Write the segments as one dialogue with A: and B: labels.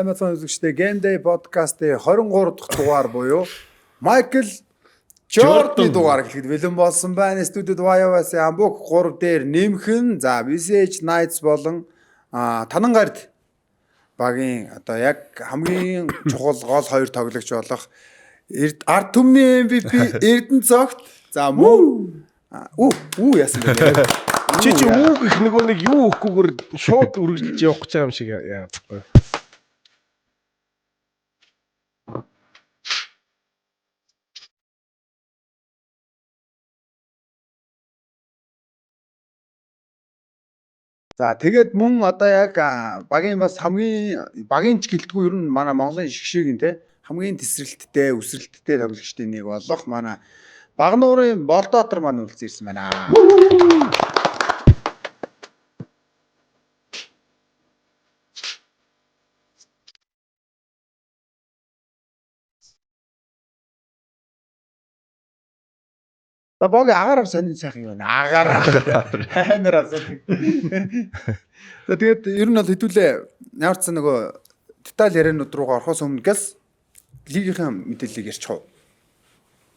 A: Amazon үзэгчдээ Game Day podcast-ийн 23 дахь дугаар буюу Michael Jordan дугаар гэхэд бэлэн болсон байна. Студид Ваяwas Hamburg 3 дээр нэмхэн за VSH Knights болон Танангард багийн одоо яг хамгийн чухал гол хоёр тоглогч болох ард түмний MVP Эрдэнэцогт за мүү яасан бэ?
B: Чи үү гэх нөгөө нэг юу өгөхгүйгээр шууд үргэлж явах гэж байгаа юм шиг яахгүй.
A: За тэгээд мөн одоо яг багийн бас хамгийн багийн ч гэлтгүй ер нь манай Монголын шгшгийн те хамгийн тесрэлттэй өсрэлттэй тоглогчдын нэг болох манай Багнуурын Болдоотор маань үлдсэн ирсэн байна. За бог агаараар сонин сайхан юм байна. Агаараар амар асуу. За тэгээд ер нь бол хэдүүлээ ямар ч нөгөө деталь яриануд руугаа орохоос өмнө газ лигийнхэн мэдээллийг ярьчих уу.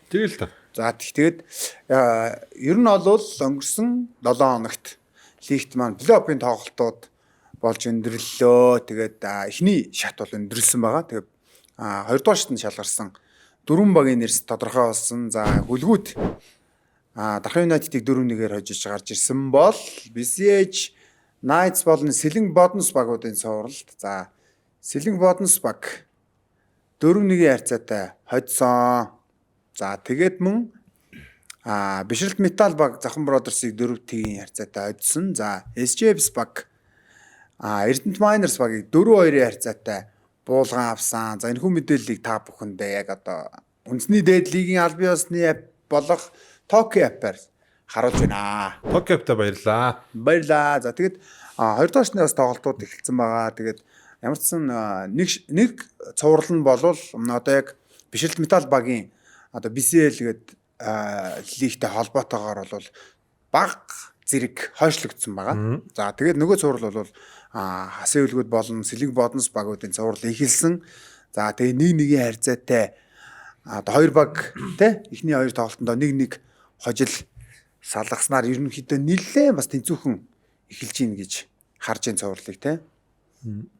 C: Тэгэл та.
A: За тэгээд ер нь бол өнгөрсөн 7 хоногт лигт маань плей-оффын тоглолтууд болж өндөрлөө. Тэгээд эхний шат бол өндөрлсөн байгаа. Тэгээд хоёрдугаар шатнд шалгарсан 4 багийн нэрс тодорхой болсон. За хүлгүүт Дахин United-ийг 4-1-ээр хожиж гарч ирсэн бол VSH Knights болон Сэлэнг Боднос багуудын цувралд за Сэлэнг Боднос баг 4-1-ийн харьцаатай хоцсон. За тэгээд мөн Бишрэлт Метал баг Захан Бродерсыг 4-1-ийн харьцаатай хоцсон. За SJFs баг Эрдэнэт Miners багийг 4-2-ийн харьцаатай буулган авсан. За энэ хүн мэдээллийг та бүхэндээ яг одоо үндэсний дээд лигийн аль биесны болох Tokyo App-аар харуулж байна.
C: Tokyo App-та баярлаа.
A: Баярлаа. За тэгээд хоёрдугаар шатны бас тоглолтууд эхэлсэн байгаа. Тэгээд ямар ч сан нэг цуврал нь болвол одоо яг Бишрэлт Метал багийн одоо BCL гээд лигтэй холбоотойгоор бол баг зэрэг хойшлогдсон байгаа. За тэгээд нөгөө цуврал бол хасын үлгүүд болон Сэлэнг Боднос багуудын цуврал эхэлсэн. За тэгээд 1-1-ийн харьцаатай одоо хоёр баг тий эхний хоёр тоглолтонд 1-1 хожил салгаснаар ерөнхийдөө нэлээд бас тэнцүүхэн эхэлж гин гэж харж ин цувралыг тий.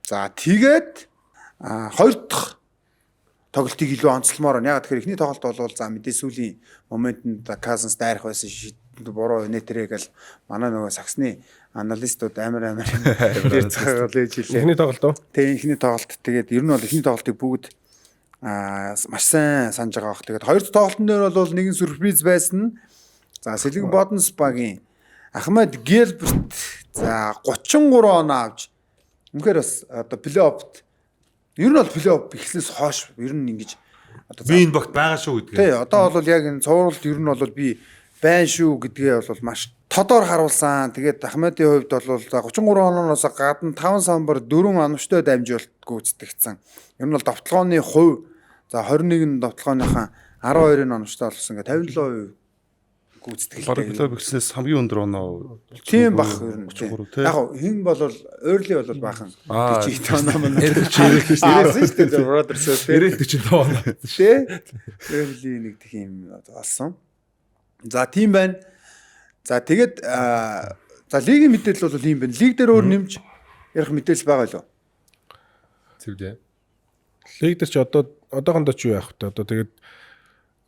A: За тэгээд хоёр дахь тоглолтыг илүү онцлмоор байна. Яг тэгэхээр эхний тоглолт бол за мэдээ сүүлийн моментод Казанс дайрах байсан шийдэнд буруу нэтрээг л манай нөгөө саксны аналистууд амар ярьцгаагаад ээж хэлээ.
B: Эхний тоглолт уу?
A: Тэгээ эхний тоглолт. Тэгээд ер нь бол эхний тоглолтыг бүгд маш сайн санаж байгаа бох. Тэгээд хоёр дахь тоглолтын дээр бол нэгэн сюрприз байсан. За Сэлэнг Боднос багийн Ахмад Гелберт за 33 оноо авч үнэхээр бас одоо плей-оффт ер нь бол плей-офф ихлээс хойш ер нь ингэж
C: одоо би энэ багт байгаа шүү гэдгээ.
A: Тий, одоо бол яг энэ цувралд ер нь бол би байна шүү гэдгээ бол маш тодор харуулсан. Тэгээд Ахмадын хувьд бол за 33 онооноос гадна 5 самбар 4 оновчтой дамжуулалт гүйцэтгэгдсэн. Ер нь бол довтлогооны хувь за 21 довтлогооныхаа 12-ын оновчтой болсон. Ингээ 57% гүйцэтгэлтэй.
C: Бараг бэлснээс хамгийн өндөр оноо.
A: Тийм бах ер нь. Яг хин бол early бол баахан. Жижиг тоноо мөн. Ирсэн шүү дээ Brothers
C: 45 оноо.
A: Тэ? Early нэг тийм болсон. За тийм байна. За тэгээд за лигийн мэдээлэл бол ийм байна. Лиг дээр өөр нэмж ярих мэдээлэл байгаа лөө.
C: Зөв дээ.
B: Лиг дээр ч одоохондоо ч юу яах вэ? Одоо тэгээд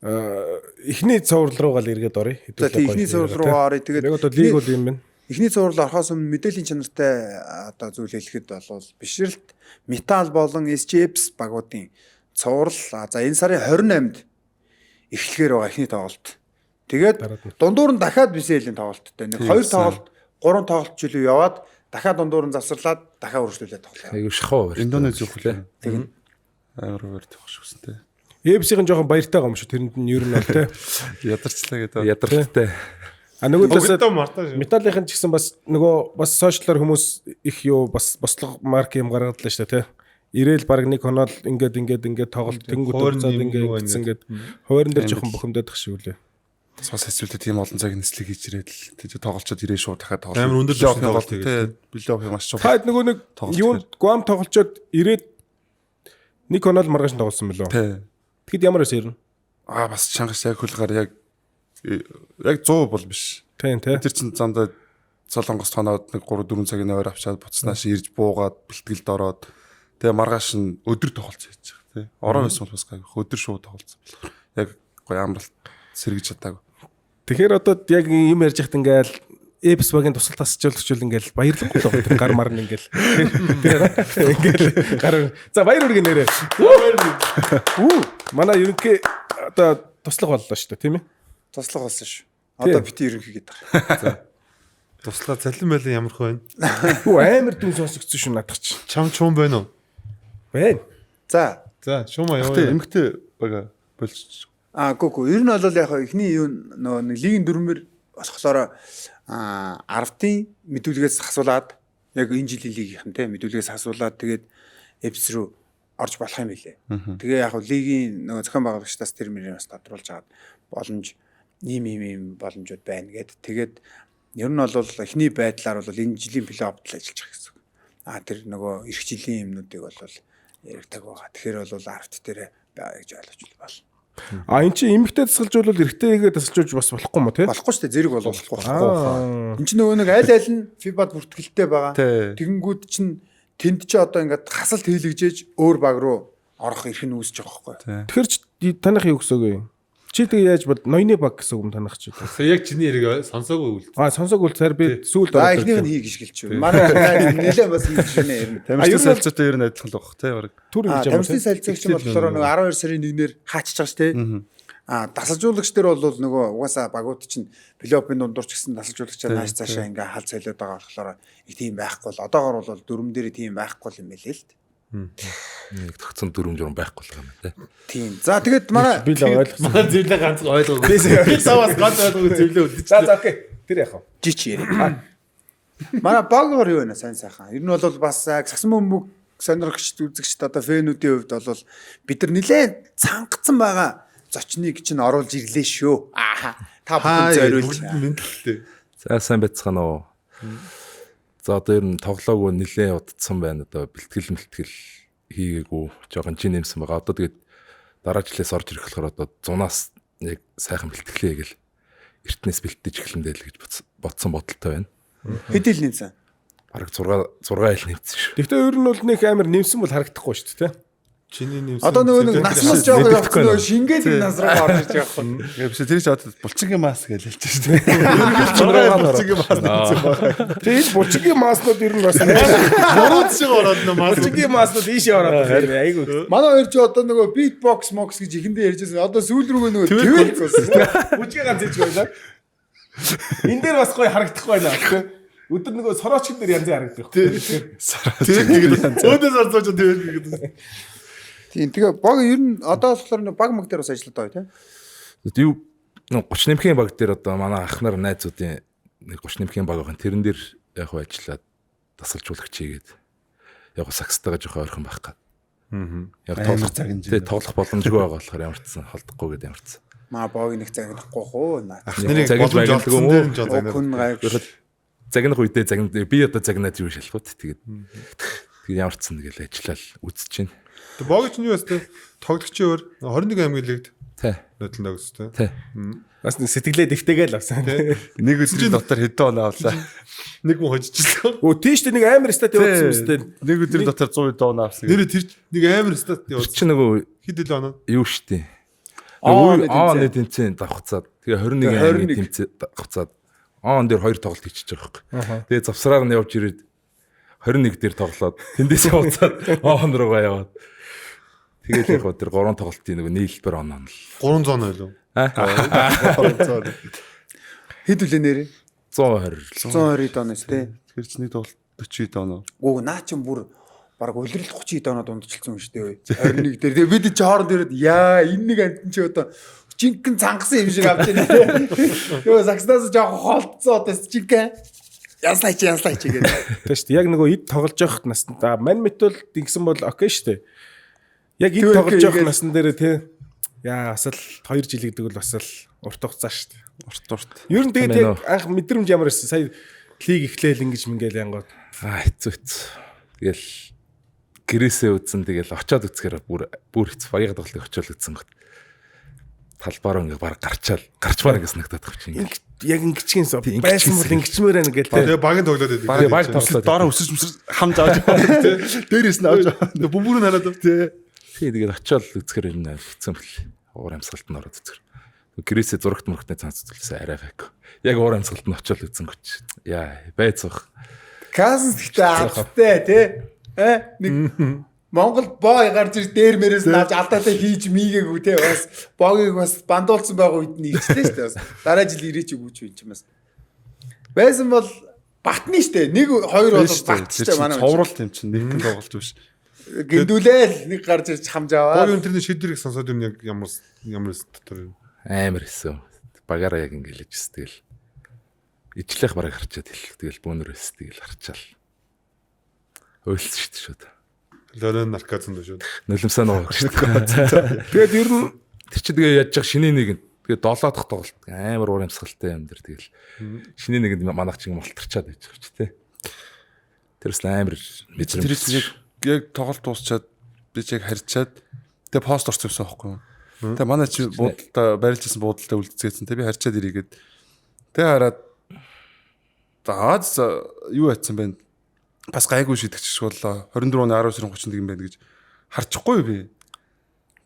B: эхний цуврал руугаа л эргээд оръё.
A: За эхний цуврал руугаа оръё. Тэгээд
B: яг одоо лиг бол юм байна.
A: Эхний цуврал орохоос өмнө мэдээллийн чанартай одоо зүйл хэлэхэд бол Бишрэлт Метал болон SJFs багуудын цуврал за энэ сарын 28-нд эхлэхээр байгаа эхний тоглолт. Тэгээд дундуур нь дахиад BCL-ийн тоглолттой. Нэг хоёр тоглолт, гурван тоглолт жилүү яваад дахиад дундуур нь завсарлаад дахиад үргэлжлүүлээд тоглох.
C: Айгуу шахуу.
D: Индонез үхлээ.
A: Тэгээд
C: амар баяртай шүүсэнтэй.
B: EFC-ийн жоохон баяртай юм шүү. Тэрэнд нь ер нь бол те
C: Ядарчлаа гэдэг. Ядартай.
B: Нөгөө талаас Металлийнхэн ч гэсэн бас нөгөө бас сошиалар хүмүүс их юу бас бослого марк юм гаргадлаа шүү те. Ирээл баг нэг хоноод ингээд тоглолт тэнгууд уцаад ингээд гэсэн ингээд хуурин дээр жоохон бухимдаад тах шиг үлээ.
C: Сос хэсвэлтэй тийм олон цаг нислэг хийж ирээд л тэг тоглолцоод ирээ шууд дахиад тоглолт.
D: Амар өндөр
C: тоглолт тэгээд билээ маш чухал.
B: Таад нөгөө нэг юу Гуам тоглолцоод ирээд Нэг хонол маргааш тоглосон мөлөө.
C: Тий.
B: Тэгэхэд ямар байсан юм?
C: Бас чангаш яг хөлгаар яг 100 бол биш.
B: Тийм.
C: Тэр чин замдаа Солонгос тоноод нэг 3 4 цагийн ойр авчаад буцнааш ирж буугаад бэлтгэлд ороод тэгээ маргааш нь өдөр тоглож байж байгаа тий. Орон байсан бол бас гайх өдөр шууд тоглосон. Яг гоё амралт сэргэж чадаагүй.
B: Тэгэхээр одоо яг юм ярьж хат ингээл Эпс багийн тусал тасчуулагчул ингээл баярлахгүй л байгаа. Гар мар нь ингээл. Ингээл гар. За баяр үргэн нэрээ. Манай ерөнхий одоо туслах боллоо шүү дээ, тийм ээ?
A: Туслах болсон шүү. Одоо бити ерөнхий гэдэг.
D: За. Туслаа цалин байлаа ямар хөө байна?
B: Хүү амар дүн сонсогдсон шүү надад ч.
D: Чам чум байна уу?
B: Байна.
A: За.
D: За, шума яваа.
C: Гэтэ эмгтэй бага болж.
A: Гү. Ер нь бол яг эхний юу нэг лигийн дөрмөр болохоор 10-ын мэдүүлгээс асуулаад яг энэ жилийн лигийнхэн те мэдүүлгээс асуулаад тэгээд Эпс рүү орж болох юм билэ. Тэгээ яг лигийн нөгөө зохион байгуулагчдаас тэр мөрийг бас тодруулж агаад боломж ийм боломжууд байна гэд. Тэгээд ер нь бол эхний байдлаар бол энэ жилийн плей-оффд ажиллаж байгаа гэсэн. Тэр нөгөө эх жилийн юмнуудыг бол яригдаг байгаа. Тэгэхээр бол 10-т дээр байгаа гэж ойлгож байна.
B: Энд чинь эмэгтэй тасгалжуулал эрэгтэйгээ тасгалжуулж бас болохгүй юм уу те?
A: Болохгүй шүү дээ. Зэрэг болохгүй. Энд чинь нөгөө нэг аль нь FIBA-д бүртгэлтэй байгаа. Тэгэнгүүт чинь тэнд чи одоо ингээд хасалт хийлэгжээж өөр баг руу орох эрх нь үүсэж байгаа байхгүй.
B: Тэгэхээр таних юу гэсэгүй. Чи тэгээ яаж бод ноёны баг гэсэн үг таних чи.
D: Яг чиний яриг сонсоогүй үл.
B: Сонсоогүй цаар би сүүлд
A: ороод. Эхнийх нь хий гэж гэлч. Манай нэлээд бас хийж байна.
C: Тамирчны салцаатай ер нь адилхан л баг тий баг.
B: Түр хийж байгаа.
A: Тамирчны салцаагч нь болохоор нэг 12 сарын 1-ээр хаачиж байгаа шүү дээ. Дасалжуулагч дээр бол нөгөө угаасаа багууд чинь плей-оффын дундуур ч гэсэн дасалжуулагчаар нааш цаашаа ингээ хал цайлаад байгаа болохоор их тийм байхгүй л одоогор бол дөрөм дээр тийм байхгүй юм байлээ л дээ.
E: Нэг тогтсон дүрм журм байхгүй л юм тий.
A: Тийм. За тэгээд манай
B: би л ойлгосон.
D: Манай зөвлөө ганц ойлгоогүй. Би саваас ганц ойлгоогүй зөвлөө үлдэж.
B: За окей. Тэр яах вэ?
A: Жич яри. Манай багоор юу вэ сайн сайхан. Ер нь бол бас сагсан бөмбөг сонирхогч үзэгчд одоо фэнүүдийн хувьд бол бид нар нэлээд цангацсан байгаа зочныг чинь оруулж ирлээ шүү. Та бүхэн зориулж
D: мэдлээ.
E: За сайн байцгаана уу. За одоо ер нь тоглоог нэлээд удцсан байна. Одоо бэлтгэл хийгээгүй жоохон чин нэмсэн байгаа. Одоо тэгээд дараа жилээс орж ирэх болохоор одоо 100-аас яг сайхан бэлтгэлээ гэл эртнээс бэлтэж эхлэндээ л гэж бодсон бодолтой байна.
A: хэдэл нэмсэн.
E: Бараг 6 ил нэмсэн шүү.
B: Гэхдээ ер нь бол нэг амар нэмсэн бол харагдахгүй шүү дээ.
D: Чиний нэмсэн.
A: Одоо нөгөө насмас жоохон явсан нөгөө шингээд нас руу орж иж байгаа юм.
C: Биш тэр ч одоо булчингийн мас гэж хэлж шүү дээ.
D: Булчингийн мас.
B: Тэгээд булчингийн маснууд ер нь бас
D: Бурууд шиг ороод нөө мас.
B: булчингийн маснууд ийшээ ороод байна. Айгу.
A: Манай хоёр ч одоо нөгөө beatbox mox гэж ихэндээ ярьжсэн. Одоо сүүл рүүгээ нөгөө твэл гэсэн.
B: Бүжгээ ганц хийж байлаа. Энд дээр бас гоё харагдахгүй байна. Өдөр нөгөө сорооч дээр янз харагдах.
D: Тэгээд өөдөөс орж тэгээд
A: Тийм тэгээ баг ер нь одоо болохоор баг маг дээр бас ажилладаг бай тээ.
E: Юу 30 нэмхийн баг дээр одоо манай ах нар найзуудын нэг 30 нэмхийн баг байгаа. Тэрэн дээр яг хөө ажиллаад тасалжуулагч хийгээд яг сакстайгаа жоохон ойрхон байх гад. Яг тоглох цаг нь тоглох боломжгүй байгаа болохоор ямарчсан холдохгүй гэдээ ямарчсан.
A: Маа боог нэг загнахгүй хөө наа.
D: нарыг
E: загнаж
D: боломж
E: байгаагүй
D: олгосон дээр нь жоо
A: Хүн гайх.
E: Загнах үедээ загнаад би одоо загнаад юу шалхууд тэгээд ямарчсан тэгэл ажиллаад үзэж байна.
D: Тэг богч нь юу вэ? Тоглогчийн өөр 21 аймгийн лигт
E: Тий.
D: нодлоо гэсэн
E: Тий.
B: Бас сэтгэлээ дэвтэгээл авсан.
C: Нэг өдрийн дотор хэдэн оноо авлаа.
D: нэг хүн хожижсэн.
B: Өө тийш нэг амар стат явуулсан юм тест.
C: Нэг өдрийн дотор 100 оноо авсан.
D: Нэр тэр нэг амар стат явуулсан.
E: Чи нөгөө
D: Хэд хэл оноо?
E: юу штий.
A: Аа
E: тэмцээн давхцаад тэгээ 21 аймгийн тэмцээн давхцаад он дээр 2 тоглолт хийчихэж байгаа байхгүй. Тэгээ завсраар нь явж ирээд 21 дээр тоглоод тэндээс явцаад он руугаа яваад. Тэгээд яг тэр 3 тоглолтын нэг нийлбэр оноо л
D: 300 байлуу.
A: хэд үлээ нэрээ?
E: 120.
A: 120 донос тий.
C: Тэр чинь нэг тоглолт 40 оноо.
A: Гүү наа чин бүр баг улирал 30 доноо дундчилсан юм шүү дээ. 21 дээр. Тэгээ бид чи хооронд ирээд яа энэ нэг амтэн чи одоо жинхэнэ цангасан юм шиг авч байна. Йоо сакснаас жоохон холдсон одоо жинхэнэ Янслаач гэдэг.
B: Тэ шүү дээ. Яг нөгөө ид тоглож явах наснд ман метал ингэсэн бол окей шүү дээ. Яг ид тоглож явах насн дээр тий. Яа бас л 2 жил гэдэг бол бас л урт хугацаа шүү дээ.
C: Урт.
B: Ер нь тэгээд яг анх мэдрэмж ямар байсан? Сая лиг эхлээл ингэж мингээл янгууд.
E: Хэцүү. Тэгэл гэрээсээ үзсэн тэгэл очиод үзэхээр бүр хэц баяг тоглолтыг очиод үзсэн гот. Талбаараа ингээ баг гарч бараа гэж санагдаад байгаа чинь.
B: Яг ингэчгэн байсан бол ингэчмээр байна гээл те.
D: Тэгээ багийн тоглоод байдаг.
E: Баг тоглоод
C: Дараа өсөж хамж авч дээрээс нь авч
D: бөмбөрөг хараад
C: тий.
E: тэгээд очиод үзэхээр юм хэцэн бэл. Уур амьсгалд нь ороод үзэхээр. Гэрээсээ зурагт мөрхтний цаанц үзүүлсэн арай гайгүй. Яг уур амьсгалд нь очиод үзсэн гоч. Яа, байцах.
A: Казанс гэхдээ алдтай тий. Нэг Монгол боо гарч ир дээр мэрээс нааж алдаатай хийж мийгээгүй тий. Бас богийг бас бандуулсан байгаа үед нь ичлээ шүү дээ. Дараа жил ирээч өгөөч юм чи бас. Байсан бол батны штэ. Нэг хоёр бол батчтай манай.
C: Цовруулт юм чинь нэг тоглож биш.
A: Гиндүүлээл нэг гарч ирж хамж аваа.
D: Богийн тэрний шийдвэрийг сонсоод юу яг ямар дотор юм.
E: Амар хэсэ. Багаараа яг ингээл ижс тэгэл. Ижлэх бараг харчаад хэлэх. Тэгэл бөөнөрөөс тэгэл харчаал. Өөлсөн шүү дээ шүүд.
D: Лорен наркозын шүү.
E: Нулимсаа нуух шүү дээ. Тэгээд ер нь тэр чи тэгээ яаж яг шинэ нэг нь тэгээ 7 дахь тоглолт амар уур амьсгалтай юм дэр тэгэл. Шинэ нэгэнд манайх чинь малтарчаад байж байгаа ч тий. Тэрс амар мэдрэмж.
C: Яг тоглолт дуусчаад би ч яг харьчаад тэгээ пост орсон юмсан байхгүй юу. Тэгээ манай чи буудалтай барилжсэн буудалтай үлдцгээсэн. Тэгээ би харьчаад ирээгээд тэгээ хараад юу яатсан бэ? Бас гайгүй шидэгч шиг боллоо. 24 оны 19 31 юм байна гэж харчихгүй би.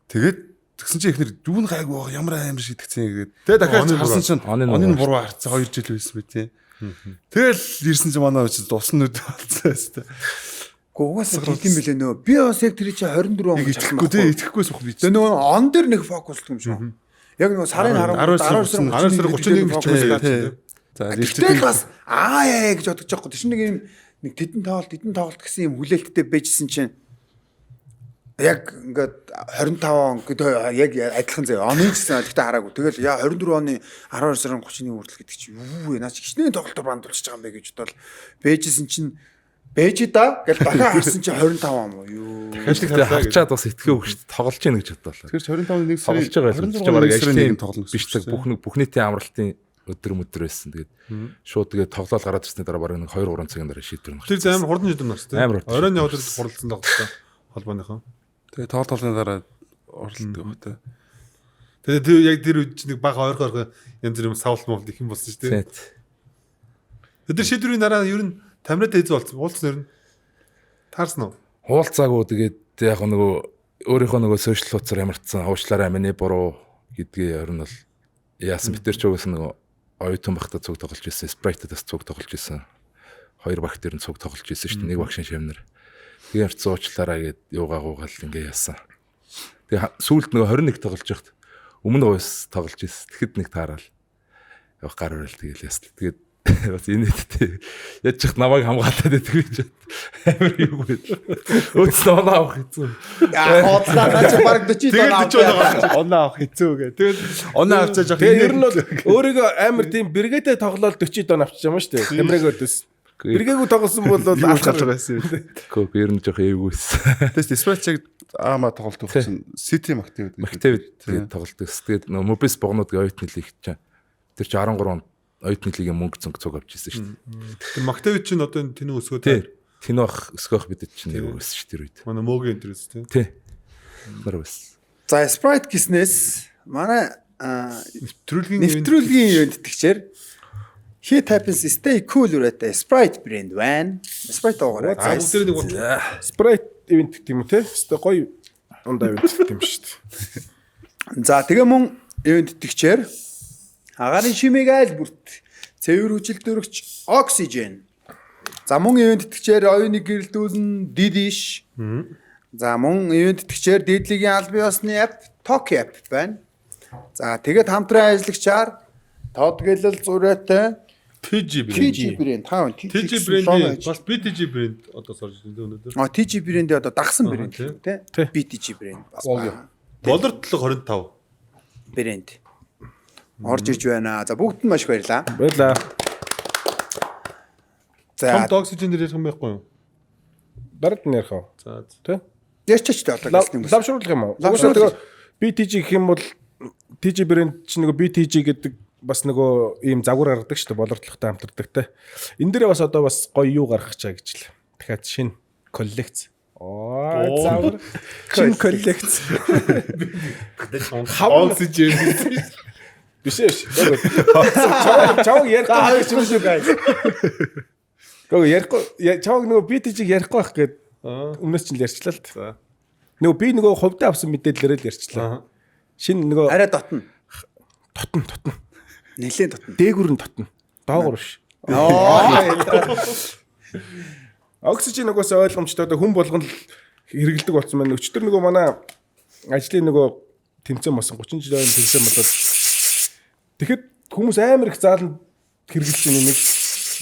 C: Тэгээд тэгсэн чи ихнэр юу н гайгүй байгаа ямар амар шидэгцэн гэдэг. Тэгээ дахиад харсан чинь оны буруу харцсан 2 жил байсан бэ тий. Тэгэл ирсэн чи манай үчи дусан нүд болцсон байсан.
A: Угаасаа тийм билээ нөө. Би бас яг тэр чи 24 он гэж
C: итгэхгүй тий, итгэхгүйс бох би.
A: Тэгээ нөгөө он дээр нэг фокуслдаг юм шүү. Яг нөгөө сарын
D: 19 31 фокуслдаг тий.
C: За
A: тэгтэл бас яа гэж бодож байгаа. Тэр чинь нэг юм нэг тэдэн тоглолт гэсэн юм хүлээлттэй байжсэн чинь яг ингээд 25 он гэдэг яг адилхан заяа. Оны гэсэн гэхдээ хараагүй. Тэгэл яа 24 оны 12 сарын 31 хүртэл гэдэг чи юу вэ? Наач хичнээн тоглолтоор бандуулчихж байгаа юм бэ гэж бодвол байжсэн чинь бэж да гэж дахиад харсан чи 25 он юу.
E: Тэгэхээр харчаад бас итгэхгүй шүү дээ. Тоглож гин гэж бодлоо.
C: Тэгэхээр 25-ны 1 сарын
E: тоглож байгаа юм. Чи бараг ажлын
C: тоглоно
E: биш цаг бүх нийтийн амралтын өдөр байсан. Тэгээд шууд тэгээд тоглоал гараад ирсний дараа бараг нэг 2-3 цагийн дараа шийдвэр нь.
D: Тэр амар хурдан шийдвэр нарстай. Оройн явуулалт хуралдсан тоглолттой холбооныхоо.
C: Тэгээ тоглолтын дараа орлолдог байх та.
D: Тэгээд яг тэр үед нэг бага ойрхоор янз бүр юм савлт мовлт их юм болсон шүү дээ. Тэр шийдвэрийн дараа ер нь Тамиртай хэзээ болсон? Уулзсан ер нь таарсан уу?
E: Хуулцаагүй тэгээд яг нөгөө өөрийнхөө нөгөө сошиал хуудасаар ямарчсан уучлаарай миний буруу гэдгээ ер нь бол яасан битэр ч угс нөгөө оюутан багтаа цуг тоглож ирсэн, Sprite-аас цуг тоглож ирсэн. Хоёр багт ер нь цуг тоглож ирсэн шүү дээ. Нэг багшин шавнар. Тэгээд ярц уучлаарай гэд юугаагуугаал ингээ яасан. Тэгээд сүүлд нөгөө 21 тоглож яхад өмнө гоёс тоглож ирсэн. Тэгэхэд нэг таараал. Яг гар өрөөл тэгэл яасан. Тэгээд бас инээдтэй яаж ч намайг хамгаалаад байдаг гэж амар юу вэ? Өөц оноо авах хэцүү.
A: Хоодлаа наач баг 40
C: оноо авах хэцүү гэ. Тэгэл оноо авчиж явах.
B: Тэгээ ер нь бол өөрийгөө амар тийм бэргээтэй тоглоод 40 дон авчиж байгаа юм шүү дээ. Камераг өдөөс. Бэргээгүй тоглосон бол
C: алхаж байсан юм.
E: Гэхдээ ер нь жоох эвгүйс.
C: Тэгээс Sprite-ыг аама тоглолт өгсөн. City Mactive
E: тэгээд тоглолт өгс. Тэгээд нөө Mobis богнууд оюутны лиг чинь. Тэр чинь 13 онд оюутны лигийн мөнгө цуг авч ирсэн шүү дээ.
D: Тэр Мактавич чинь одоо тэнүү өсгөө
E: тий. Тэнүү ах өсгөх бидэд чинь нэг өссөн шүү дээ үед.
D: Манай мөгийн интерес тий.
E: Тий. Нар өс.
A: За Sprite гиснээс манай нэвтрүүлгийн ивент тэгчээр Hit happens stay cool үрэтэ Sprite брэнд байна. Sprite уугаарай.
D: За бүгд нэг бол
B: Sprite event гэх юм уу те? Өстой гоё ундаа event гэх юм шүү дээ.
A: За тэгээ мөн event тэгчээр агарын шимийг айл бүрт цэвэр хүчил дөрөгч Oxygen. За мөн ивент тэгчээр оюуныг гэрэлтүүлэн Didish. За мөн ивент тэгчээр дээдлийн аль бие усны app Toki app байна. За тэгээд хамтран ажиллагчаар Тод гэлэл зураатай
D: TG
A: брэнд таав
D: TG брэнд бас BTG брэнд одоо сорж байна өнөөдөр.
A: TG брэндээ одоо дагсан брэнд тий. BTG брэнд бас
D: $25
A: брэнд орж иж байна. За бүгд нь маш их баярлаа.
B: Баярлаа.
D: За Oxygen дээр ярих юм байхгүй юу?
B: Дараад нь ярих уу?
D: За
B: тий.
A: Ярьчаач дээ одоо гэсэн юм.
B: Лавшруулах юм уу? Лавшруулах. BTG гэх юм бол TG брэнд чинь нөгөө BTG гэдэг бас нөгөө ийм загвар гаргадаг шүү дээ, боловсролтой хамтардаг те. Энэ дээрээ бас одоо бас гоё юу гаргах чаа гэж л. Дахиад шинэ коллекц Оо заавар. Чин коллекц.
D: Хаус жим.
B: Биш. Чав ярихгүй юм шүү гай. Гөө ярихгүй чав нөгөө би тийж ярихгүй байх гээд өмнөөс чинь ярьчлаа л та. Нөгөө би нөгөө хувьдаа авсан мэдээлэлээр л ярьчлаа. Шинэ нөгөө
A: арай дотно.
B: Тотно.
A: Нилээн дотно.
B: Дээгүр нь тотно. Доогуур биш. Оксижен нөгөөс ойлгомжтой одоо хүн болгон л хэрэгэлдэг болсон байна. Өчтөр нөгөө манай ажлын нөгөө тэмцээн болсон 30 жилийн тэмцээн болоод тэгэхэд хүмүүс амар их зааланд хэрэгэлж байгаа нэг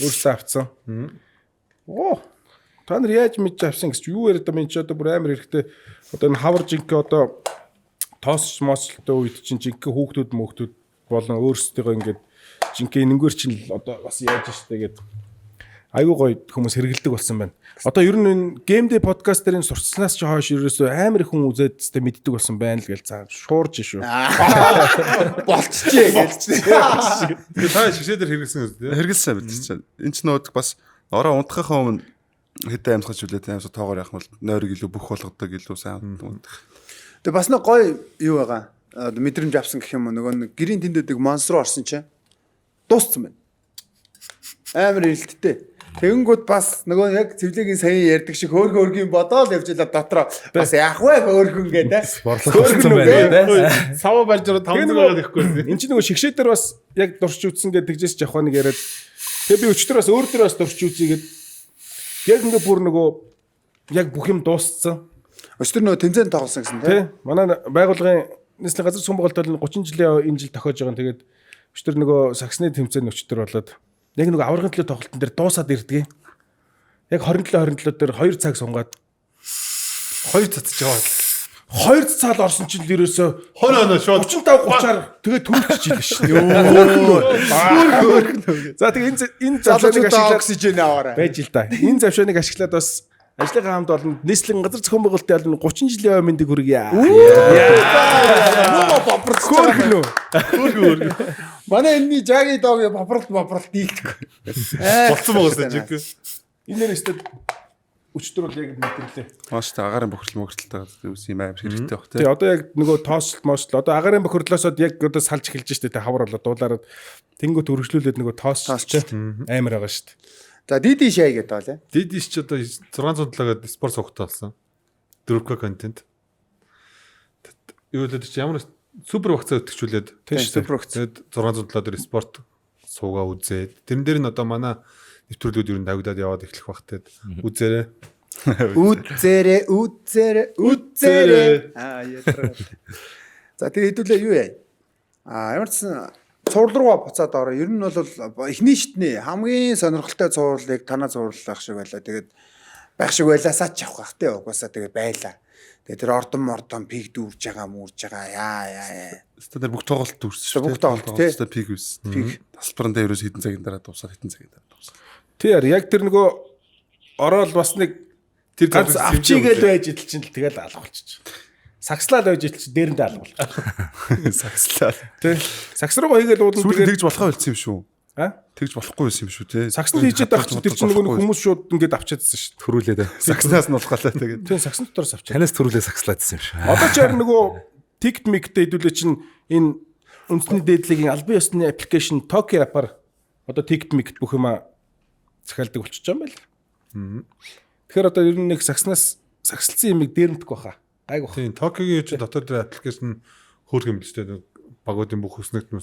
B: өөрсдөө авцсан. Оо та нар яаж мэдж авсан гэж юу яриад байгаа юм чи одоо бүр амар хэрэгтэй одоо энэ хавар жинхэнэ одоо тоос моцтой үед чинь жинхэнэ хүүхдүүд болон өөрсдөө ингээд жинхэнэ энэнгээр чинь одоо бас яаж штэ гэдэг айгуу гоё хүмүүс хэрэгэлдэг болсон байна. Одоо ер нь энэ геймдэй подкаст дээрийн сурцснаас ч хойш ерөөсөө амар их хүн үзээд тест мэддэг болсон байна л гэж цаа шуурж шүү.
A: Болчихжээ гэлж.
D: Та шишээ дээр хэрэгсэн үү те?
C: Хэрэгэлсэн бид чинь. Энд ч нүүд бас ороо унтахынхаа өмнө хэдэн амьсгаж үлээ те амьсгал тоогоор явах бол нойрог илүү бүх болгодог илүү сайн унтах.
A: Тэгээ бас нэг гоё юу байгаа. Мэдрэмж авсан гэх юм уу нөгөө нэг гэрийн тэндэдэг монстр орсон чинь дууссан байна. Амар ирэлттэй. Тэгэнгүүт бас нөгөө яг цэвлэгийн саяын ярьдаг шиг хөөрхөн бодоол явж илаа дотроо бас яах вэ хөөрхөн гэдэг
E: борлогдсон байна.
D: Сава барьж ороо 500 байгаа гэхгүй.
B: Энд чинь нөгөө шигшээ дээр бас яг дурч үзсэн гэдэг тэгжээс жахаа нэг яриад тэгээ би өчтөр бас өөр дээр бас дурч үзье гэд яг ингээ бүр нөгөө яг бүх юм дууссан.
A: Өчтөр нөгөө тэмцээн тоглосон гэсэн
B: тий. Манай байгууллагын нийслэлийн газар сүм байгуулалтад 30 жилийн энэ жил тохиож байгаа. Тэгээд өчтөр нөгөө саксны тэмцээн өчтөр болоод яг нэг аврагын төлөө тоглолтын дээр дуусаад ирдэг. Яг 27 дээр 2 цаг сунгаад
D: 2 цацж яваад
B: 2 цаал орсон чинь ерөөсөө
D: 20 шууд
B: 35-30-аар тэгээ төрүүлчих жилээ шүү. За тэгээ энэ завшааныг ашиглаад
A: оксижен аваарай.
B: байж л да. Энэ завшааныг ашиглаад бас ажлынхаа хамт олон нийслэлийн газар зохион байгуулалтын 30 жилийн мэндийг хүргье.
A: Хөөрхөн. Манай энэний жаги дог бопролт дийлдэг.
D: болцсон байгаа жиг.
B: Энэ нэр өстөд өчтөр бол яг мэдэрлээ.
C: Маш та агарын бохирдолтой үс юм амар хэрэгтэй баг
B: тий. Одоо яг нөгөө тоосл одоо агарын бохирдлоосод яг одоо салж эхэлж штэ тий хавар болоо дуулаараад тэнгуут өргөжлүүлээд нөгөө тоосч амар байгаа штэ.
A: За диди шай гэдэг бол.
D: Дидис ч одоо 607 гэдэг спорт согтой болсон. 4K контент. Юу л гэдэг чи ямар супер вакцаа өтгчүүлээд
A: Тийм супер вакцаа.
D: тэгээд 607 дээр спорт суугаа үзээд тэрэн дээр нь одоо манай нэвтрүүлгүүд ер нь тавигдаад яваад эхлэх багтаад үзээрэй.
A: Үзээрэй. Ятраа. За тэгээ хэдүүлээ юу яа? Ямар ч цуврал руугаа буцаад ороо. Ер нь бол эхний шитний хамгийн сонирхолтой цувралыг танаа цувраллах шиг байлаа. Тэгээд байх шиг байлаасаа ч авах те угаасаа тэгээ байлаа. Тэгээ тэр ордон пиг дүүрж байгаа мөрж байгаа яа.
C: Тэр бүх тоглолт дүрсэн шүү.
A: Бүх тоглолт тий.
C: Пиг үс. Пиг. Тасалбарын дээр ерөөс хэдэн цагийн дараа дуусаад хэдэн цагийн дараа дуусаад.
B: Тий яг тэр нөгөө ороод бас нэг
D: Тэр
B: ганц авчигээл байж идэл чинь тэгэл алгуулчих. Сагслаад байж идэл чинь дээрэндээ алгуул.
C: Сагслаа.
B: Тий. Сагс руугаа хийгээл уудал
C: Сүүлийн тэгж болохоо болсон юм шүү.
B: Тэгж
C: болохгүй байсан юм шүү те.
B: Сагснд хийжээд байх чинь тэр чинь нөгөө хүмүүс шууд ингээд авчаадсэн шүү.
E: Төрүүлээд.
C: Сагснаас нь болохоо тэгээд.
B: Тий сагсан дотроос авчаад.
E: Танаас төрүүлээ сагслаадсан юм шиг.
B: Одоо ч яг нөгөө TikTok-тэй хэдүүлээ чинь энэ үндэсний дээдлэгийн албан ёсны аппликейшн Toki app-аар одоо TikTok бүх юма захиалдаг болчихж байгаа юм байна. Тэгэхээр одоо ер нь нэг сагсалсан юмыг дээрэмдэх байхаа. Гайг бах.
D: Тийм, Токиогийн чинь дотор дээр аппликейшн хөөрх юм л ч тийм багуудын бүх өснөгт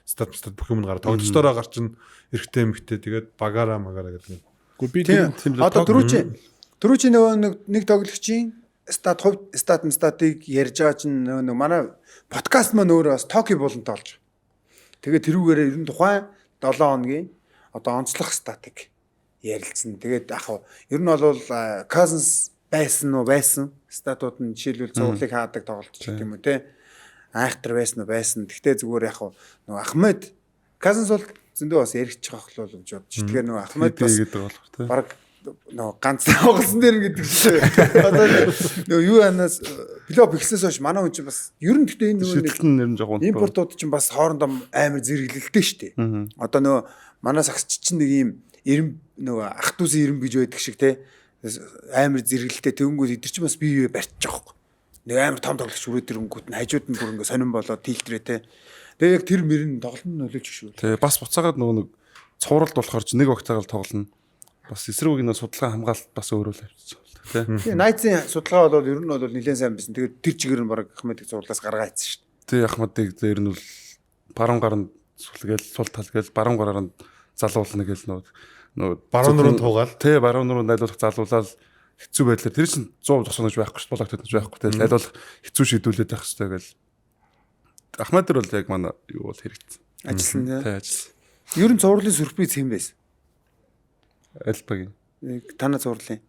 D: стат бүх юм гараа тогтцоороо гарчин эргэтэй эмхтэй тэгээд багаараа магараа гэдэг.
B: Гэхдээ би
A: тийм одоо дөрүүчи нөгөө нэг тоглогчийн статыг ярьж байгаа чинь нөгөө манай подкаст маань өөрөө бас Токи болонтой болж. Тэгээд тэрүүгээр ер нь тухайн 7 хоногийн одоо онцлог статик ярилцсан. Тэгээд яг ер нь бол Cousins байсан статууд нь жишээлбэл цувралыг хаадаг тоглолт ч гэх юм уу те айхтар байсан. Гэхдээ зүгээр яг нөгөө Ахмед Cousins бол зөндөө бас яригч байгаа хөл болж бодчих. Тэгэхээр нөгөө Ахмед бас баг нөгөө ганц тоглосон дээр гэдэг чинь одоо нөгөө юу анаас плейофф ихснээс хойш манай хүн чинь бас ер нь гэхдээ энэ нөгөө импортууд чинь бас хоорондоо амар зэрэглэлтэй шүү дээ. Одоо нөгөө манай сагсч чинь нэг ийм эрэм нөгөө ах дүүсийн эрэм гэж байдаг шиг те амар зэрэгэлтэй тэгэнгүүт эдгэр чинь бас бие барьчих жоох. Нэг амар том тоглогч өрөөд ирэнгүүт нь хажууд нь бүр ингээ сонирн болоод тилтрээ те. Тэгээ яг тэр мөрийн тоглолт нь нөлөөлж шүү.
C: Тэгээ бас буцаагаад нэг цувралд болохоор ч нэг багтаагаар тоглоно. Бас эсрэг үгийн судалгаа хамгаалалт бас өөрөө л авчихсан бол тий.
A: Тэгээ Найцын судалгаа бол ер нь бол нэлээд сайн байсан. Тэгээд тэр чигээр нь баг Ахмедыг зурлаас гаргаа ийцсэн шүү.
C: Тий Ахмадыг дээр нь бол баруун гаранд сүлгээл сул тал гээл баруун гараар нь залуулна гээл нөө
D: баруун руу туугаал.
C: Тий баруун руу найлуулах залуулаад хэцүү байдлаар тэр чинь 100 зогсоонож байхгүй ш болоо татаж байхгүй тий найлуулах хэцүү шийдүүлээд байх хэрэгтэй гээл Ахмад дээр бол яг манай юу бол хэрэгцсэн.
A: Ажилласан тий.
C: Тий ажилласан.
A: Ер нь зурлын сюрприз хэм байсан.
C: Альбагийн.
A: Танаа зурлын.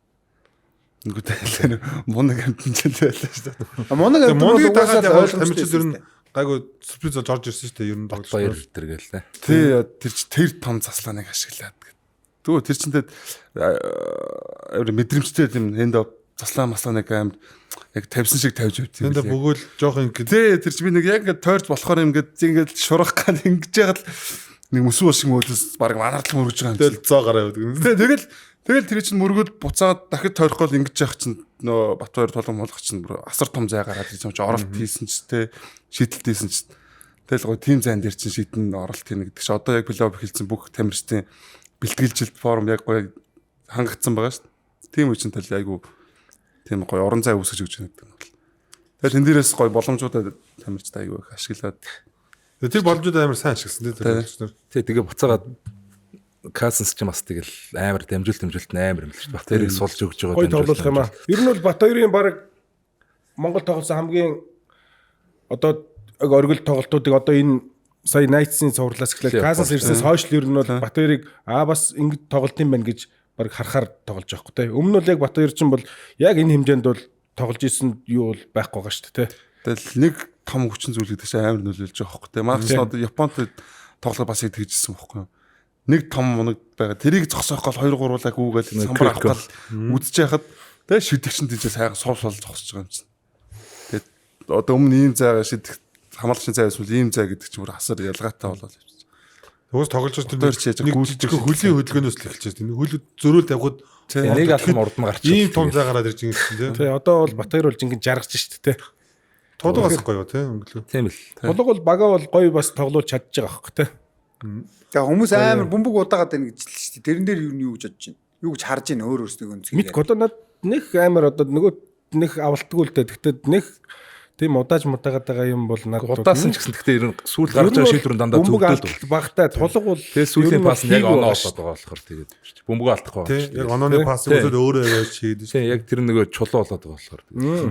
C: Нүгтэй мунаг амтэн ч байлаа шүү дээ.
A: Мунаг амтэн бол угаасаа
D: тамирчид ер нь гайгүй сюрприз болж орж ирсэн шүү дээ. Ер нь тоглож
E: Баяр тэр гэлээ.
C: Тий тэр том заслааныг ашиглаад. Тэгвэл тэр чинь тэр мэдрэмжтэй юм энд заслаа маслааныг аим яг тавьсан шиг тавьж өгдөг.
D: Тэнд бөгөөл жоох ингэ.
C: Тий тэр чинь би нэг яг тойрч болохоор ингээд шурах гал ингэж ягаад нэг mëсүү шиг мөлөөс баг манарлал мөргөж байгаа юм.
D: Тэгэл зоо гараа өгдөг.
C: Тэгэл тэр чинь мөргөд буцаад дахид тойрох гол ингэж яах чинь нөө Батбаяр толгон молгох чинь асар том зай гараад ирж байгаа чинь оролт хийсэн ч тий шийдэлт хийсэн ч тэгэл гоо тим зайн дээр чинь шийдэн оролт хийнэ гэдэг чинь одоо яг плей-офф эхэлсэн бүх тамирчдын бэлтгэлжилт форум яг гоё хангагдсан байгаа шүү дээ. Тийм үе чинь тэл айгу тийм гоё орон зай үүсгэж өгч байгаа гэдэг нь. Тэгэл энэ дээрээс гоё боломжуудаа тамирчдаа айгу их ашиглаад
D: тэр боломжууд амар сайн ашигласан тий.
E: Тэгээ буцаагаад Касенс ч бас тэгэл амар дамжуулт амар юм л шүү дээ. Батэрийг сулж өгч байгаа.
B: Гой тоглох юм аа. Ер нь бол Батбаярын баг Монгол тоглосон хамгийн одоо оргил тоглолтуудыг одоо энэ сая Найцын цувралаас эхлээд Касенс ирсэнээс хойш л ер нь бол Батбаярыг бас ингэж тоглолт юм байна гэж баг харахаар тоглож байгаа хгүй тий. Өмнө нь бол яг Батбаяр чинь бол яг энэ хэмжээнд бол тоглож исэн юу бол байхгүй байгаа шүү дээ тий.
C: тэгэл нэг том хүчин зүйл гэдэг чинь амар нөлөөлж байгаа хөөхгүй тий. Магадгүй одоо Японд тоглох бас тэгжсэн байхгүй юу. Нэг том мунаг байгаа. Тэрийг зогсоох гол 2 3 лаг үүгээл самбар автал үдсэж яхад тэгээ шидэгчин тийж сайхан суус болж зогсож байгаа юм чинь. Тэгээд одоо өмнө ийм зайгаа шидэх хамаалагчийн зай эсвэл ийм зай гэдэг чинь бүр асар ялгаатай болоод явчихсан.
D: Тэгээс тоглож тэр хөлийн хөдөлгөөнөөс л эхэлж байна. Хөл зөрүүл тавихад
E: нэг алхам урд нь гарч
D: ийм том зай гараад ирж байгаа юм
B: тий. Одоо бол Батбаяр бол жинхэнэ жаргаж шүү дээ тий.
D: Тулгаас гоё тий өнгөлөө.
E: Тийм л.
B: Тулга бол бага бол гоё бас тоглож чадж байгаа хөөхгүй тий.
A: Тэгээ хүмүүс амар бөмбөг удаагаад байна гэж л шүү дээ. Тэрэн дээр юу гэж бодож байна? Юу гэж харж байна өөр өөрсдөө өнцгөө.
B: Мэдгүй одоо над нэг амар одоо нөгөө нэг авалтгүй л дээ. Гэхдээ нэг тийм удааж мутаагаад байгаа юм бол над
E: удаасан ч гэсэн гэхдээ ер нь сүүл гарч байгаа шийдвэрэн дандаа
B: зүгдэл багтай тулга бол
E: тэгээ сүүлийн пас нь яг оноо болоод байгаа болохоор тэгээд бөмбөг алдахгүй байгаа.
D: Тий яг онооны пас үзэл өөрөө яаж хийгээд
E: тий яг тэр нөгөө чулуу болоод байгаа болохоор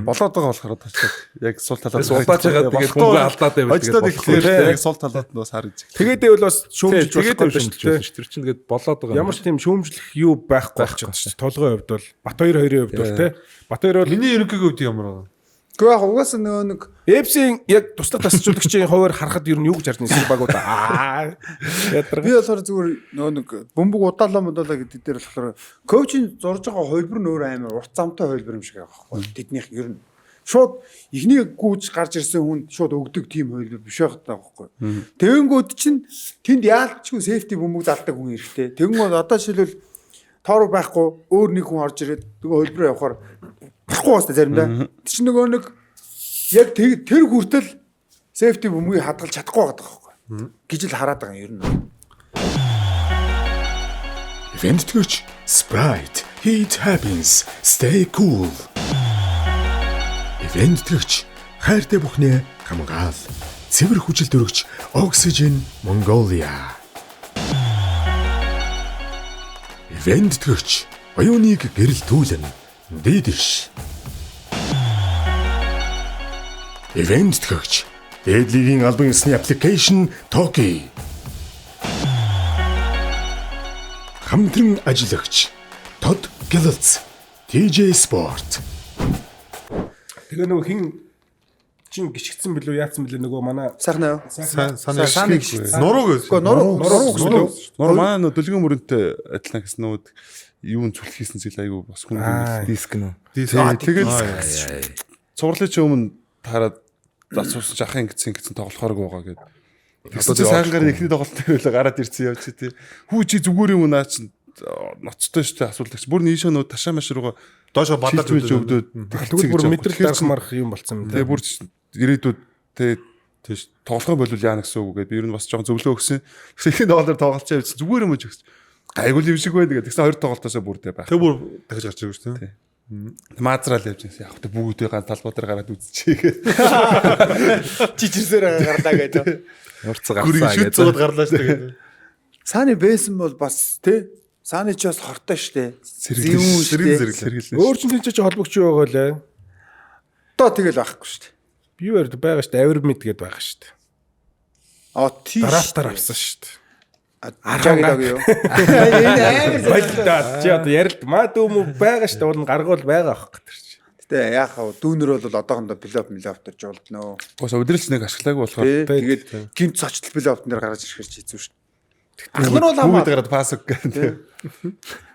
C: болоод байгаа болохоор ташлаа. Яг сул талаад
E: суултаж байгаа тэгээд бөмбөг алдаад байвал
C: тэгээд яг сул талаад нь бас харж.
B: Тэгээд байвал бас шүүмжлж болохгүй шүү дээ.
E: Тэр чинь тэгээд болоод байгаа.
B: Ямар ч тийм шүүмжлэх юу байхгүй болчихсон шүү дээ. Толгойн хувьд бол Батбаяр хоёрын хувьд бол тий. Батбаяр бол
D: миний ерөнхийдөө хувьд ямар байна?
A: Гэхдээ яг угаасаа нөгөө нэг
B: Эпсийн яг туслах тасчлуулагчийн хуваар харахад ер нь юу гэж харж нэсэг багууд
A: би болохоор зүгээр нөгөө нэг бөмбөг удаалаа модалаа гэдэг дээр болохоор коучинг зурж байгаа хувилбар нь өөр амар урт замтай хувилбар юм шиг байгаа байхгүй. Тэднийх ер нь шууд ихний гүйж гарч ирсэн хүнд шууд өгдөг тим хувилбар биш байгаа байхгүй. Тэгэнгүүт чинь тэнд яалчгүй сейфти бөмбөг залдаг хүн хэрэгтэй. Тэгэн бол одоо жишээлбэл тоор байхгүй өөр нэг хүн орж ирээд нөгөө хувилбар явахаар болохгүй баста заримдаа. Тэр чинь нөгөө нэг яг тэр хүртэл сейфти бөмбөгийг хадгалж чадахгүй байгаа байхгүй гэж л хараад байгаа юм ер нь.
F: Event төгч Sprite Heat Happens Stay Cool. Event төгч хайртай бүхнээ хамгаал. Цэвэр хүчил дөрөгч Oxygen Mongolia. Event төгч оюуныг гэрэл түүлэн дэдиш. Event төгч Дээдлигийн албан ёсны аппликейшн Toki. Хамтран ажиллагч Todd Giltz TJ Sport.
B: Тэгээ нөгөө хин чин гიშгдсэн билүү яатсан билээ нөгөө манай
A: Сайхан аа.
D: Санаа нуруу гэж.
C: Нуруу маань дөлгөн мөрөнтэй адилхан гэсэн нүүд юун зүлх хийсэн зүйл айгүй бас хүн
E: диск нөө.
C: Тэгээд цувралын ч өмнө тараад засуусан жахын ингэсэн тоглохоорг байгаа гэдэг. Одоо сайхан гарын ихний тоглолт дээр л гараад ирсэн явж тий. Хүү чи зүгээр юм уу наа чин ноцтой шүү дээ асуултагч. Бүр нийшөө нөө ташаа маш руугаа
D: доошо бадаж
C: өгдөөд
B: тэгвэл бүр мэдрэл дарах марах юм болцсон юм
C: тэгээ бүр ирээдүйд тэгээ
D: тийш
C: тоглох юм бол яана гэсэн үг гэдэг. Би ер нь бас жоохон зөвлөө өгсөн. Тэгэхээр доллар тоглолцоо явуулсан зүгээр юм өгсөн. Гайгүй юм шиг байна гэдэг. Тэгсэн хоёр тоглолтоосоо бүрдээ байх.
D: тэг бүр дахиж гарч ирэх шүү дээ.
C: Маазраал явж байсан. Яг тэ бүгдээ ганц талбай дээр гараад үзчихээ.
A: Чичирсээр гарлаа гэж.
E: Урцаг
D: Гүрийг
E: авсаа
D: шүт зугаад гарлаа шүү дээ.
A: Сааны байсан бол бас тий. Сааны ч бас хортой штэ.
C: Сэргэл сэргэлээ.
B: Өөр чинь тийч холбогч юу байгаа лээ.
A: Одоо тэгэл байхгүй штэ.
B: Би өөр байгаа штэ авир мэд гээд байгаа штэ.
A: Тийш.
B: Драфтаар авсан штэ.
A: Аргааг юу? Энэ амар
B: Баялдаа чи одоо ярилт маа дүүм байгаа штэ уул нь гаргуул байгаа ах гэдэг чи.
A: Гэтэ яахаа дүүнер бол одоохондоо плей-офф төр жолдно.
C: Гос өдрөлч нэг ашиглаагүй болохоор
A: Тэгээд гинт цочтол плей-офф дээр гаргаж ирэх хэцүү шүү дээ.
C: ахнар бол хамаа гараад пас үг гэх.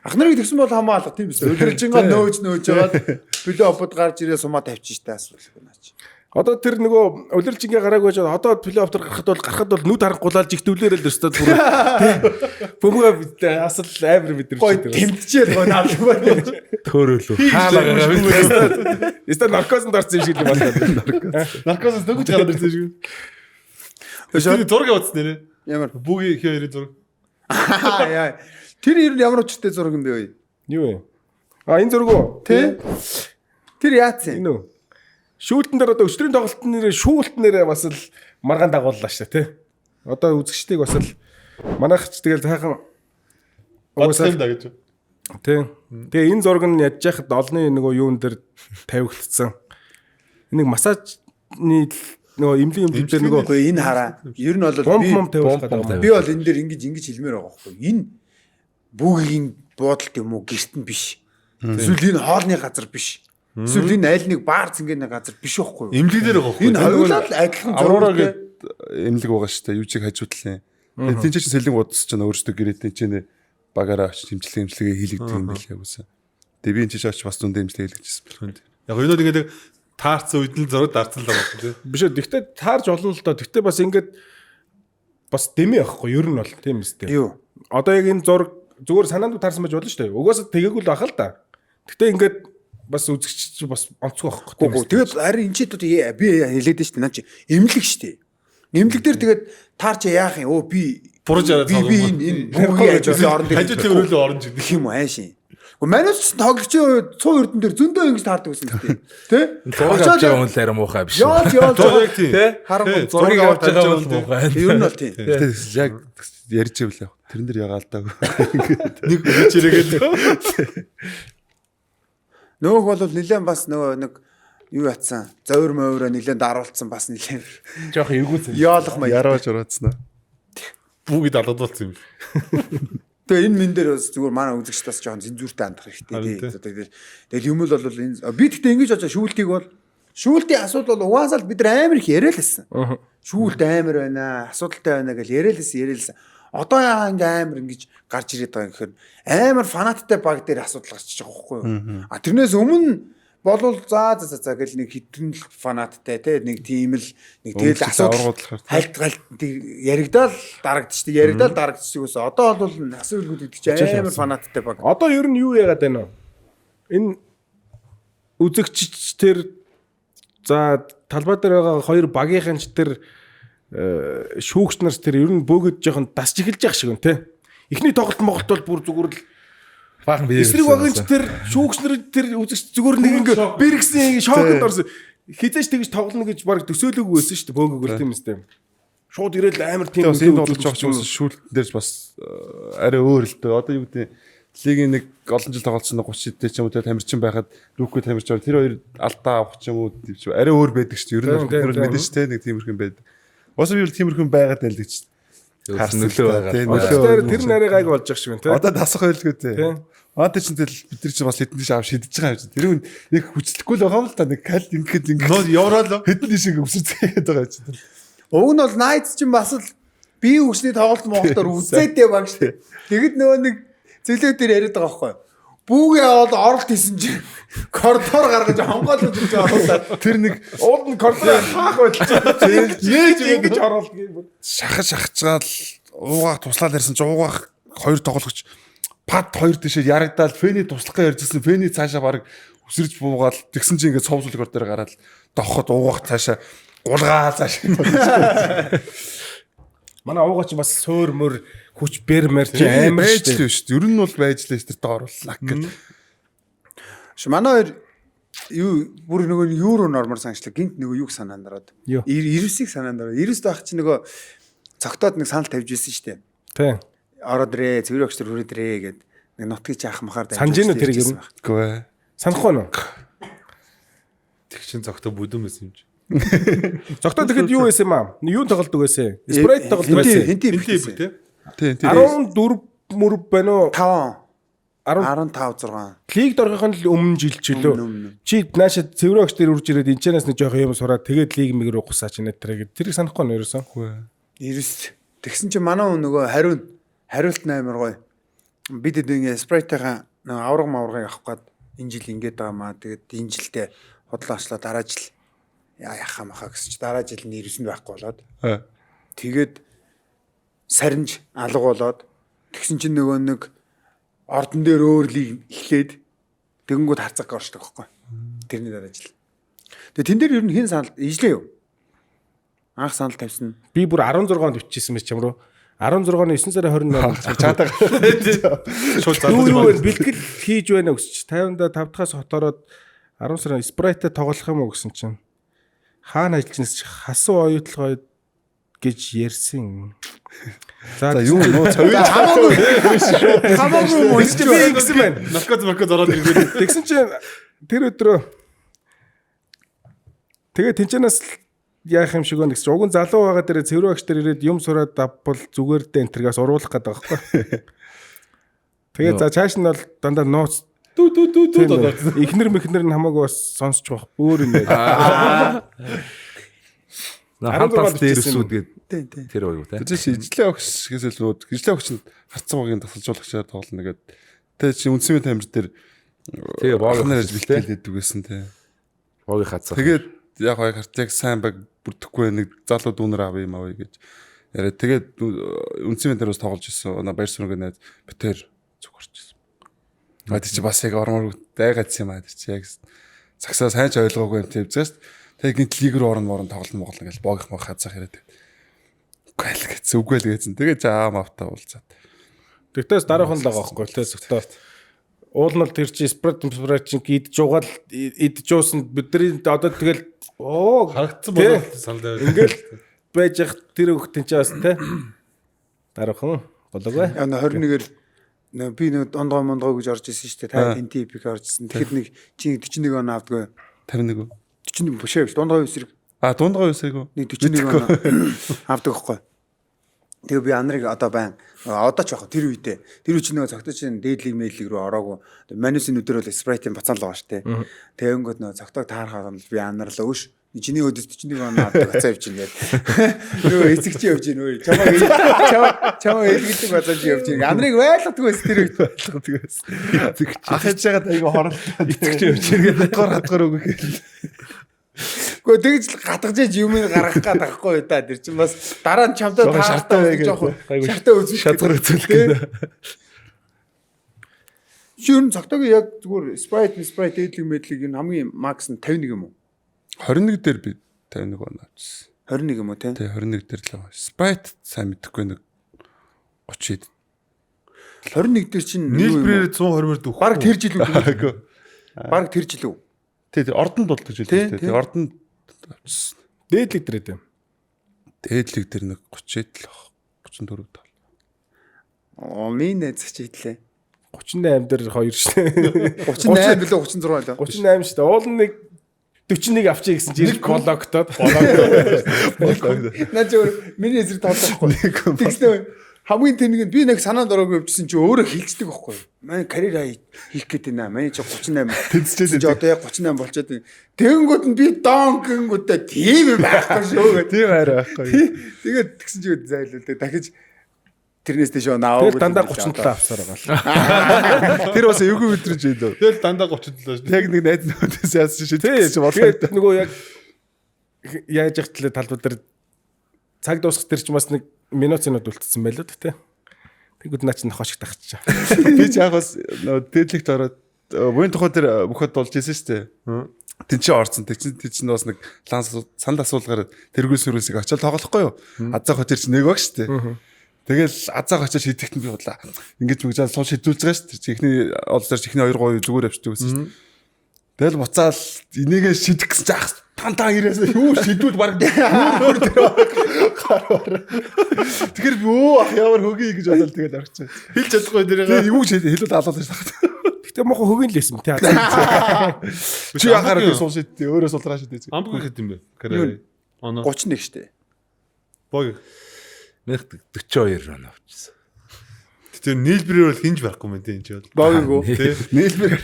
A: Ахнарыг тэгсэн бол хамаалга тийм биз. Өдрөлжингаа нөөж жагаад плей-оффод гарч ирээ сумаа тавьчих штэ асуудал гэнаач.
B: Одоо тэр нөгөө улирлжингээ гараагүй жоо одоо плей-офф дээр гарахад бол нүд харахгүй жигтүүлээрэл өстөд бүр бөмбөг асал амар мэдэрч
A: Гой тэмтжээл гоо наалгүй.
E: төөрөөлөө. Хаалаа.
B: Эсвэл наркозонд орсон юм шиг юм байна.
D: Наркосоос дөнгөж гараад ирсэн шүү. Тэр зураг явуулсан нэрээ.
A: Ямар
D: Бүгийн их хоёрын зураг.
A: яа. Тэр ер нь ямар учиртай зураг юм бэ вэ?
B: Юу вэ? Энэ зураг уу?
A: Тэ? Тэр яатсан?
B: Энэ үү? Шүүлтэн дээр одоо өчтөрийн тоглолтын нэрээ шүүлт нэрээ бас л маргаан дагууллаа шүү тий. Одоо үзэгчдийг бас л манайхч тэгэл сайхан
D: Уусаа да гэж.
B: тий. Тэгээ энэ зураг нь ядж яхад олны нөгөө юун дээр тавигдсан. Энийг массажны нөгөө эмнэлгийн дээр нөгөө
A: Үгүй энэ хараа. Ер нь бол
B: бомб тавиулах гэдэг.
A: би бол энэ дээр ингэж хэлмээр байгаа байхгүй. Энэ бүггийн буудалт юм уу гэрт нь биш. Эсвэл энэ хоолны газар биш. Эсвэл энэ аль нэг баар цэнгэний газар биш байхгүй.
D: Имлэг дээр байгаа
A: Энэ хоёулаа л адилхан
C: Аврора
A: зураг
C: гэдэг эмнэлэг байгаа шүү дээ. Юу чиг хажуудлаа. Тэгээд тийм ч сэлэн удас ч өөрөөсөө гэрээтэй ч нэ багаараа очиж имчилгээ хийлэгдэх юм билээ үгүй. Тэгээд би энэ ч очиж бас зөндөө имчилгээ хийлгэжсэн.
D: Яг энэ бол ингээд таарцсан үед л зураг дарцсан л байгаа тийм.
B: Биш үү? Тэгтээ таарж олон л доо. Тэгтээ бас ингээд бас дэмий байхгүй. Ер нь бол тийм үстэй.
A: юу?
B: Одоо яг энэ зураг зүгээр санаанд таарсан байж болно шүү дээ. Угаасаа тэгээгүй л бахал та. Тэгтээ ингээд бас үзэгч бас онцгой байхгүй.
A: Гүг. Тэгээд харин энэ ч би хэлээд шүү дээ. Наа чи эмнэлэг шүү дээ. Эмнэлэг дээр тэгээд таарч яах юм? Би
D: Бурж арай
A: би энэ бүггийн ажлын орон дээр
D: хажуу төрөлөө орон жиг.
A: гэх юм уу аашийн. Гэхдээ манайч тоглогчийн цуу эрдэн дээр зөндөө ингэж таардаг байсан гэдэг. Тэ?
E: Зураг авч байгаа хүн л арай муухай биш.
A: Яа
D: Яг тийм.
A: харам
E: Зургийг авч байгаа хүн муухай.
A: ер нь бол тийм.
C: Тэгээд яг ярьж ивэл тэрэн дээр ягаалдаг.
D: Нэг үчирээгээд
A: Нөгөөх бол нэлээд бас нөгөө нэг юу ятсан. Зовир мовироо нэлээд даруулсан бас нэлээд.
B: Жоох эвгүүцэн.
A: Яалах маяг.
C: Ярууж ураацсан.
D: бүгд алгадуулсан юм.
A: Тэгээ энэ мен дээр бас зүгээр манай үзэгч бас жоохон зэнзүүртэй хандах хэрэгтэй. Тэгэл юм л бол энэ би гэхдээ ингэж очоо шүүлтийг бол шүүлтийн асуудал бол угаасаа бид нар амар их яриа л байсан. Шүүлт амар байна, асуудалтай байна гэж яриа л байсан. Одоо яа ингээм амар ингэж гарч ирээд байгаа юм гэхээр амар фанаттай баг дээр асуудал гарч байгаа байхгүй юу? Тэрнээс өмнө болвол за гэл нэг хитрэн фанаттай те нэг тийм л нэг тэгэл асуудал хайлт яригдаал дарагдчих. Яригдаал дарагдчих гэсэн. Одоо бол асуулгууд гэдэг чинь амар фанаттай баг.
B: Одоо ер нь юу яагаад байна вэ? Энэ үзэгч тэр за талбай дээр байгаа хоёр багийнхан ч тэр шүүгч нарс тэр ер нь бөөгд жоохон дасч эхэлж явах шиг байна те. Эхний тоглолт Монголд бол бүр зүгээр л
E: баахан бие.
B: эсрэг багийнч тэр шүүгч нар тэр үзэгч зүгээр нэг ингээ бэргсэн шоконд орсон. Хизээч тэгж тоглоно гэж баг төсөөлөөгүй байсан шүү дээ бөөгөөр тийм үстэй. Шууд ирээд амар тийм
C: бас энэ тоглож байгаа ч шүүлтэн дээрс бас арай өөр л дээ. Одоо юу гэдэг лигийн нэг олон жил тоглолцсон 30 дэх ч юм уу тамирчин байхад рүүкэ тамирч тэр хоёр алдаа авах ч юм уу арай өөр байдаг шүү дээ. Ер нь тэр мэдэн шүү дээ нэг тиймэрхэн байдаг. Ус би бол тиймэрхэн байгаад байл гэж
E: нөлөө байгаа.
B: Тэр нарийн гайг болж байгаа шиг байна те.
C: Одоо дасах байлгүй те. Одоо ч тэгэл бид нар ч бас хэдэн шав шидэж байгаа юм чинь. Тэр хүн яг хүчлэхгүй л байгаа юм л та нэг кал ингээд
D: яврал
C: хэдэн шиг өсөцгээд байгаа юм чинь.
A: Уг нь бол Knights ч бас л бие хүчний тоглолт Монголоор үзээдээ баг шүү дээ. Тэгэд нөгөө нэг зөлөө дээр яриад байгаа байхгүй юу? Бүгээ аваад оролт хийсэн чинь коридор гаргаж хонгоолж ирж оруулаад
B: Тэр нэг ууд нь коридор хаах байлж нээж ингэж оруулдаг юм.
C: Шахаж шахацгаал уугаа туслаад ярьсан ч уугаах хоёр тоглогч пад хоёр дэшээ ярагдаад фэний туслахаа ярьжсэн фэний цаашаа баг өсөрж буугаал тэгсэн чинь ингээд цов сүлгөр дээр гараад дохоход уугах цаашаа гулгаа цаашаа.
B: Манай уугаа чи бас суур мөр хүч бэрмэр чи амар
C: байж л шүү дээ. Ер нь бол байж л шүү дээ оруулах гэл.
A: Манай хоёр юу бүр нөгөө юуруу нормор санагчлаа гинт нөгөө юг санаанд ороод 90-ийг санаанд ороод 90-д байх чи нөгөө цогтоод нэг санал тавьж ирсэн шүү дээ.
B: Тий.
A: Ороод ирээ цэвэр өгч төр хүрээд ирээ гэд нэг нутгийг жаах махаар
B: санаж гэнэ тэр юм.
C: Үгүй ээ.
B: Санахгүй нь.
D: Тэг чин цогтой бүдүүн байсан юм чи.
B: Цогтоо тэгэхэд юу байсан юм аа? Юу тоглодог байсан? Sprite тоглодог байсан.
A: Хинти
D: тий.
C: Тий.
B: 14 мөр байна уу?
A: 5 15 6
B: Лигд орохын л өмнө жил ч лөө. Чи нааша цэврээ огч дээр үрж ирээд энэчнээс нэг жоох юм сураад тэгээд лиг мэг рүү гусаач нэтэрэ гэд тэрийг санахгүй нь ерөөсөн.
A: 90 тэгсэн чи манай нөгөө хариулт 8 гоё. Бид энэ Sprite-ийн нөгөө авраг маврагыг авах гээд энэ жил ингэж байгаа маа. Тэгээд энэ жилдээ худлаа очлоо дараа жил яхаа махаа гэсэн чи дараа жил 90 байхгүй болоод. Тэгээд сарнж алга болоод тэгсэн чи нөгөө нэг ордон дээр өөр лиг эхлээд тэгэнгүүт харцаг оршдог байхгүй. Тэрний дараа жил. Тэгээ тэн дээр ер нь хин санал ижлээ юу? Анх санал тавьсан.
B: Би бүр 16-нд бичижсэн мэт чам руу. 16-ны 9 сарын 28-нд чаадаг.
D: Шууд заа.
B: Юу бэлтгэл хийж байна гэсч 50-да 5 дахаас хотороод 10 сарын Sprite тоглох юм уу гэсэн чинь хаана ажиллаж чи хасуу оюутлогоо гэж ярьсан. За
C: юу нөө цавь
B: хамаагүй үсч би гэсэн байна.
D: Наркоз ороод ирсэн.
B: Тэгсэн чинь тэр өдрөө тэгээ тэнцэнээс яах юм шиг байна гэсэн. Уг нь залуу байгаа дээр цэвэр багш дээр ирээд юм сураад авбал зүгээр дээ энтергээс уруулах гэдэг байхгүй. Тэгээ за цааш нь бол дандаа нууц ихнэр мэхнэр нь хамаагүй бас сонсч байх. Өөр юм байна.
E: Хантаас дээрсүүд гээд тэр уу те.
C: Тэгэж ижлээ огш гэсэл нүүд ижлээ огч нь харцсан багийн тасалжуулагчаар тоглоно гэдэг. Тэ чи үнцмийн тамир дээр
E: тэгээ
C: боогноор бэлтгэлээд үгээсэн те.
E: Боогийн хацаа.
C: Тэгээд яг хоёр хартыг сайн баг бүрдэхгүй нэг залуу дүүнэр авъя юм авъя гэж яриа. Тэгээд үнцмийн дээр бас тоглож ирсэн. Баяр сүрэнгээ найз битэр зүгэрч ирсэн. Аа тий чи бас яг ормор дайгац юм аа тий чи яг цагсаа сайн ч ойлгоогүй юм тийм. Тэгээд гинт лиг рүү орон тоглоно гэж боогих мах хазах яриад. Үгүй л гэсэн үгүй л гэсэн. Тэгээд жаа мавтаа уулзаад.
B: Тэгтээс дараахан л байгаа байхгүй тий зөвхөн уулнал тэр чи Sprite чинь идж угаал идж уусан бидний одоо тэгэл
D: харагдсан болоо санал тавиад.
B: Ингээл байж их тэр хөхтэн чи бас тий дараахан болоогүй.
A: 21-ээр би нэг дондгой мондгой гэж орж исэн шүү дээ. Та хинти эпик орж исэн. Тэгэхэд нэг чи 41 он авдгүй.
C: 51.
A: 40 биш ээ. Дондгой үсрэг.
C: Дундгой үсрэг үү?
A: Нэг 41 он авдаг байхгүй. Тэгээ би анарыг одоо байн одоо ч яг тэр үедээ тэр үе чинь нөгөө цогтой чинь дээдлиг мэйлиг рүү ороогүй. Манусын өдөр бол Sprite-ийн бацаал байгаа шүү дээ. Тэгээ өнгөд нөгөө цогтойг таарахаар бол би анарлаа өш. Чиний өдөд 41 он авдаг бацаа явж гин гэдэг. Нөгөө эцэгч явж гин өө. Чамаа элгэлдэг бацаа чи явж гин. Анарыг байлгадаг байсан тэр үед байлгадаг байсан. Эцэгч
C: ахиж жагаад айгу хорлоо. Эцэгч явж гин хатгаар өгөх гэл.
A: Гэхдээ тэгж л гадгаж юм гаргах гээд байхгүй да. Тэр чинь бас дараа нь чамдаа
C: шартаа
A: жоох шартаа үзүүлэх
C: шазгар үзүүлэх гэдэг.
A: Шүүн цогтойг яг зүгээр Sprite дээдлэг мэдлэг энэ хамгийн макс нь 51 юм уу?
C: 21 дээр би 51 он авчихсан.
A: 21 юм уу те?
C: Тий 21 дээр л байгаа. Sprite сайн мэдэхгүй нэг 30-д.
A: 21 дээр чинь
D: нийлбэрээр 120-ээр дүүх.
A: баг тэр жил үү? Баг тэр жил үү?
C: Тий ордонд бол гэж хэлсэн тий ордонд авчихсан.
B: Дээдлэг дээр дээ.
C: Дээдлэг дээр нэг 30-д л 34 тал.
A: Минь найзч идлээ.
B: 38 дээр 2 шээ.
A: 38 билүү 36 лөө.
B: 38 шүү дээ. Уул нь нэг 41 авчиг гэсэн чинь бологтоод.
A: Наа зөв миний эсрэг тоглохгүй. Тэгснэ хамгийн тэнэг нь би нэг санаанд ороогүй явжсэн чи өөрөө хилчдэг байхгүй юу? Манай карьер хийх гээд байна. Манай чи 38 тэнцчээд чи одоо яг 38 болчиход байна. Тэгэнгүүт нь би донкингүүтээ тийм юм байхгүй шүү.
C: Тийм хараа байхгүй.
A: Тэгээд тэгсэн чи зайлуулдаг. Дахиж тэрнээс дэшөө наав.
B: Тэр дандаа 37 авсаар байгаа л.
C: Тэр бас эвгүй өдрөж байлоо.
D: Тэгэл дандаа 37 шүү.
C: Яг нэг найз нөхөдөөс яасан шиг
B: тэгээд нөгөө яг яаж яах талбар дээр цаг дуусах тэр ч бас нэг минут зэнүүд үлдсэн байлоо тэ. Тэгвэл наа чинь хошиг тахчихаа.
C: Би ч яг бас дээдлэгт ороод буян тухай дээр бүхэд болж ирсэн шүү дээ. Тин чи орсон. Тэг чинь бас нэг санал асуулгаар тэргүүл сүрүүлсийг очиод тоглохгүй юу? Азаа хотер чи нэг баг шүү дээ. Тэгэл азаа очиод шийдэхт нь би бодлаа. Ингэж мэгжаал сул шийдүүлж байгаа шүү дээ. Ихний олзоор ихний 2-3 зүгээр авчдаг гэсэн шүү дээ. Тэгэл буцаал энийгээ шийдэх гэсэн чи ах тантаа ирээс юу шийдвэл баг өөр тэр гараар. Тэгэхээр би ах ямар хөгийг гэж бодоод тэгэл орчихсон.
D: Хэлж чадахгүй дээрээ.
C: Юу хэлээд алуулж шахаад.
B: Гэтэ мохо хөгийн л байсан тий.
C: Чи яхаар ингэ суул шийдтээ өөрөө сулраа шийдээ.
D: Амбуг хэд юм бэ? Карьер. Оноо.
A: 31 штэ.
D: Бог.
E: 42 он авчихсан.
D: Тэр нийлбэрээр бол хинж байхгүй юм тийм ч бол.
A: Боогоо.
C: Нийлбэр.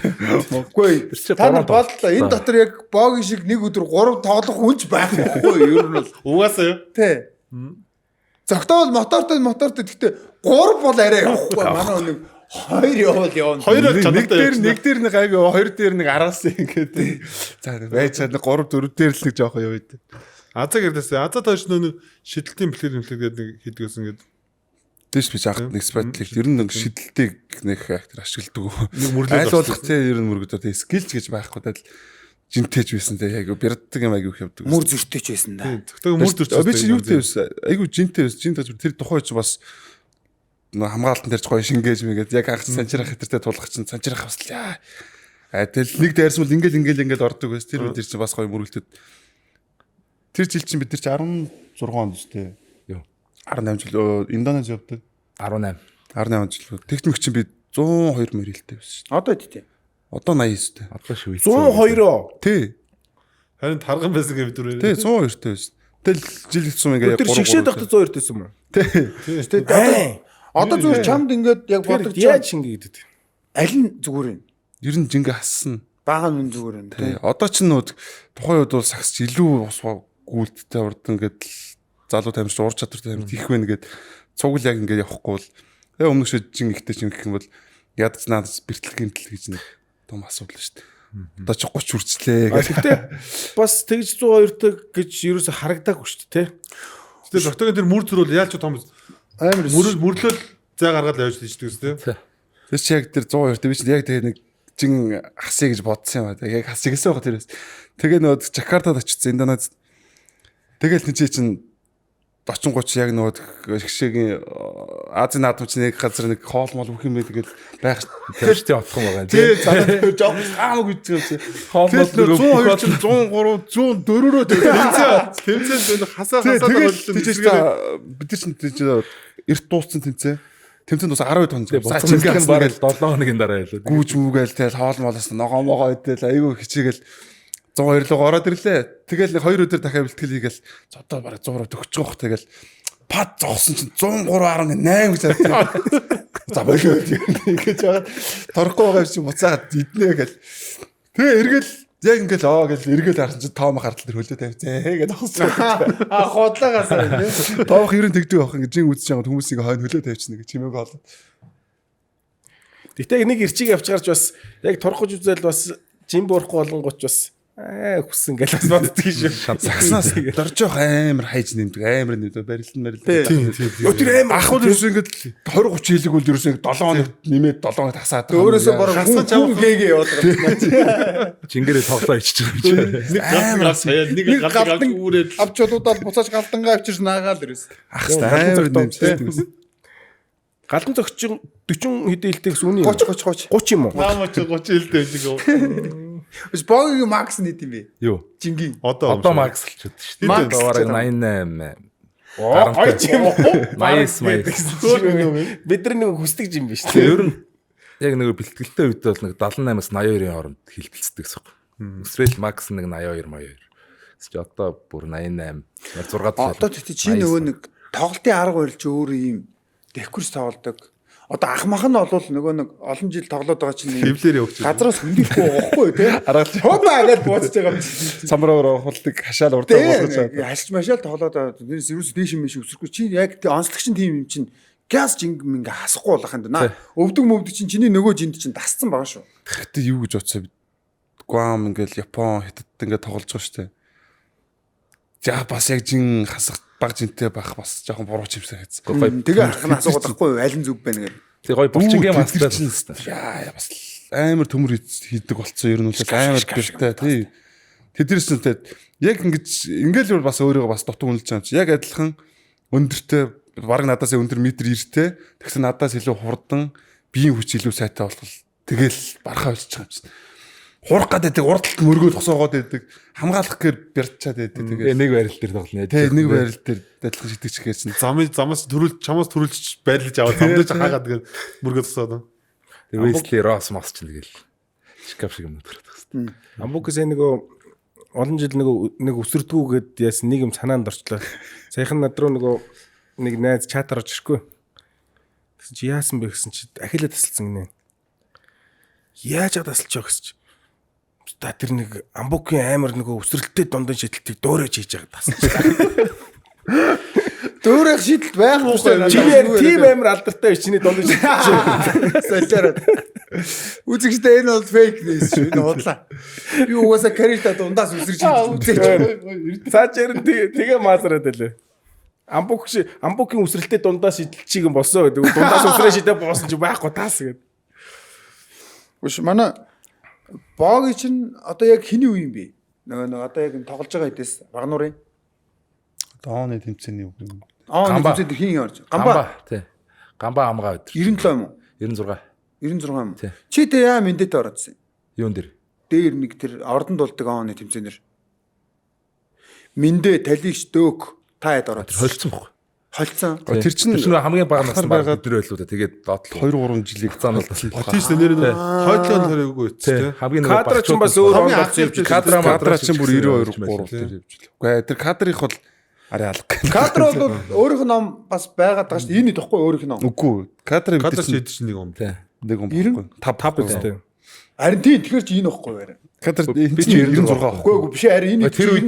A: Үгүй. Та нар бодлоо. Энэ дотор яг боогийн шиг нэг өдөр 3 тоглох хүнч байхгүй юу? Ер нь бол.
D: Угаасаа юу?
A: Тий. Зогтоол мотортой гэхдээ 3 бол арай явахгүй. Манай нэг 2 явал явна.
D: 2-оор чадaltaа явчихсан.
C: Нэг дээр нэг айгүй 2 дээр нэг араас ингээд. За байж чад 3 4 дээр л нэг жоох яваа дээ.
D: Азаа гэрлээсээ Азаа тооч нөө шидэлтийн бэлтгэл гэдэг нэг хийдгээс ингээд
C: Тэс би жахад нэг спотлыг ер нь нэг шидэлтийг нэг актер ашигладаг.
D: нэг мөрлөө
C: Айл болох те ер нь мөргөдөө скилж гэж байхгүй даа жинтэйч байсан те айгу бэрддэг юм айгу их явдаг.
A: Мөр зөртөж байсан да.
D: зөвхөн мөр төрч.
C: Би чи юу гэсэн айгу жинтэй байсан. Жин тэр тухай чи бас хамгаалтан дээр ч гоё шингээж мэгээд яг анх санчрах хэтэртэй тулах чинь санчрах баслаа. Тэгэл нэг дайрсвал ингээл ордог байсан. Тэр үед чинь бас гоё мөргөлтөд. Тэр жил чинь бид нар чи 16 онд шүү дээ. 18 жил Индонез явдаг.
E: 18
C: жил. Техник чинь би 102 мөрөлтэй байсан шүү.
A: Одоо тий.
C: Одоо 89 дээ.
E: одоо Швейц
B: 102.
C: Тий.
D: Харин тарган байсан гэж бид түрүү.
C: Тий 102 tej байсан. Тэгэл жил хэвсэн ингээ
B: Тэр шигшээд тогтож 102 төсөн юм уу?
C: Тий.
A: Одоо зүгээр чамд ингээд яг бодож
B: яаж шингээгээд.
A: аль нь зүгээр юм?
C: Ер нь жингээ хассан.
A: Бага нь зүгээр юм тий.
C: Одоо ч нүүд тухайн үед бол сагсч илүү ус гүйлттэй урд ингээд залуу тамирч ур чадвартай тамирч их байна гэд цугл яг ингээд явахгүй бол өмнөх шижин ихтэй чинь гэх юм бол ядч наадс бэртэл гэмтэл гэж нэг том асуудал шүү дээ. Одоо ч 30 хүрчлээ.
B: Гэхдээ бас тэгж 102-тэй гэж ерөөсө харагдаагүй шүү дээ тий.
D: Тэгэл доктогийн тэр мөр зүрүүл яалч том
A: Амар
D: мөрлөл зай гаргаад явж тийчдэг үстэй.
C: Тэр чи яг тэр 102 би чинь яг тэгээ нэг жин хасъя гэж бодсон юм аа. Яг хасъя гэсэн байгаа тэрээс. Тэгээ нөө Жакартад очсон Индонез. Тэгэл нэг чинь 30 30 яг нөгөө хшээгийн Азийн наадмын нэг газар нэг хоол мол бүх юм тэгэл байх.
E: тэрчтэй отох юм байгаа.
C: Тий цаа жоох аамаг үдчих юм чи. Хоол мол 102 чинь 103 104-өө
D: Тэмцээн хасаа
C: боллоо. Бид чинь эрт дууссан тэмцээ. Тэмцээнд бас 12 тонн.
E: Буцамжлах нь бараг 7 хоногийн дараа байлаа.
C: Гүүж мүгээл тэгэл хоол молоос ногоо могоо идэл айгүй хичээгэл 102 руу ороод ирлээ. Тэгэл нэг 2 өдөр дахиад бэлтгэл хийгээл зодоо бараг 100 төгсөж гоох тэгэл пад зогсон чинь 103.8 гэж харагдав. За болоо ингэж байгаа. Торхгүй байгаа юм чи буцаагаад иднэ гэл. Тэгээ эргэл яг ингээл гэл эргэл харсан чи тоом хартал тэр хөлөө тавьцээ гэж ахсан.
A: Хотлоогаас тий.
C: Тоох ерэн тэгдэг байх ингээд жин үзэж байгаа хүмүүсийг хойно хөлөө тавьчихна гэж чимээг болоо.
B: Гэтэ нэг ирчиг явчихарч бас яг торхож үзэл бас жин буурахгүй болонгоч бас хүссэн гэж бас боддөг юм шиг.
C: Сагснаас дорж явах амар хайж нэмдэг амар нэмдэг барилдан.
B: Тийм.
C: Тэр амар ахвал ерөөсөө ингээд 20 30 хэлэг бол ерөөсөө 7 хоног нэмээд 7 хоног тасаад байгаа.
A: Өөрөөсөө бараг хасаж авах гээгээ явуулдаг.
E: Жингэрээ тоглоо ичиж байгаа юм чи.
D: нэг галт саяа нэг галт авч үүрээд
A: Авч удаад буцааж галдангаа авчирч наагаал ерөөс.
C: амар нэмдэг.
B: Галдан зөгчин 40 хэдэн хэлтэйг сүүний
A: 30
B: 30 юм уу?
D: маамч 30 хэлтэй байдаг.
A: Бас богийн макс нийт юм бэ?
E: Юу?
A: Жингийн.
D: Одоо
E: Макс л ч удаа шүү дээ.
A: Макс
E: Бараг 88.
B: Ой ч юм уу?
E: 89.
B: Бид нар нэг хүсдэг юм биш
E: Тэгээ
B: үү?
E: ер нь яг нэг бэлтгэлтэй үед бол нэг 78-аас 82-ын хооронд хилтэлцдэг гэсэн. Өсрэл макс нэг 82 82. Гэвч одоо бүр 88. 6
A: Одоо тэгтээ чи нөгөө нэг тоглолтын арга барил чи өөр юм декурс тоглодог. Одоо ахмах нь олвол нөгөө нэг олон жил тоглоод байгаа чинь
D: хевлэр явууч.
A: газраас хөндөхгүй байхгүй тий.
C: Аргач
A: Хопа гэж бууцж байгаа юм.
C: самраар хулдаг хашаал урдаа болгож байгаа.
A: Хальч машаал тоглоод ерөөс дээш юм биш өсөхгүй чи яг онцлогчин тим юм чинь газ жинг минь хасахгүй болох юм даа. Өвдөг мөвдөг чинь чиний нөгөө жинд чинь дасцсан байгаа шүү.
C: Тэгтээ юу гэж бодсоо Гуам ингээл Япон хятад ингээд тоглож байгаа шүү дээ. За бас яг жин хасах баг жинтэй байх бас жоохон буруу чимсэн хэвчээ.
A: Тэгээ харахна асуугаад байхгүй юу? Аль нь зүг байна гэдэг.
E: Тэгээ гоё булчингийн мастай л.
C: Яа бас амар төмөр хийдэг болцсон ер нь бол амар бэртэй тий. Тэдэрс нь яг ингээл бас өөрийгөө бас дутуу үнэлж байгаа юм чи. Яг адилхан өндөртэй бараг надаас өндөр метр иртэй. Тэгсэн надаас илүү хурдан биеийн хүч илүү сайтай болох тэгэл барахаа болчих юм чи. Хурах гэдэг урдталт мөргөөл хосоогоод байдаг. Хамгаалах гээр барьчаад байдаг. Тэгээд
E: нэг байрал дээр тоглоно.
C: тий нэг байрал дээр адилхан шидэгч гэсэн.
D: Замаас төрүүлж байрлаж аваад замдаж хаагаад тэгээд мөргөд тусаад.
E: Тэгээ Wesley Ross мас ч тэгэл шкаф шиг юм төрөд байгаа.
B: Амбукс нөгөө олон жил нэг өсөрдгүү гэд яасан нэг юм санаанд орчлоо. Саяхан над руу нөгөө нэг найз чатаар орж ирэхгүй. Тэгсэн чи яасан бэ гэсэн чи ахилаа тасалсан гинэ. Яаж тасалчих гэсэн чи. Та тэр нэг амбукын амар нөгөө өсрэлттэй дундын шидэлтийг дөөрөж хийж байгаа тасалчих.
A: Дөөрөх шидэлт байхгүй шүү.
B: Чиний тийм амар алдартай биш чиний дундын шидэлт.
A: Солиороо. Үзэгчтэй энэ бол фейк ньюс шүү. Энэ худлаа. Би угаасаа карьерта дундаас үсэрч үзээч.
B: Цаашаар нь тэгээ маазраад байлаа. Амбукын өсрэлттэй дундаас шидэлчиг юм болсон гэдэг. Дундаас өсрөө шидэ боосон чи байхгүй таас гэдэг.
A: Үш манай Боги чинь одоо яг хэний үе юм бэ? Нөгөө одоо яг тоглож байгаа хэдээс Багнуурын.
C: Дооны тэмцээний үг юм.
A: Гамба тэмцээнд хин орж.
E: Гамба тий. Гамба амгаа өдөр.
A: 97 юм уу?
E: 96.
A: 96 юм.
E: Тий.
A: Чи тэ яа мэндэтэ ороодсэн.
E: Юун дээр?
A: Дээр нэг тэр ордонд болдог оны тэмцээнэр. Мэндэ талигч дөök та яд ороод.
E: Холцсон байхгүй.
A: Холцсон.
C: Тэр чинь
E: хамгийн бага насны байгаа өдөр байлуу да. Тэгээд доотлоо.
C: 2-3 жилийн
E: цаанал.
D: Тийш нэр нь хойдлон төрөөгүй үсттэй.
E: Хамгийн
B: кадр чинь бас өөр ондоц явж
C: кадра чинь бүр 92 3 дээр явж л. Үгүй тэр кадрынх бол арай алга.
A: Кадр бол өөрийнх нь ном бас байгаад байгаа шүү дээ. Энэ идэхгүй өөрийнх нь ном.
C: Үгүй кадрын
D: кадр шийдэж чинь нэг юм.
C: нэг юм баггүй.
B: 5 үстэй.
A: Харин тийм тэгэхээр чи энэ ихгүй байна.
C: Кадр энэ чинь 96
A: Үгүй үгүй биш харин энэ
D: Тэр үед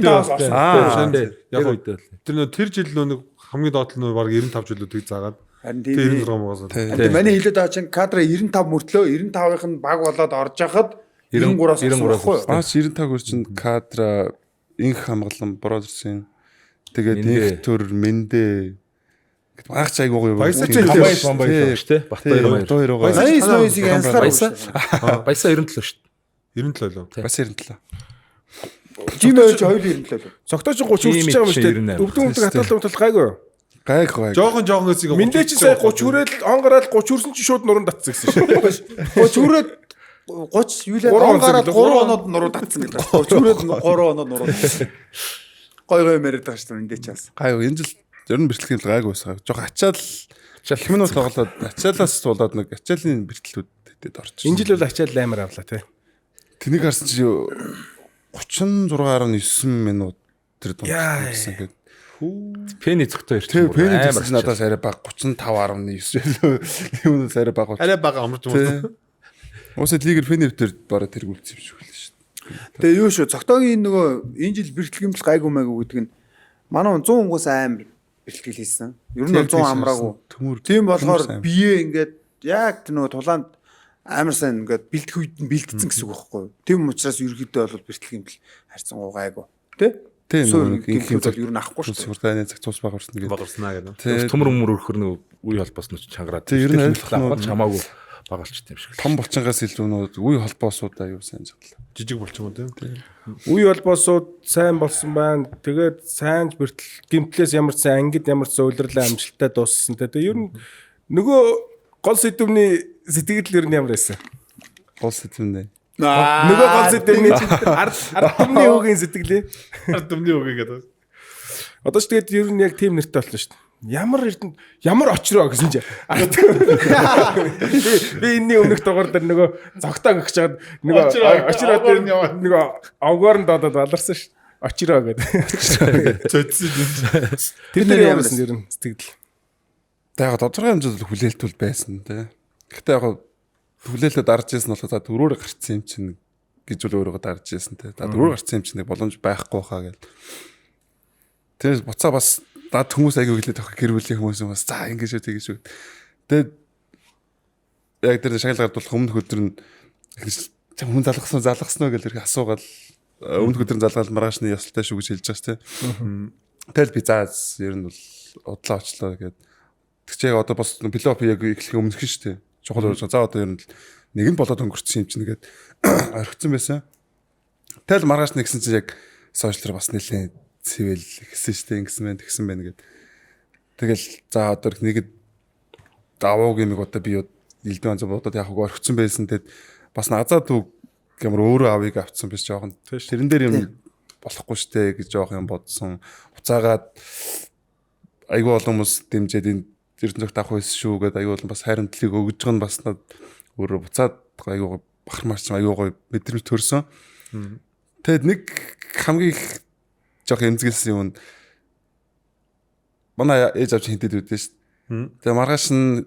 E: яг үедээ.
D: Тэр жил нэг хамгийн доотлол нь баг 95 жилүүдийг заагаад
A: харин
D: тэр
A: тийм
D: 96 муугаас.
A: харин манай хэлээд байгаа чинь кадра 95 мөртлөө 95-ийнх нь баг болоод орж яхад 93-аас 93-аас
C: Бас 95 чинь кадра инх хамглан бродерсын тэгээд нэг төр мэндэ багч айгуу юу
D: Баясаа
E: шүү дээ. Бат баяр.
A: Баясыг янслаар
E: Баясаа 97 шүү дээ.
D: 97 лөө.
C: бас 97.
A: Жимэж 297 лөө.
B: Цогтооч 30 хүрч байгаа юм шүү дээ. Өвдөн хаталт гайгүй.
C: Гайгүй.
D: Жохон эсийг
B: Мэндээ чи сая 30 хүрээл он гараад 30 хүрсэн чи шууд нуран татсан гэсэн шүү.
A: 30 хүрээд 30 юу лээ он гараад 3 оноод нуруу татсан гэдэг. 30 хүрээд 3 оноод нуруу. Гой мэрэд байгаа шүү дээ мэндээ чи бас.
C: Гайгүй. Энэ жил ер нь бэртлэгийн гайгүй байсан. Жог ачаал хэмнүүд тоглоод ачаалаас суулаад нэг ачаалын бэртлүүд тэтэд орчих.
B: Энэ жил бол ачаал амар авлаа тий.
C: Тэнийг харсан чи 36.9 минут тэр дунд гэсэн гээд.
E: Пэни цогтой ирчих.
C: Тэгээ пэни гэсэн надаас арай бага 35.9 юунаас арай бага.
D: арай бага амарч юм.
C: Уусаа лигэр пэни дээр бараа тэргүүлсэн юм шиг байлаа шүү.
A: Тэгээ юу шүү цогтоогийн нөгөө энэ жил бэртлэгэмэл гайгүй маяг гэдэг нь манай 100 унгаас амар бэртлэг хийсэн. Ер нь 100 амраагүй. Тийм болохоор бие ингээд яг тэр нөгөө тулаанд амар сайн ингээд бэлтгэх үед нь бэлдсэн гэсэн үг байхгүй юу? Тийм учраас ерөөдөө бол бэртлэгэмэл харьцан гайгүй. Тэ?
C: Тийм
A: нэг юм бол ер нь авахгүй шүү дээ.
C: Сурганы цаг цус багварсан гэдэг.
D: Боловснаа гэдэг.
E: Төмөр өмөр өрхөр нэг үе холбоос нь чангараад.
C: Ер нь ойлгох
E: чамаагүй багалчтай юм шиг.
C: Том булчингаас илүү нөө үе холбоосуудаа юу сайн жаглаа.
D: Жижиг болчихсон тийм.
B: Үе холбоосууд сайн болсон байна. Тэгээд сайн бэртэл гимтлээс ямар ч сайн ангид ямар ч зөвлөрлөө амжилттай дууссан. Тэгээд ер нь нөгөө гол сэдвний сэтгэл ер нь ямар байсан?
C: Гол сэдвэндээ.
B: Нөгөө гол сэдвний ард түмний үгийн сэтгэлээ.
D: Ард түмний үг гэдэг.
B: Одоо ч тэгээд ер нь яг тийм нэртэй болсон шүү дээ. Ямар очроо гэсэн чи. Би энэний өмнөх дугаар дээр нөгөө зогтоо гэх чад нөгөө очроо дээр нөгөө авгаар нь додод баларсан шүү. Очроо гэдэг.
D: Цоцсон.
B: Тэр нэр ямарсан ер нь сэтгэл.
C: Тэгээ тодорхой хэмжээнд хүлээлтүүл байсан тий. Гэхдээ яг хүлээлтэд дарж ирсэн болохоо за дөрөөр гарцсан юм чинь гэж үл өөрөөгөө дарж ирсэн тий. За дөрөөр гарцсан юм чинь боломж байхгүй хаа гэл. Тэр буцаа бас дад хүмүүс аягүй гэлээд авах гэр бүлийн хүмүүс бас за ингэ шүү тэгэж шүү. Тэгээд яг тэр шагнал гардуулах өмнөх өдөр нь хүн залгасан уу гэж асуугаад өмнөх өдөр нь залгаад маргаашны ёслолтой шүү гэж хэлж байгаа шүү тий. Тэгэл би заа ер нь бол удлаа очлоо гэдэг. Тэгчээ одоо бас плей-офф яг эхлэх өмнөх нь шүү дээ. Чухал болж байгаа. За одоо ер нь нэг нь болоод өнгөрсөн юм чинь нэгээд орхицсан байсан. Тэгэл маргааш нэгсэн чинь яг сошиалэр бас нэлээд цэвэл ихсэн шүү дээ. Ингэсэн байна, тэгсэн байна гэдэг. Тэгэл за одоо нэгэд давууг юм одоо би элдвэн за бодоод яг орхицсан байсан. Тэгэд бас назад үг ямар өөрөө авыг авцсан биш жоохон. Тэрэн дээр юм болохгүй штэ гэж жоох юм бодсон. Уцаагаад айгүй олон хүмүүс дэмжээд энэ Эрдэнэт авах байсан шүү гэдэг айгүй олон бас хайрамтлыг өгж байгаа нь бас надад өөрөө буцаад айгүй бахармаарч айгүй гоё мэдрэмж төрсөн. Тэгэд нэг хамгийн их жоох эмзэглсэн юм. Манай ээж авч хинтэд үүдэн шүү. Тэгээ маргааш нь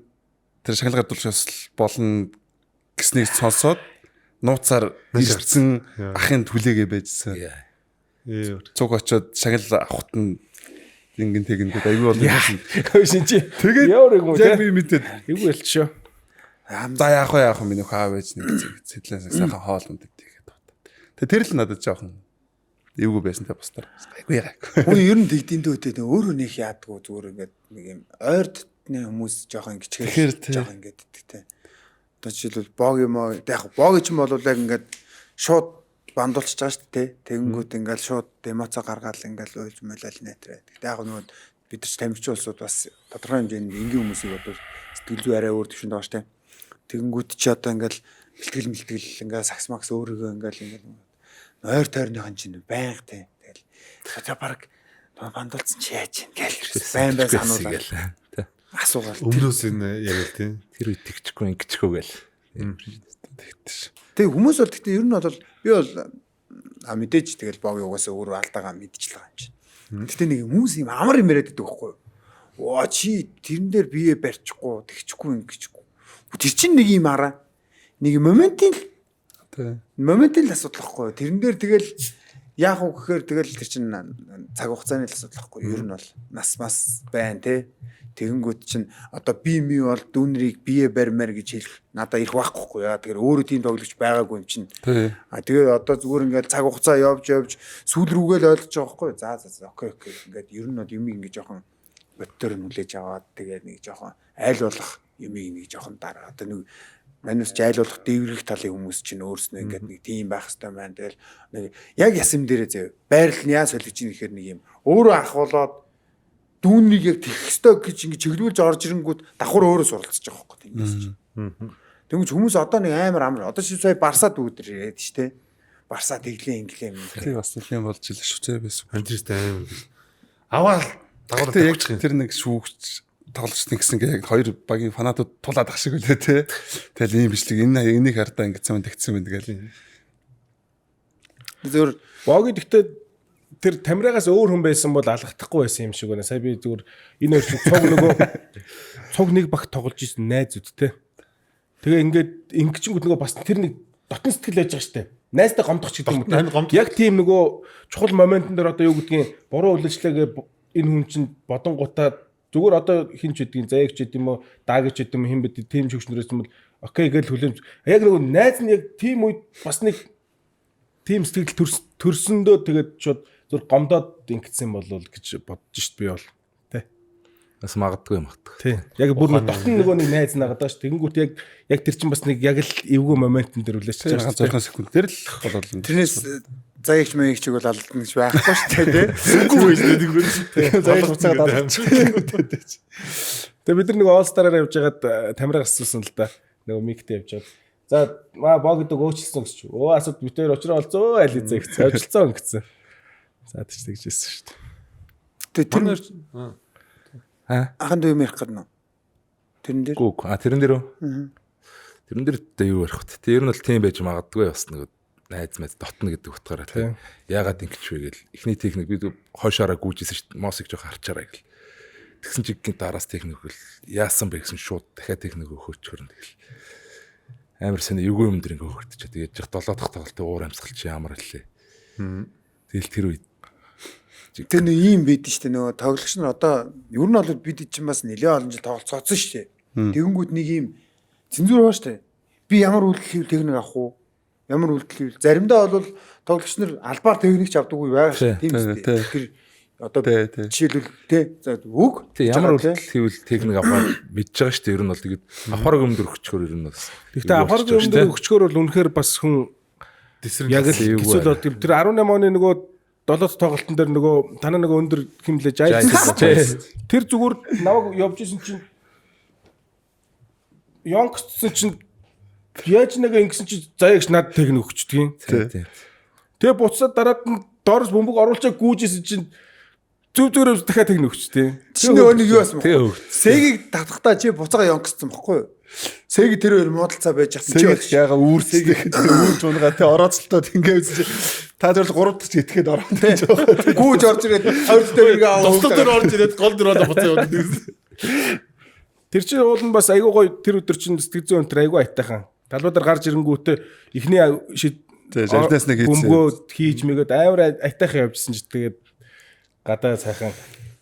C: тэр шагналгаар дуулшаас болно гэснийг сонсоод нууцаар ирсэн ахын түлээгээ байжсэн. Цуг очоод шагнал авахт нь ингэн тэгэн гэдэг аюу бол юм.
B: Шинжи.
C: Тэгээд яг би мэдээд
B: эвгүй болчихоо.
C: За яах вэ миний хаа байж нэг сэтлэн сайхан хоол ундаг тэгээд бодоод. Тэгээд тэр л надад жоохон эвгүй байсан те бусдаар. Айгүй яг.
A: Үгүй ер нь тэгдэйн дөөтэй өөрөө нэх яадгүй зүгээр ингээд нэг юм ойрдны хүмүүс жоохон гिचгээр жоохон ингээд иддэг те. Одоо жишээлбэл бог юм аа яг бог ч юм бол яг ингээд шууд бандуулчих байгаа шүү дээ. Тэгэнгүүт ингээл шууд эмоцоо гаргаад ингээл уйлж мөлөл нэтрээ. Гэтэ яг нөгөө бид нар ч тамирчин улсууд бас тодорхой хэмжээнд энгийн хүмүүсийг бодвол сэтгэл зүй арай өөр төвшөнд байгаа шүү дээ. Тэгэнгүүт чи одоо ингээл бэлтгэл ингээл сакс макс өөрийгөө ингээл ойр тойрныхан чинь байнга те. Тэгэл за баг бандуулсан чи яаж юм гээл байн сануулаа. Асуугаал.
D: Өмнөөс энэ яг тийм.
E: Тэр үед тэгчихгүй ингэчихгүй гээл.
A: Тэг хүмүүс бол гэхдээ ер нь бол би бол мэдээж тэгэл бог угаасаа өөрөө алдаагаа мэдчихлээ юм чинь. Гэхдээ нэг хүмүүс юм амар юм яриад байдаг байхгүй юу? Оо чи тэрэн дээр бие барьчихгүй, тэгчихгүй ингэчихгүй. Тэр чинь нэг юм араа. Нэг моментын л асуудал байхгүй юу? Тэрэн дээр тэгэл яах вэ гэхээр тэгэл тэр чинь цаг хугацааны л асуудал байхгүй юу? Ер нь бол нас байна те. Тэгэнгүүт чинь одоо би бол дүүнрийг бие барьмаар гэж хэлэх надад ирэх байхгүй яа. Тэгэхээр өөрөө тийм тоглогч байгаагүй юм чинь. Тэгээд одоо зүгээр ингээд цаг хугацаа явж сүүл рүүгээ л ойлгож байгаа байхгүй. За окей. Ингээд ер нь бол юм ингэ жоохон боттор нүлээж аваад тэгээд нэг жоохон айл болох юм нэг жоохон дараа. Одоо нэг манус айл болох дэврэх талын хүмүүс чинь өөрснөө ингээд нэг тийм байх хэрэгтэй байна. Тэгэл нэг яг ясам дээрээ зөө байрал нь яа солиж ийн гэхээр нэг юм өөрөө ахуулаад дүүнийг яг тэгэх ёстой гэж ингэ чиглүүлж орж ирэнгүүт давхар өөрөө суралцж байгаа байхгүй тиймээс чинь. Тэгвэл хүмүүс одоо нэг амар одоо чи сая Барсад үүдэр яриад штэ. Барса тэглээ инглээ юм.
C: тий бас тийм болж ил шүцээ байсан.
D: Манчестер амар. Аваад дагуулж
C: яг тэр нэг шүүгч тоглолцсон гэсэн яг хоёр багийн фанатууд тулаад ах шиг үлээ те. Тэгэл ийм бичлэг энийг хардаа ингэсэн тэгсэн байна тэгэл.
A: Зөв
B: боги гэхдээ тэр тамираагаас өөр хүн байсан бол алгахдахгүй байсан юм шиг байна. Сая би зүгээр энэ хоёр цуг нэг багт тоглож исэн найзууд те. Тэгээ ингээд ингэчингүүд нөгөө бас тэр нэг дотн сэтгэл байж байгаа штэ. Найзтай гомдох ч гэдэг юм. Яг тийм нөгөө чухал моментн дээр одоо юу гэдгийг буруу үйлчлэгээ энэ хүн чинь бодонгуудаа зүгээр одоо хин ч гэдгийг заяагч гэдэг юм уу, даагч гэдэг юм хин бид тийм шүгчнэрээс юм бол окей гэж хүлээмж. Яг нөгөө найз нь яг тийм үед бас нэг тийм сэтгэл төрсөндөө тэгээд шууд зүр гомдоод ингэсэн болов гэж бодож шít би бол тий.
E: Бас магадгүй.
B: Тий. Яг бүр нэг дотн нөгөө нэг найз нагаад байгаа ш. Тэгэнгүүт яг тэр чинь бас нэг яг л эвгүй моментн дээр үлээч
C: байгаа. 6 секунд дээр л болоод.
A: Тэрнээс заяагч мэгчиг бол алдна гэж байхгүй ш тий.
D: үгүй байж дээ.
B: Заяагч уцаад алдчихсан. Тэгээ бид нар нэг All Star-аар явж байгаад тамираа гассан л да. Нөгөө миктэй явж байгаа. За боо гэдэг өөчлсөн гэж. Өө асууд битээр очроо олцоо аль хэзээ гэсэн. Өөчлцөө гэсэн. За тийч тэгжсэн шүү дээ.
A: Тэр ахын дүү юм ярих гэдэг нь. Тэрэн дээр.
E: Гүг. Тэрэн дээр үү? Тэрэн дээр юу ярих вэ? Тэр нь бол тийм байж магадгүй бас нэг найз мэд дотно гэдэг утгаараа тийм. Яагаад ингэж вэ гээл. Эхний техник бид хойшоороо гүйжсэн шүү дээ. Мосыг жоох харчаараа гэл. Тэгсэн чигийн дараас техник хөл яасан бэ гэсэн шууд дахиад техник өгөөч хөрөн тэгэл. Амар сони эвгүй юм дэр ингээ өгөрдөж. Тэгээд 7 дахь тоглолтын уур амьсгал чи ямар хэллээ. Тэгэл тэр үед
A: тэр нэг юм байдэн штэ нөгөө тоглогч нар одоо ер нь бол бид чинь бас нэлээд олон жил тоглолцооцсон штэ. Тэгэнгүүт нэг юм цензур байгаа штэ. Би ямар үйлдэл хийвэл техник авах уу? Ямар үйлдэл хийвэл заримдаа бол тоглогч нар албаар техникч авдаг үе байгаа штэ. Тийм үстэй. Тэгэхээр Одоо
C: Тий.
A: жишээлбэл тий үг
E: ямар үйлдэл хийвэл техник авахаар мэдж байгаа шүү дээ. Ер нь бол тэгээд авахаар өмнө өргөчгөр ер нь бас.
B: Гэхдээ авахар өмнө өгчгөр бол үнэхээр бас хүн яг л эсвэл бол тэр 18 оны нөгөө 7 тоглолтын дээр нөгөө танаа нөгөө өндөр химлэж айсан. Тэр зүгээр намайг явж исэн чинь Youngsters чинь яаж нэг ингэсэн чинь заяагч над техник өгчдөг.
E: Тий.
B: Тэгээ буцаад дараад нь доорс бөмбөг оруулчаа гүйжсэн чинь зүг дахиад техник өгчтэй.
A: Чи нөгөө нэг юу байсан
E: Тэгээ
A: бэ? Сэгийг татахтаа чи буцаага Youngsters байхгүй юу? Сэги тэр хоёр модалцаа байж асан чи
C: яага үүрсэйг үүрж унгаа те орооцолтоо ингээ үзэж та зөвл 3 дахь итгэхэд ороод байж байгаа.
A: гүүж орж ирээд хоёр дээр ингээ аваа.
D: Тусдаа дээр орж ирээд гол дөрөөлө буцаа яваад.
B: Тэр чинь уул нь бас айгуу гоё тэр өдөр чинь сэтгэл зүйн өнтер айгуу айтайхан. Талбайдар гарч ирэнгүүтээ эхний
C: жарнаас нэг хийсэн.
B: бөмбөгөө хийж мэгээд амар айтайхан явжсэн чи тэгээд гадаа цайхан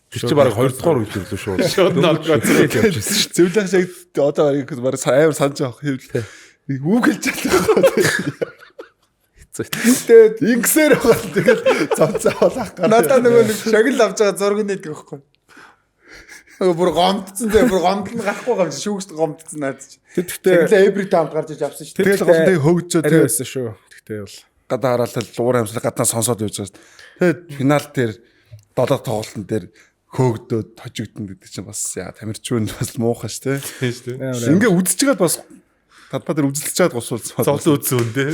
E: Тэр чи баг 2 дугаар үед л шүү.
D: Шууд нь олж
E: явжсэн шүү.
C: Зөвлөх шиг одоо баг амар санаж авах хэвлээ. Үг хэлж чадлаа. Тэгээд ингэсээр байгаа. Тэгээд цавцаалах гар.
A: Надаа нөгөө нэг шагнал авч байгаа зураг нээдэг байхгүй. Нөгөө бүр гомдсон зэ бүр гомдол нь гарахгүй байгаа юм чи шүүгч гомдсон наад чи.
B: Тэгтээ
A: Every time гарч иж авсан шүү.
C: Тэгэл гол нэг хөгжөө
B: арай байсан шүү. Тэгтээ бол
C: гадаа хараалал уур амьсгал гадаа сонсоод байж байгаа. Тэгээд финал дээр 7 тоглолтын дээр хөөгдөөд хожигдсон гэдэг чинь бас яа тамирчгүй бас муухай ш тэ.
D: Тийм шүү дээ.
C: Ингээ үзэж байгаа бас талбай дээр үзэлж чаад госуулсан.
D: Зовлон үзсэн үн дээ.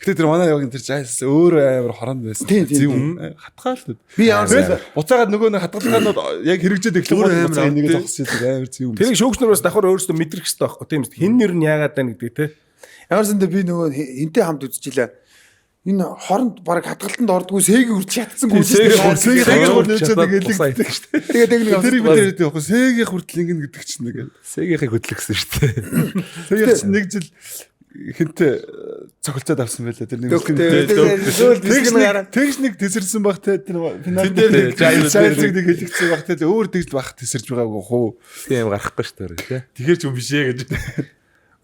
C: Гэтэ тэр манай яг энэ тэр жайс өөр амар хоронд байсан. Зөв хатгаал.
A: Би ямар
C: буцаагаад нөгөө нэг хатгалгаанууд яг хэрэгжээд эхлэх
D: Өөр амар
C: нэг зогсож байгаа амар зөв юм.
B: тэрийг шүүгчнэр бас давхар өөрөөсөө мэдрэх хэрэгтэй байхгүй тийм үү? Хин нэр нь яагаад байна гэдэг те.
A: ямар сандаа би нөгөө энтэй хамт үзчихлээ. Энэ хоронд баг хатгалтанд ордгүй сэгийг үрж ятцсангүй
C: Сэгийг хүртэл нэг элэг.
A: тэгээд нэг
C: Тэр бид яриад явах сэгийн хүртэл ингэн гэдэг чинь нэг.
E: Сэгийн хөдлөгсөн шүү дээ.
C: Сэгийн чинь нэг жил хинтээ цогцолцоод авсан байлаа тэр нэг. Тэгж нэг тесэрсэн баг те тэр финал дээр жайлцэг нэг хэлэгдсэн баг те өөр тэгж баг тесэрж байгаагүй хуу.
E: Тийм гарахгүй шүү дээ.
D: Тэгэхэр ч юм биш ээ гэж.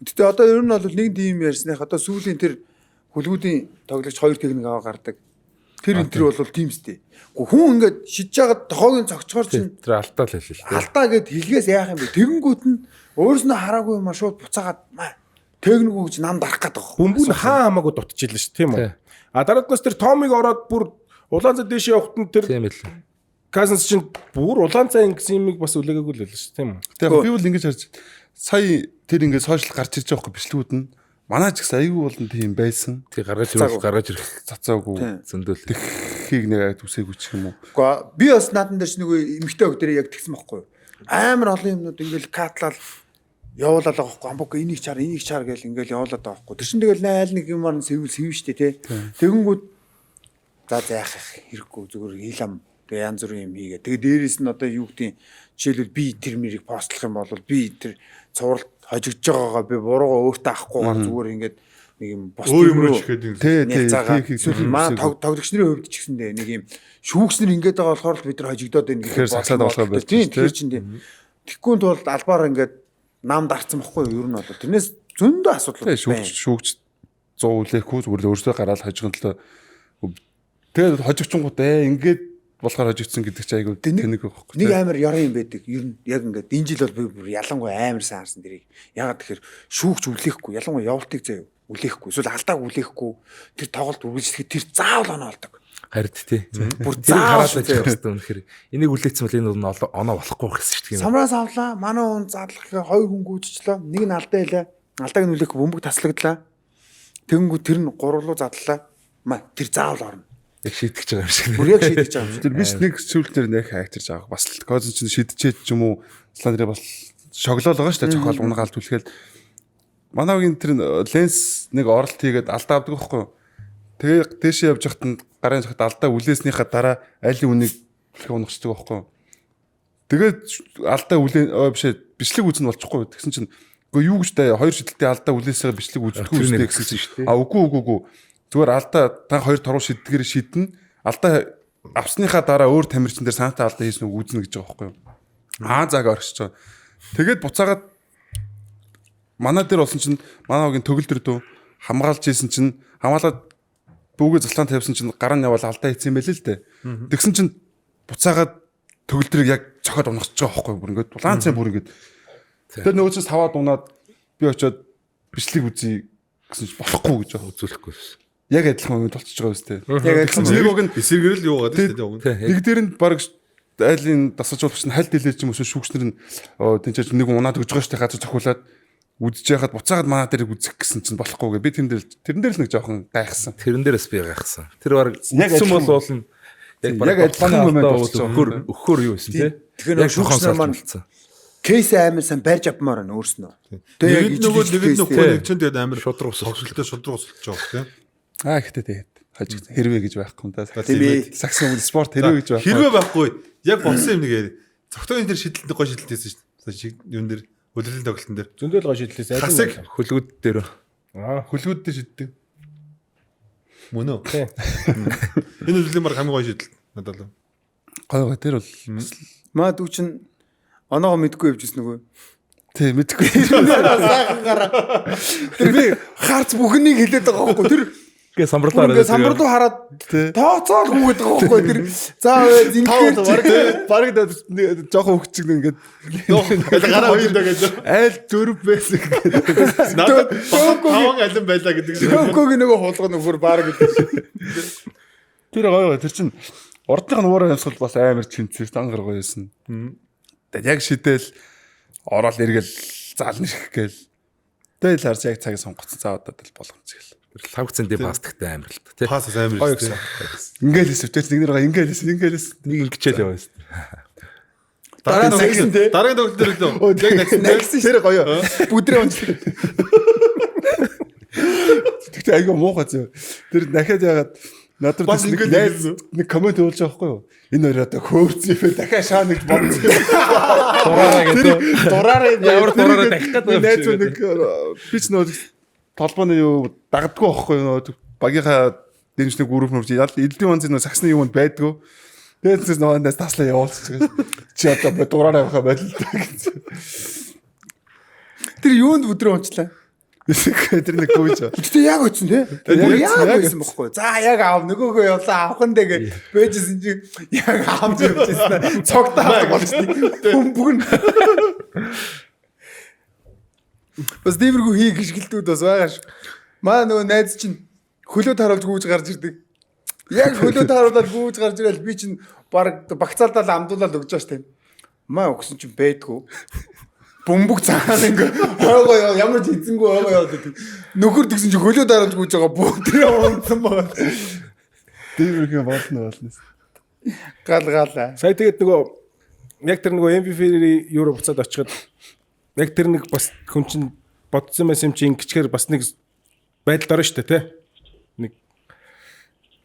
A: Гэтэ одоо ер нь бол нэг тийм ярьсных одоо сүүлийн тэр хүлгүүдийн тоглогч хоёр техник аваа гардаг. Тэр энэ төр бол тийм сте. Хүн ингээд шидэж байгаа тохоогийн цогцгоор чинь
E: Тэр алдаа л хэлээ шүү дээ.
A: алдаа гэд хэлгээс яах юм бэ? Тэгэнгүүт нь өөрснөө хараагүй юм а шууд буцаагаад техник өгч нам дарах гэдэг байна.
B: Бөмбөг нь хаа хамаагүй дутчихлээ шүү тийм үү? А дараагаас тэр Томиг ороод бүр улаан цай дэше явахт нь тэр
E: Тийм л.
B: Казанс чинь бүр улаан цай ингэсэн юмыг бас үлээгээгүй л байлаа шүү тийм үү?
C: Тэгээ би бол ингэж харж сая тэр ингэ сошиал гарч ирж байгаа бичлэгүүд нь манай ч гэсэн аягүй болон тийм байсан.
E: Тэг гаргаж ирэх
C: Цацаагүй
E: зөндөл.
C: хийг нэг үсээгүй ч юм уу.
A: Гэхдээ би бас наадан дээр ч нэг эмхтэй хөг дээр яг тэгсэн байхгүй юу? Амар олон юмнууд ингээл катлал явуулаад байгаа байхгүй. Амбук энийг чар гэл ингээл явуулаад байгаа байхгүй. Тэр чинь тэгэл айл нэг юмар нь сэв штэ тий. Тэгэнгүүт за яах хэрэггүй зүгээр хилам тэгээ янз бүрийн юм хийгээ. Тэгээ дээрээс нь одоо юу гэдгийг жишээлбэл би тэр мэрийг постлох юм бол би тэр цувралт хожигдж байгаагаа би буруугаа өөртөө авахгүйгээр зүгээр ингээд нэг юм бос юм руу
C: тий
A: маа тоглогч нарын хувьд ч гэсэндээ нэг юм шүүгч нар ингээд байгаа болохоор бид нар хожигдоод байна
C: Тэгэхээр сагсаад болохоор байж
A: тийм тэгэхээр чинь тийм тэггүй тул албаар ингээд нам дарцсан байхгүй юу ер нь бол тэрнээс зөндөө асуудал байна.
C: шүүгч 100 үлээхгүй зүгээр л өөртөө гараад хожигнолоо. Тэгээд хожигчингууд ингээд болохоор хожигдсан гэдэг чи айгүй тэнэг байхгүй.
A: Нэг амар яран юм байдаг. Ер нь яг ингээд энэ жил бол би бүр ялангуяа амар сайн харсан дэрийг. Ягаад тэгэхээр шүүгч үлээхгүй, ялангуяа явуултыг заяа үлээхгүй. Эсвэл алдааг үлээхгүй. Тэр тоглолт үргэлжлэхэд тэр заавал оноо болдог.
E: Харин тий.
A: Бүр
E: Заавал
A: заавал
E: хэрэгтэй үнэхээр. Энийг үлээсэн бол энэ оноо болохгүй гэсэн шүү дээ.
A: Самраас авлаа. Манай хүн задлахыг хоёр хүн гүйчихлээ. Нэг нь алдаа хэлээ. Алдааг нь үлээхгүй бөмбөг таслагдлаа. Тэгэнгүүт тэр нь гурвлуу задлаа. Тэр заавал орно.
E: Яг шийдэж байгаа юм шиг.
A: Бүр яг шийдэж байгаа юм шиг.
C: Тэр биш нэг сүүл дээр нэг хайгтарж байгаа. Бас л коз чинь шидчээд ч юм уу слайдер бас шоглол байгаа шүү дээ. Зохиол унгаал түлхэл. Манайгийн тэр ленс нэг оролт хийгээд алдаа авдаг байхгүй юу? Тэгээ дэшээ явж хахад гарын цагт алдаа үлээснийхаа дараа айлын үнийг хэлэх унгачдаг байхгүй юу? Тэгээд алдаа бичлэг үүснэ болчихгүй. Тэгсэн чинь үгүй юу гэж та хоёр шидэлтийн алдаа үлээсээ бичлэг үүсдэггүй үстэй гэсэн чинь шүү дээ. Үгүй. Зүгээр алдаа та хоёр торгуу шиддгээр шиднэ. Алдаа авсныхаа дараа өөр тамирчин дээр санаатай алдаа хийсэн үг үүснэ гэж байгаа байхгүй юу? Зааг орхиж байгаа. Тэгээд буцаагаад манай дээр болсон чинь манайгийн төгөл төр дөө хамгаалж ийсэн чинь хамгаалаад бүгд залтаан тавьсан чинь гар нь явал алдаа хийсэн байл л дээ. Тэгсэн чинь буцаагаад төгөлдрийг яг цохоод унахж байгаа байхгүй бүр ингээд дулаан цай бүр ингээд тэр нөгөөс таваад унаад би очиод бичлэг үзье гэсэн чинь болохгүй гэж байгаа
E: үзүүлэхгүй.
C: яг адилхан момент болчихж байгаа үстэй
A: Яг адилхан
C: нэг уг нь
D: эсэргээрэл юу гадаг шүү дээ.
C: нэг дээр нь баг айлын дасгалжуулагч нь хальт хэлээж юм эсвэл шүүгчнэр нь тэнцэж нэг унаад өгж байгаа штэ газар цохиулаад үдж яхад буцаагаад манаа дээр үзэх гэсэн чинь болохгүй гэ би тэрэн дээр л нэг жоохон гайхсан.
E: Тэрэн дээрээс би гайхсан. Тэр баг
C: Яг
E: зүм
C: адилхан-
E: бол уулна.
C: Яг адилхан момент болчихсон.
E: Өхөр юу байсан те?
A: Тэгэхээр
E: Яг
A: шүүгчнэр маань
E: болсон.
A: кейс амар сан барьж авмаар байна өөрснөө.
D: Тэгээд нөгөө нэг нэг чинь тэгээд амар
E: Шудраг ус.
D: тоглолттой шудраг усалж байгаа тийм.
C: Гэхдээ тэгээд хаж хэрвээ гэж байхгүй юм да.
A: Тийм ээ.
C: Саксон спорт хэрвээ гэж байхгүй.
D: Хэрвээ байхгүй яг болсон юм нэг яа. Цогтойн дээр шидэлтэй гой шидэлтэйсэн шүү дээ. Юун дээр хөлөлийн тоглолтын дээр.
B: Зөндөл гоо шидлээс
D: Хасаг
E: Хөлгүүд дээр.
D: хөлгүүд дээр шиддэг. Мөн үү?
B: Тийм.
D: Энэ үлэлийн баг хамгийн гой шидэл надад л.
C: Гой тэр бол
A: Маа дүү чин оноогоо мэдгүй явжсэн нөгөө.
C: тий мэдгүй.
A: Сайхан гараа. Тэр би харц бүхнийг хэлээд байгаа байхгүй. Тэр
E: Гээ самбарлаа
A: ингээд самбарлуу хараад тооцоол хүүгээд байгаа байхгүй. Тэр заа зингээр
C: Бараг жоохон хөвчг ингээд
D: Гараа хоёр даа гэж.
C: айл зөрөв байсан.
D: Надад таван алин байлаа гэдэг.
A: Төгөөг нөгөө хулгай нөхөр баар гэдэг.
C: Тэр гоё тэр чин урдных нь уураа юмсгал бас амар чинцээс ангар гоё байсан. Тэгээд яг шидэл ороод эргэл заална ших гээл. Тэгэл харж яг цагийг сонгоцсон цаа удаад л болгоц гэл.
E: Лавцэн дээр пастагтай амар л та тий.
D: Пасс амар
C: Гоё
D: шүү.
C: гэсэн. Ингээл хэсвчээс нэг нэр ингээл
E: Нэг ингэчээл яваа шүү.
A: Дараа нь нэгсэн тий.
D: Дараагийн тоглолт дээр лөө. Яг
A: Нэгсэн тэр гоё. Бүдрээ онц.
C: Тэгтээ айгаа муухай зөө. Тэр дахиад яагаад надад
D: Бас
C: нэг
D: ингээд
C: найз нэг комент өгүүлж байгаа байхгүй юу? Энэ хоёр одоо хөөрцөйфэ дахиад шаа нэг бодсон.
E: Дураараа гэдэг.
A: Дураараа
E: Ямар дураараа дахих гэдэг юм
C: Найз
E: шиг.
C: нэг бич нөө толбооны юу дагддгүй байхгүй юу? Багийнхаа дэмжлэг групп нөрч элдийн онцны нөө саксны юмд байдгүй. Тэгээд нөгөө найз таслаа явуулчих. Чи одоо дураараа явахаа байл л та гэсэн.
A: Тэр юунд бүдрээ онцлаа.
C: Тэр нэг гүйж.
A: Гэтэ яг өчсөн тий. Тэр яг байсан бохгүй. За яг аав нөгөөгөө явлаа авах нь дээ гэж бэжсэн чи яг аав явчихсан. Цогтой авах болчихсон. Бөмбөг нь. Бас диймэрхүү хий гიშгэлтүүд бас байгаа ш. Маа нөгөө найз чинь хөлөө таруулж гүйж гарч ирдэг. Яг хөлөө таруулаад гүйж гарч ирэл би чинь баг багцаалдаа амдуулаад өгч байгаа ш тийм. Маа өгсөн чинь бэдгүү. Бөмбөг цаанаа ингээ хойгоо ямар ч эзэнгүй хойгоо яваад байдаг. Нөхөр тэгсэн чи хөлөө дараалж гүйж байгаа бүгд онцсон байгаа.
C: Дэмэрхээ болно.
A: Гал.
B: Сая тэгээд нөгөө яг тэр нөгөө MVP-ийн Евро буцаад очиход яг тэр нэг бас хүн чинь бодсон байсан юм чи ингэчээр бас нэг байдалд орно шүү дээ тий. Нэг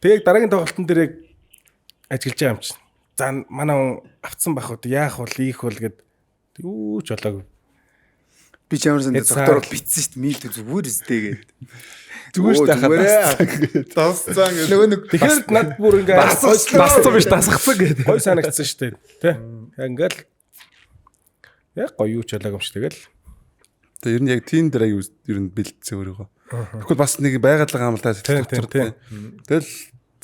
B: тэгээд дараагийн тоглолтын дээр яг ажиллаж байгаа юм чинь. За манай хүн авцсан байх уу яах вэ ийх бол гэд юу ч болоогүй.
A: Би ч ямар санд доктор битсэн шүү дээ. Мил зүгээр өстэй гээд.
C: Зүгээр шүү дээ.
D: Тасцсан гэж.
A: Нөгөө нэг
B: Тэгэхээр над бүр ингээ
E: Басцсан биш дасгацсан гэдэг.
B: гой санагдсан шүү дээ тий. Ингээл яг гоё юу ч болоогүй юм шиг тэгэл.
C: Тэгээ ер нь яг тийм дээр аяа ер нь бэлдсэн өөрийгөө. Тэгэхгүй бас нэг байгалаа амлаа сэтгэл. Тэгэл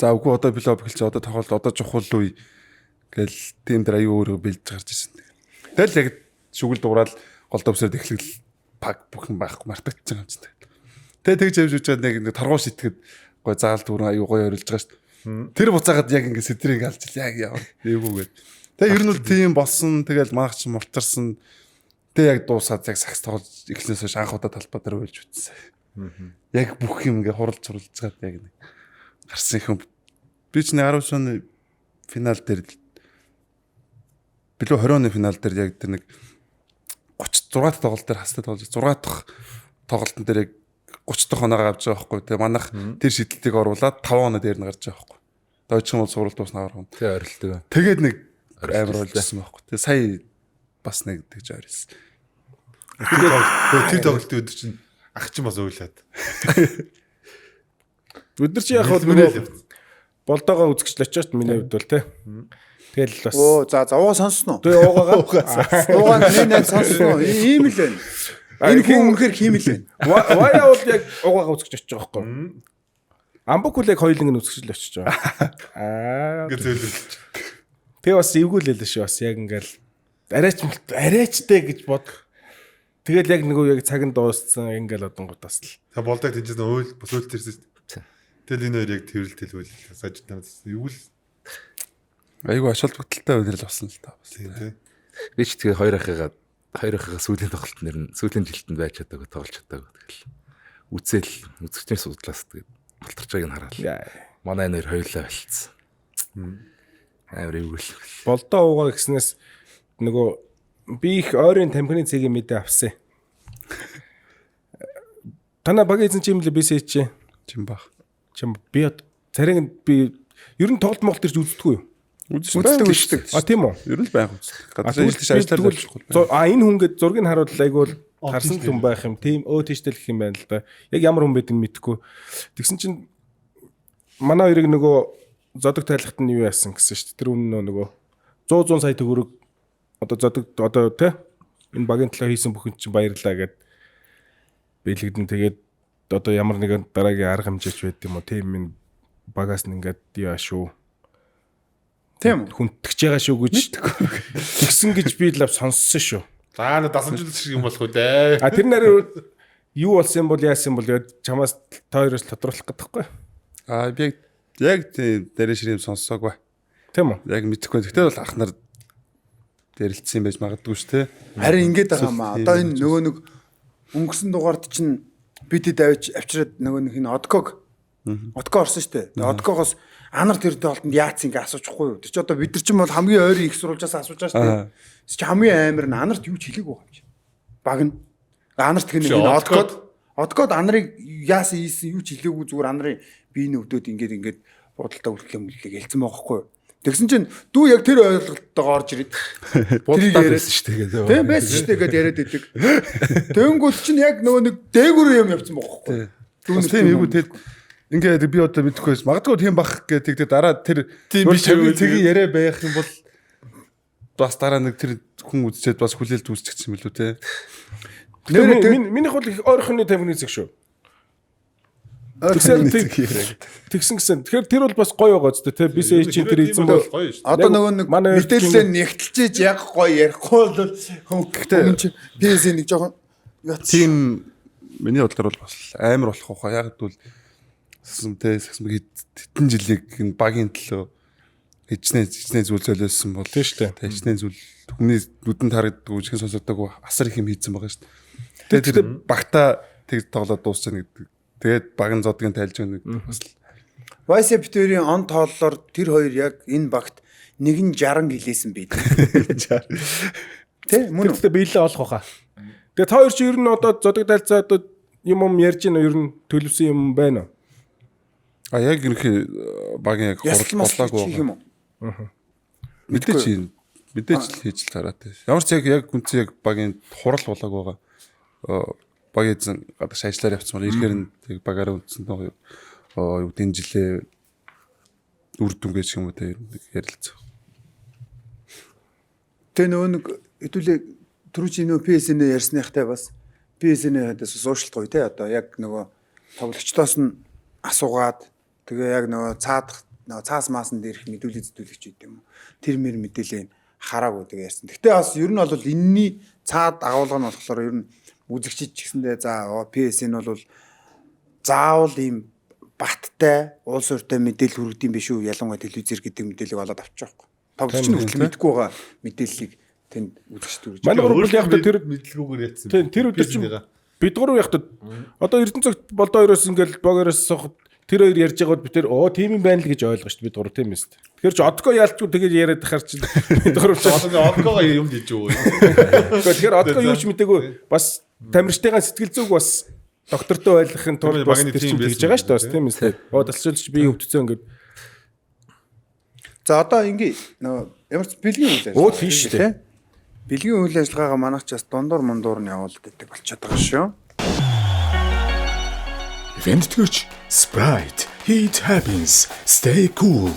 C: за үгүй одоо билов эхэлж одоо тоглолт одоо чухал үе гэл тийм дээр аяа өөрийгөө бэлдэж гарч ирсэн. Тэгэл яг шүгэл дуурал гол төвсөд эхлэл паг бүхэн байхгүй мартагдчихсан юм чинь. Тэгээ тэгж явж үзээд нэг торгоо шитгэд гой заал дүүрэн аяа гоё орилж байгаа шүү. Тэр буцаагаад яг ингэ сэтрийг алж яг яваа. Эвгүйгээд. Тэгээ ер нь бол тийм болсон. Тэгэл манайх ч мултарсан. Тэгээ яг дуусаад яг сакс тоглож эхлэнээс хойш анх удаа талбай дээр уйлж үтсэн. Яг бүх юм ингээ хуралж суралцгаад яг нэг гарсан их юм. Би ч 10 оны финал дээр билүү 20 оны финал дээр яг тэр нэг 36 дахь тоглолт дээр хастай тоглож 6 дахь тоглолтын дээр яг 30 дахь оноогоо авч байгаа байхгүй. Тэгээ манайх тэр шидэлтийг оруулаад 5 оноо дээр нь гарч байгаа байхгүй. Дойчхон бол суралт дуснаар гоо.
E: Тэ орилдог.
C: Тэгээд нэг амар болжсэн байхгүй. Тэгээ сая бас нэг тэгж ойрсон.
D: Тэр тоглолтын өдөр чинь ах чинь бас уйлаад.
B: Бид нар чи яг бол болдоогоо үзэгч л очиж миний хувьд бол тий. Тэгэл бас
A: оо за уугаа сонсноо.
B: тий уугаа
A: Уугаа нэг сонсноо. Ийм л байна. Энэ хүн үнэхээр хиймэл байна.
B: Вая бол яг уугаа үзэгч очиж байгаа байхгүй. Амбукул яг хоёуланг нь үзэгч л очиж байгаа. Аа
D: Ингээ зөөлөж.
B: Тэгээ бас эвгүүлээ л шүү бас яг ингээл арайчтэй гэж бод. Тэгэл яг нөгөө яг цаг нь дууссан ингээл одонгууд бас л.
D: Та болдог тийчээс уйл бас уйл тэрсэн. Тэгэл энэ хоёр яг тэрвэл сажид надаас эвгүй л
C: Айгу ашаалт бүтэлтэй өнөрл болсон л та.
D: тийм.
E: Би ч тэгээ хоёр ахыгаа сүүлийн тоглолт нэр нь сүүлийн жилтэнд байж чадаагүй тоглож чадаагүй тэгэл. Үзэгчнээс судлаас тэгээд болторч байгааг нь хараад. Манай нэр хоёулаа болцсон. Амар эвгэл.
B: Болдоо уугаа гэснээс нөгөө би их ойрын тамхины цэгийн мэдээ авсан. Тана баг эзэн чимлээ бисээ чи.
C: Чим бах.
B: Чим би царин би ер нь тоглолт моголт ирж үздэггүй юу?
A: Үздэг.
B: А тийм үү?
C: Ер нь байх үздэг. Гадаад ажиллаж ажиллаж болохгүй.
B: Энэ хүн гээд зургийг харуул айгуул харсан хүн байх юм. Тийм тийштэй л гэх юм байна л да. Яг ямар хүн байдгийг мэдэхгүй. Тэгсэн чинь манай хоёрыг нөгөө зодог тайлахт нь юу яасан гэсэн шүү дээ. Тэр өмнө нөгөө 100 сая төгрөг одоо тэ энэ багийн төлөө хийсэн бүхэнд чинь баярлаа гэд бэлэгдэн тэгээд одоо ямар нэгэн дараагийн арга хэмжээч байд юм уу тийм энэ багаас нь ингээд яа шүү.
A: Тийм
B: хүндтгэж байгаа шүү гэж тэгсэн гэж би л сонссон шүү.
D: За нэ дасамжлал шиг юм болох үү дээ.
B: А тэр нарийн юу болсон бол яасан бол гээд чамаас та хоёроос тодруулах гэдэгхгүй.
C: Аа би яг дээрээ ширээ сонссоогүй.
B: Тийм үү?
C: Яг мэдэхгүй. Тэгтээ бол ах нар дээрэлцсэн байж магадгүй шүү те.
A: Харин ингэж байгаа юм аа. Одоо энэ нөгөө нэг өнгөрсөн дугаард чинь бид давж авчираад нөгөө нэг энэ Одког орсон шүү дээ. Одкогоос анар тэр толтонд яац ингэ асуучихгүй юу? Тэр чи одоо бид нар ч юм бол хамгийн ойрын их сурвалжаас асууж байгаа шүү дээ. Тэр чи хамгийн амар нь анарт юу ч хэлээгүй юм чи. Баг нь анарт гэх нэг Одкод анарыг яасан ийсэн юу ч хэлээгүй зүгээр анарын биений өвдөд ингээд бодолтой үлдлээ мүллээ хэлсэн байгаа хгүй юу? Тэгсэн чинь дүү яг тэр ойлголтойгоо орж ирээд
E: бодолтой байсан шүү дээ.
A: Тийм байсан шүү дээ гэдээ яриад идэг. Тэнгүүд чинь яг нөгөө нэг дээгүүр юм явцсан байгаа хгүй юу?
C: Дүүнээс тийм эйгүү тэгэл ингээд би одоо мэдэхгүй байсан. Магадгүй тийм бах гэдэг дараа тэр цэгийн яриа байх юм бол бас дараа нэг тэр хүн үзчихэд бас хүлээлт үүсчихсэн мэлүү те.
B: Минийх бол их ойрхоны тамхины цэг шүү. Тэгсэн гэсэн. Тэгэхээр тэр бол бас гоё байгаа зү те. Бисээ чинь тэр эзэн бол
A: одоо нөгөө нэг мэдээлэлээ нэгтэлжээж яг гоё ярихгүй бол хүн чинь бисээ нэг жоохон
C: тийм миний бодлоор бол бас амар болох уу. Яг гэвэл хэдэн жилиг энэ багийн төлөө хичнээн зүйл золиосон бол
B: тийм шүү дээ.
C: Хичнээн зүйл хүний нүдэнд харагддаг үжихэн сонсогддог асар их юм хийцэн байгаа шүү дээ. Тэгээд тэр багтаа тэг тоглоод дуусчихна гэдэг. Тэгээд багын зодгийн тайлж байгаа бас
A: Вайс битүүрийн он тооллоор тэр хоёр яг энэ багт 160 гэлээсэн байд. Тэ мөн
B: үү? Биелээ олох баха. Тэгээд та хоёр чи ер нь одоо зодог тайлцаа одоо юм ярьж байна ер нь төлөвсөн юм байна уу?
C: А яг ерөнхий багийн яг хурлаагүй
A: юм уу?
C: Мэдээж хийж л хараатай. Ямар ч яг үнцэн яг багийн хурал болоог байгаа. Багийн эзэн гадагш ажиллаар явцсан бол ирэхээр нь тэг багаараа үндсэн тоо юу энэ жилээ үр дүнгээ шиг юм уу те ярилцсан.
A: Тэ нөгөө нэг хэдүүлээ түрүүчийн нөгөө PSN ярьсныхтай бас PSN-ээс сошиал гоё те одоо яг нөгөө тоглогчдоос нь асуугаад тэгээ яг нөгөө цаас маасан дээрх мэдүүлэг зэдүүлэгч байд юм. Тэр мэр мэдээлэл хараагүй тэгээ ярьсан. Гэтэ бас ер нь бол энэний цаад агуулга нь болохоор ер нь үзэгчид ч гэсэндээ за PSN бол заавал ийм баттай уул суурьтай мэдээлэл хүргэдэм биш үү? Ялангуяа телевизээр гэдэг мэдээллийг олоод авчих واخхой. Тоглогч нь хүртэл мэдгүй байгаа мэдээллийг тэнд үзэгчд үрж.
B: Манай гурвал яг тэр
D: мэдлгүйгээр яатсан.
B: Тэр өдөр чинь бид гурав яг одоо Эрдэнэцэгт болдоо хоёроос ингээл богороос соход тэр хоёр ярьж байгаад би тэр тийм юм байна л гэж ойлгоо шүү дээ бид гурав тийм ээ. Тэгэхээр ч одгоо яалчгүй тэгээд яриад тахаар чинь бид гурав ч
D: одгоо юм диж үү.
B: Тэгэхээр одгоо юу ч мэдээгүй бас тамирчтайгаа сэтгэл зүг бас доктортой ойлгохын тулд бас тэр чинь хийж байгаа шүү дээ тийм ээ. Дасчилж би өвдцөө ингээд.
A: За одоо ингээ ямар ч бэлгийн үйл ажиллагаа.
B: Тийм шүү дээ.
A: Бэлгийн үйл ажиллагаагаа манайх ч бас дундуур мундуур нь явуулдаг гэдэг болчиход байгаа шүү.
F: Вентгэрч Sprite Heat Happens Stay Cool.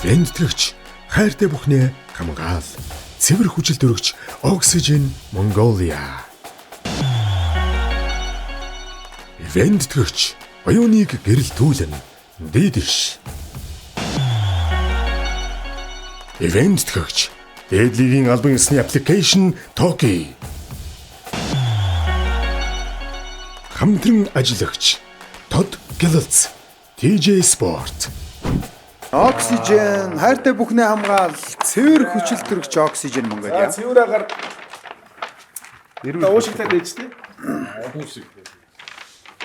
F: Вентгэрч хайртай бүхнээ хамгаал. Цэвэр хүчил төрөгч Oxygen Mongolia. Вентгэрч оюуныг гэрэлтүүлэн дээдэш. Event төгч. Дээдлигийн албан ёсны аппликейшн Toki. Хамтран ажиллагч Todd Gills. TJ Sport.
A: Oxygen хайртай бүхний хамгаал цэвэр хүчил төрөгч Oxygen Mongolia.
B: Цэвэр агаар уушигтай дэж тээ.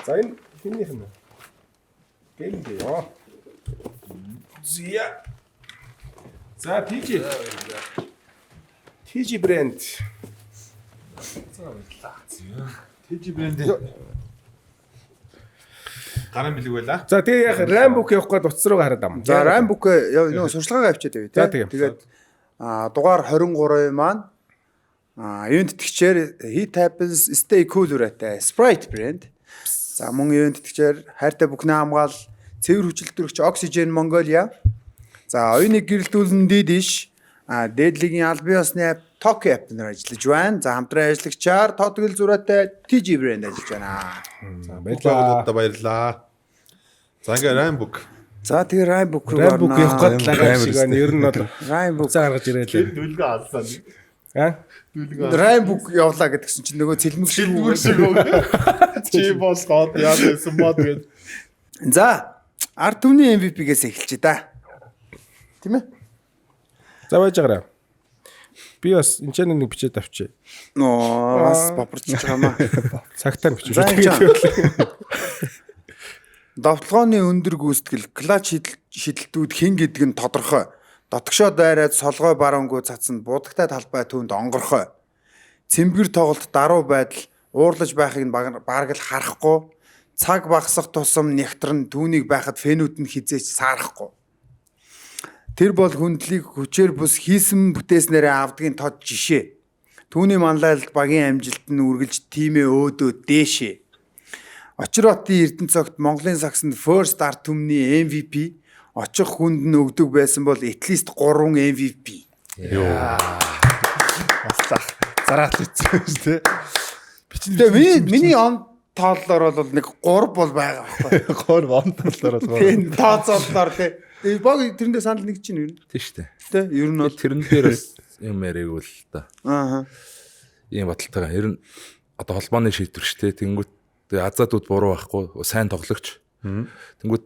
B: За энэ хинийх нь. Гэлээ ёо. Зя. За TJ брэнд.
D: TJ брэнд. Гарын бэлэг байла.
B: За тэгээ яг Rambook явах гээд утас руу хараад ам.
A: За Rambook нөгөө сурчлагаа авчиад байв
B: За,
A: тий.
B: тэгээд.
A: Дугаар 23 маань event тэтгчээр Heat Happens Stay Cool үрээтэй Sprite брэнд. За мөн event тэтгчээр хайртай бүхний хамгаал цэвэр хүчил төрөгч Oxygen Mongolia. За оюуны гэрэлтүүлэн дидиш дээдлигийн албан ёсны Toki app нэр ажиллаж байна. За хамтран ажиллагчаар Todd зураатай TJ брэнд ажиллаж байна.
B: За
D: Баярлалаа. Баярлалаа. За ингээ Rambook.
A: За тэгээ Rambook руу
B: Rambook явах гээд лагаа шиг байна. Ер нь бол
A: Rambook
B: цаа гаргаж ирээлээ.
D: Дүлгээ алсан.
A: Rambook явлаа гэдгсэн чинь нөгөө цэлмэг шиг
D: Чи босгоод яасан мод гээд.
A: За ард түмний MVP-гээс эхэлчихэ да. Тийм ээ?
B: За байж байгаарай. Би бас энэ ч нэг бичээд авчи.
A: Ноо бас бопорч байгаа маа.
B: Цагтаар бичиж
A: За,
B: байгаа.
A: Довтлооны өндөр гүйцэтгэл клатч шидэлтүүд хэн гэдэг нь тодорхой. Дотгошоо дайраад солгой барангуй цацанд будагтай талбай түүнд онгорхой. Цэмбэр тоглолт даруй байдал уурлаж байхыг нь бараг л харахгүй. Цаг багасах тусам нэгтрэн түүнийг байхад фэнүүд нь хизээч саарахгүй. Тэр бол хүндлийг хүчээр бус хийсэн бүтээснээрээ авдгийн тод жишээ. Түүний манлайлалд багийн амжилт нь үргэлж тимээ өөдөө дээшээ. Очротын Эрдэнэцогт Монголын сагсанд first арт түмний MVP очих хүнд нь өгдөг байсан бол at least 3 MVP.
C: Баслаа. Зараат хийсэн шүү дээ.
A: Тэгээ миний он тооллоор бол нэг 3 бол байгаа байхгүй.
C: 3 он талаар бол.
A: Тийм тооцооллоор тий. Тэгээ баг тэрэндээ санал нэг чинь юу?
E: Тийм шүү дээ.
A: Тий ер нь бол
E: Тэрэн дээрээс юм яриаг л та.
A: ааха.
E: Ийм баталтайгаа ер нь одоо холбооны шийдвэр шүү дээ. Тэнгүүт азаадууд буруу байхгүй сайн тоглогч. Тэнгүүт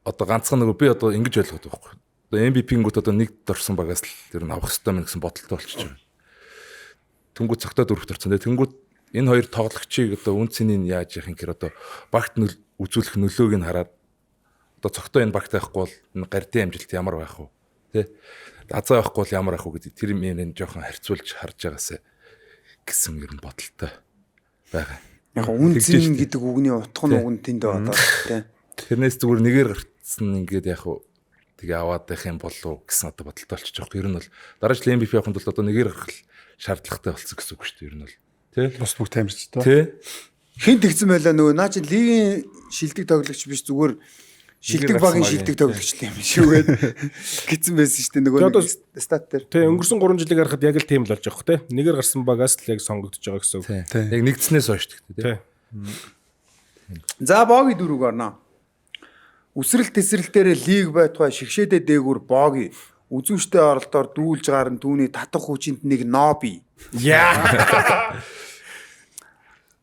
E: одоо ганцхан нөгөө би одоо ингэж ойлгоод байгаа байхгүй. Одоо MVP-гүүд одоо нэг дорсон багаас л ер нь авах хэрэгтэй мэн гэсэн бодолтой болчихж байгаа. Тэнгүүт цогтоод өрөх дурцсан. Тэнгүүт энэ хоёр тоглогчийг одоо үн цэнийг яаж яах юм гэхээр одоо багт үзүүлэх нөлөөг нь хараад одоо цогтой энэ багт байхгүй бол энэ гардын амжилт ямар байх вэ? Тэ? Азаа байхгүй бол ямар байх вэ гэдэг тэр юм жоохон харьцуулж харж байгаасаа гэсэн ер нь бодолтой байгаа.
A: Яг үнцэн гэдэг үгний утга нь уг нь тэнд байгаа тий.
E: Тэрнээс зүгээр нэгээр гарцсан ингээд яг уу тэгээ аваад байх юм болов гэсэн одоо бодолтой болчих жоох. Ер нь бол дараа жил MVP авахын тулд одоо нэгээр гарах шаардлагатай болсон гэсэн үг шүү дээ. Ер нь бол тий.
C: Бус бүх тамирчтай.
E: Тий.
A: Хин тэгсэн байлаа нөгөө наа чи лигийн шилдэг тоглогч биш зүгээр шилдэг багийн шилдэг тоглогч юм шүү гээд гисэн байсан шүү дээ нөгөө стат дээр.
B: Тий өнгөрсөн 3 жилиг харахад яг л тийм л болж байгаа хөх тий. Нэгээр гарсан багаас л яг сонгогдож байгаа гэсэн үг.
E: Яг нэгдснээс хойш тий.
A: За боги дөрөв орно. Үсрэл тесрэлтээр лиг байтугай шигшээдэ дээгүр боги үзүүштэй оролдоор дүүлж гарan түүний татах хүчинд нэг ноби. Яа.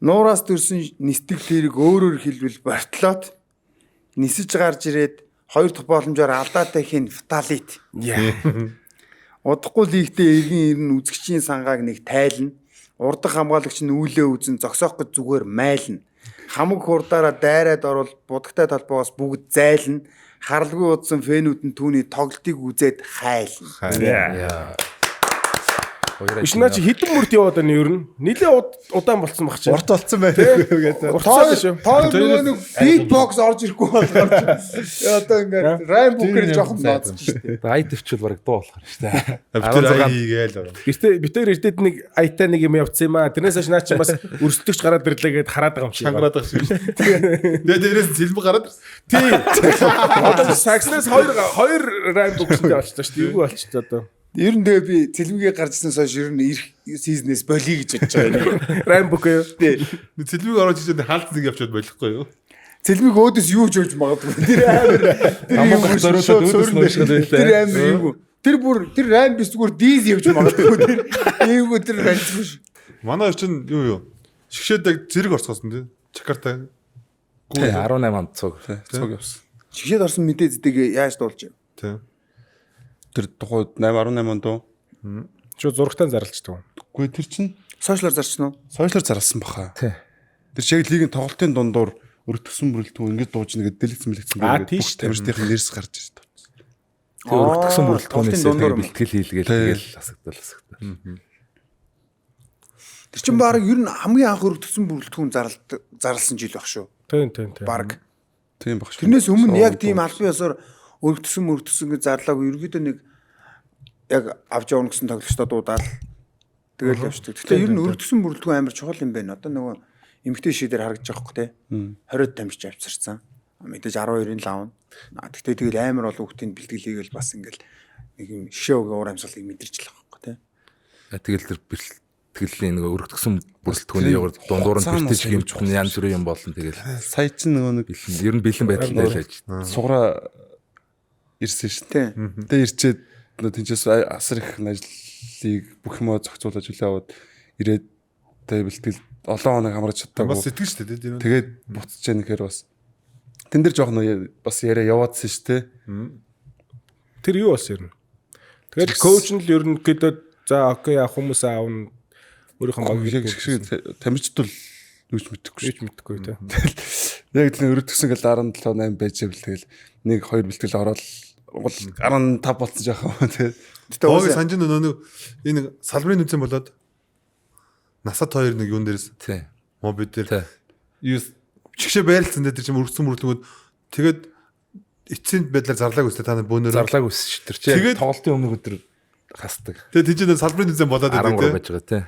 A: Нуураас төрсэн нисдэг тэрэг өөрөөр хэлбэл Бартолот нисэж гарч ирээд 2 дахь боломжоор алдаатай хин фаталит. Удахгүй лигтээ эргэн ирнэ үзэгчийн сангааг нэг тайлна. Урдах хамгаалагч нь үүлээ үзэн зогсоох гэж зүгээр майлна. Хамаг хурдаараа дайраад орвол будагтай талбайгаас бүгд зайлна. Харалгүй удсан фэнүүд нь түүний тоглолтыг үзээд хайлна.
B: Ишнаа чи хідэн мөрд яваад байна ер нь. Нилээ удаан болцсон баг чи.
C: Урт болцсон байх гэдэг.
B: Уртсан шүү.
A: Нэг битбокс орж ирэхгүй болохоор одоо ингээд Rambook-ээр жоохон ноцчих шүү дээ.
E: Ай төвчл бараг дуу болохоор шүү дээ.
D: Гээл.
B: Битээр эрдэд нэг айтаа нэг юм явцсан юм аа. Тэрнээс хойш наа чи бас өрсөлдөгч гараад ирлээ гэд хараад байгаа юм чи.
D: Шангараад байгаа шүү. Тэгээ дээрээс зэлбэг гараад.
B: Тий. Одоо сакснес хоёр Rambook-тэй болчихсон шүү дээ. Эвгүй болчихсон одоо.
A: Ер нь тэгээ би цэлмэгээ гарч ирснээс хойш ер нь ирэх сизнээс болиё гэж бодож байгаа.
B: Rambook юу?
A: Тий.
D: Цэлмэг орж ирээд хаалт нэг явчаад болохгүй юу?
A: Цэлмэг өөдөөс юу ч өгж магадгүй. Тэр амар
E: Амгар зориулаад өөдөөс нөөшгөл байлаа.
A: Тэр амар юу. Тэр райм биш зүгээр диз явж магадгүй тэр ээгүү тэр барьцгүй ш.
D: Манай чинь юу шгшээд яг зэрэг орцгоосон тий. Чакарта.
E: 18 онд цуг
C: явсан.
A: Шгшээд орсон мэдээ зэдэг яаж дуулж юм.
D: Тий.
C: Тэр тухайд 18 онд уу?
B: Шууд зурагтаа зарлцдаг.
C: Үгүй тэр чинь
A: Сошиалар зарчсан уу?
C: сошиалар зарласан баха.
E: Тий.
C: Тэр шиг лигийн тоглолтын дундуур өргөтгсөн бүрэлдэхүүн ингэж дууж нэгэд дэлгэцэн мэлгэцэн
B: тийш
C: тамирчдын нэрс гарч ирж байна.
E: Тэр өргөтгсөн бүрэлдэхүүнээс
A: дундуур
E: бэлтгэл хийлгээл тэгэл асагдал.
A: Тэр чин баг ер нь хамгийн анх өргөтгсөн бүрэлдэхүүн зарласан жил баг шүү.
B: Тийм.
A: Баг.
C: Тийм баг шүү.
A: Тэрнээс өмнө яг тийм албан ёсоор өргөтгсөн гэж зарлаагүй ерөөдөө нэг яг авч явна гэсэн тоглогчдод дуудаал тэгэл явчихдаг. Тэгэхээр ер нь өргөтгсөн бүрэлдэхүүн амар чухал юм байна. Одоо нөгөө эмгтэй шийдээр харагдаж байгаа хөөх тэ. 20-д тамирч авчирсан. Мэдээж 12-ын лавна. Тэгтээ тэгэл амар бол хүүхдийн бэлтгэл хийгээл бас ингээл нэг юм шоугийн уур амьсгалыг мэдэрч л байгаа хөөх тэ.
E: Тэгэл тэр бэлтгэлийн нөгөө өргөтгсөн бүрэлдэхүүний яваар дундуур нь бэлтэж хэмжих нь янз бүрийн юм болно тэгэл.
C: Сая чинь нөгөө нэг
E: Ер нь бэлэн байдалтай л байж.
C: сугра ирсэн шүү дээ. Тэгээ ирчээд тэнцээс асар их ажлыг бүх юмаа зохицуулж үлээ аваад ирээд тэгээ бэлтгэл олон хоног хамраж чадаагүй.
D: Бас сэтгэл шүү дээ.
C: Тэгээд буцаж яах нэхэр бас тэн дээр жоох бас яриа яваадсэн шүү дээ.
B: Тэр юу бас юм. Тэгэхээр коуч нь л ер нь гэдэг за окей яг хүмүүс аавна өөрийнхөө баг
C: Яг шиг тамирчд бол юуч мэдэхгүй
B: тийм.
C: Яг тэр өргөдгсөн гэл 17 8 байж байвал тэгэл 1 2 бэлтгэл ороод 15 болсон жаахаа тий.
D: Тоогийн санжин нөгөө энэ салбарын үнцэн болоод насад хоёр нэг юун дээрс
E: Тий.
D: моби дээр юу чигшээ байрлцсан дээр чинь өргөсөн бүрэлдэхүүн тэгээд эцсийн байдлаар зарлааг үстэй та нар бөөнөр
E: Зарлааг үсэж ш. Тэр чинь тоглолтын өмнө өдөр хасдаг.
D: тэгээд тийч салбарын үнцэн болоод
E: 13
D: байдаг
E: байж байгаа тий.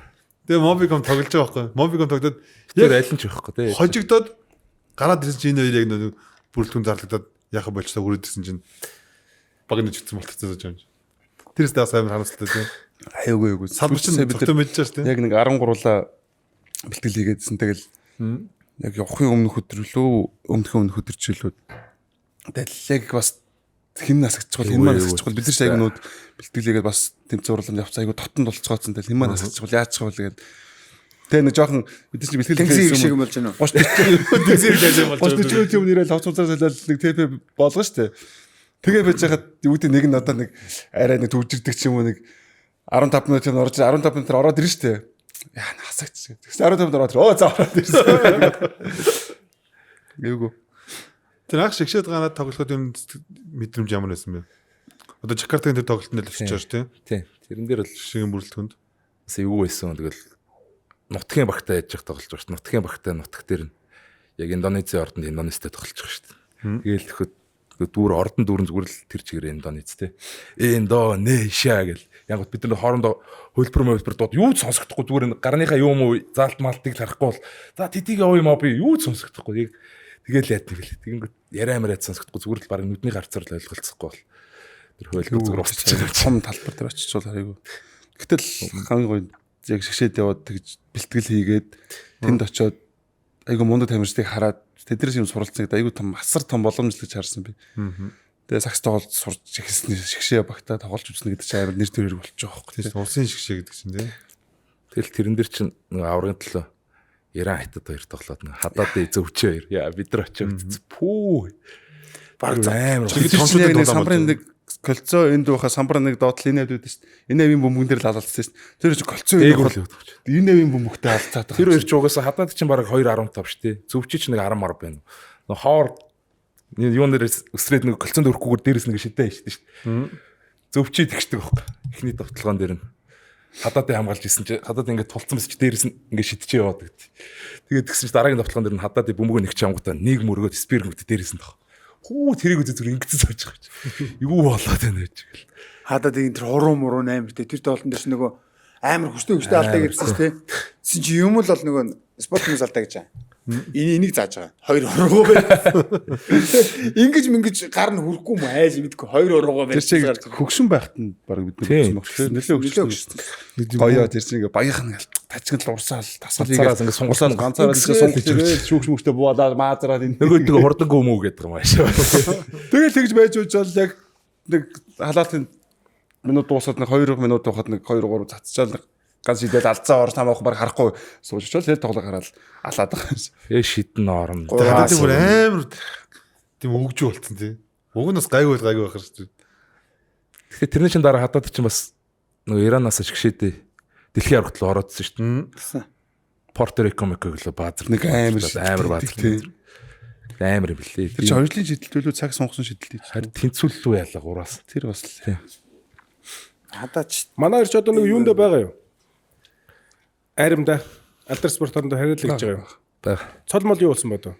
D: тэгээ мобиком тоглож байгаа байхгүй мобиком тоглоод
E: Тэр аль нь ч байхгүй тий.
D: хожигдоод гараад ирсэн чинь энэ хоёр яг нэг бүрэлдэхүүн зарлагдаад яхаа болчлоо үрээдсэн чинь баг нэг чигцэн болчихсон гэж юм. Тэрс даас амар харамсалтай тийм.
C: Аюугүй.
D: Салбар чинь зөвхөн мэдчихэж шүү дээ.
C: Яг нэг 13-аа бэлтгэл хийгээдсэн тэгэл яг явахын өмнөх өдрөлөө өдөрчлөө. Тэгэл яг бас хэн насагчгүй хэн маань насагчгүй бид нар яг нүүд бэлтгэлээгээд бас тэмцээн уралд явцаа айгу тотонд болцгооцсон тэгэл хэн маань насагчгүй яаж чагаа тэгээд тэгээ нэг жоохон бид нар бэлтгэл
A: Тэнгисийн шиг юм болж байна уу?
C: 30 юм нэрэл хавцуцаар солиод нэг ТП болгоо штэ. Тэгээ байж хахад үүдээ нэг нь одоо нэг арай нэг төвжирдэг ч юм уу нэг 15 минутын орж 15 минутаар ороод ирнэ штэ. Яа насагч. Тэгсэн 15 минут ороод оо за ороод ирсэн. Гээгүй.
D: Тэр ах шигшээд ганаад тоглоход юм мэдрэмж ямар байсан бэ? Одоо Жакартагийн тэр тоглолтын дээр очиж байгаа тийм.
E: Тий. Тэрэн дээр л
D: Шигийн бүрэлдэхүүнд.
E: бас эвгүй байсан. Тэгэл нутгийн багтаа яж явах тоглож байгаа шүү. Нутгийн багтаа нутг дээр нь яг Индонезийн ордонд Индонезтэй тоглож байгаа шүү. Тэгээл тэгэхэд дүүр ордон дүүрэн зүгээр л тэр чигээр Индонез те. Индонезиа гэл. Яг бид нар хоорондоо хөлбөр дууд юу ч сонсохдохгүй зүгээр гарныхаа юм уу заалт малтыг харахгүй бол за тэтиг яваа юм аа би юу ч сонсохдохгүй. Яг тэгэл яадаг л. Тэгэнгүүт яриа амараад сонсохдохгүй зүгээр л баг нүдний гарцаар л ойлголцохгүй бол тэр хөлбөр зүгээр устчих байгаа.
C: Том талбар дээр очиж бол хараагүй. Гэтэл хамгийн гоё яг шигшээд яваад тэгж бэлтгэл хийгээд тэнд очиод айгу мундаг тамирчдыг хараад тэднээс юм суралцсан гэдэг айгу том асар том боломжлож харсан би. Тэгээ сакс тоглолт сурч ихсэн шигшээ багтаа тоглож үзнэ гэдэг чинь амар нэр төрөөр болчих жоох байхгүй.
D: Тийм улсын шигшээ гэдэг чинь тийм.
E: Тэгэл тэрэн дээр чинь нэг аврагын төлөө Иран хятад хоёр тоглоод нэг хадаад зөвчөө хоёр. Яа бид нар очиж пүү. Баг амар.
C: Тэгээд нэг самбарын нэг кольцоо энд байхаа самбар нэг доотлол энэ авд байдаг шүү дээ. Энэ авийн бөмбөгөн дээр л алалцсан шүү дээ. Тэр чинь кольцоо энэ байхад энэ авийн бөмбөгтэй алцаад байгаа.
E: Тэр хоёр ч угаасаа хадаад чинь баг 2.15 шүү дээ. Зөвчий ч нэг 10 мар байна. Нэг хоор юун дээрээс өсрээд нэг кольцоонд өрөхгүйгээр дээрээс нэг шидэ шүү дээ. Зөвчий тэгшдэг байхгүй. Эхний довтлогоон дээр нь хадаадыг хамгаалж исэн чи хадаад ингээд тулцсан байсан чи дээрээс нь ингээд шидчихээ яваад гэд. Тэгээд тэгсэн чи дараагийн довтлогоон дээр нь хадаадыг бөмбөгөө нэг ч амгуудаа нэг мөргөөд спир мөргөд дээрээс нь тах. Хүү тэрийг үзээ зүр ингэсэн сууж байгаа ч. Юу болоод байна вэ гэл.
A: Хадаад энэ тэр хуруу муруу амар те тэр тоолон дээр ч нөгөө амар хүчтэй алдаа гэсэн чи те. Тэсэн чи юм л бол нөгөө спорт хүмүүс алдаа гэж байгаа. Энийг зааж байгаа. 2 уруугаа байна. Ингиж мингиж гар нь хүрхгүй юм айж мэдгүй 2 уруугаа байна.
C: Тэр чиг хөгшин байхад нь баг бид нөлөө хөгшин. Гоёо тэр чиг багийнх нь тажигл урсаал тасгалцаараас ингэ сунгасаал ганцаараа сунгаж шүүх шүүхтэй буулаад маазараад энэ
E: Нөгөө хурдангүй юм уу гэдэг юм аашаа.
C: тэгэл тэгж байж уучвал яг нэг халаалтын минут дуусаад нэг 2 минут байхад нэг 2 3 цацчаал ганц шидэл алцаа орж тамаах баг харахгүй сууж очвол тэгэл тоглоо гараад алаад байгаа юм шиг.
E: Шидэн орно.
D: Тэгээд тийм амар тийм өгжүү болцсон тий. Уг нь бас гайгүй байх шүү дээ.
E: Тэгэхээр тэрний чин дараа хадаад чинь бас нөгөө Иранаас ашигшээдээ дэлхийн аврагт л ороодсон шүү дээ. Порто-Рико мекөглөө баазар
C: Нэг амар
E: баазар. Амар юм билээ.
C: Тэр чинь хоёулын шидэлтүүлүү цаг сонгосон шидэлт гэж.
E: Харин тэнцвүүллүү яалаа гураас.
C: Тэр бас л
A: Хадаач.
B: Манай ирч одоо нэг юундэ байгаа юу? Аримда алдар спорт хоорондоо хариулж байгаа юу?
E: Баг.
B: Цол мол юу болсон бодоо?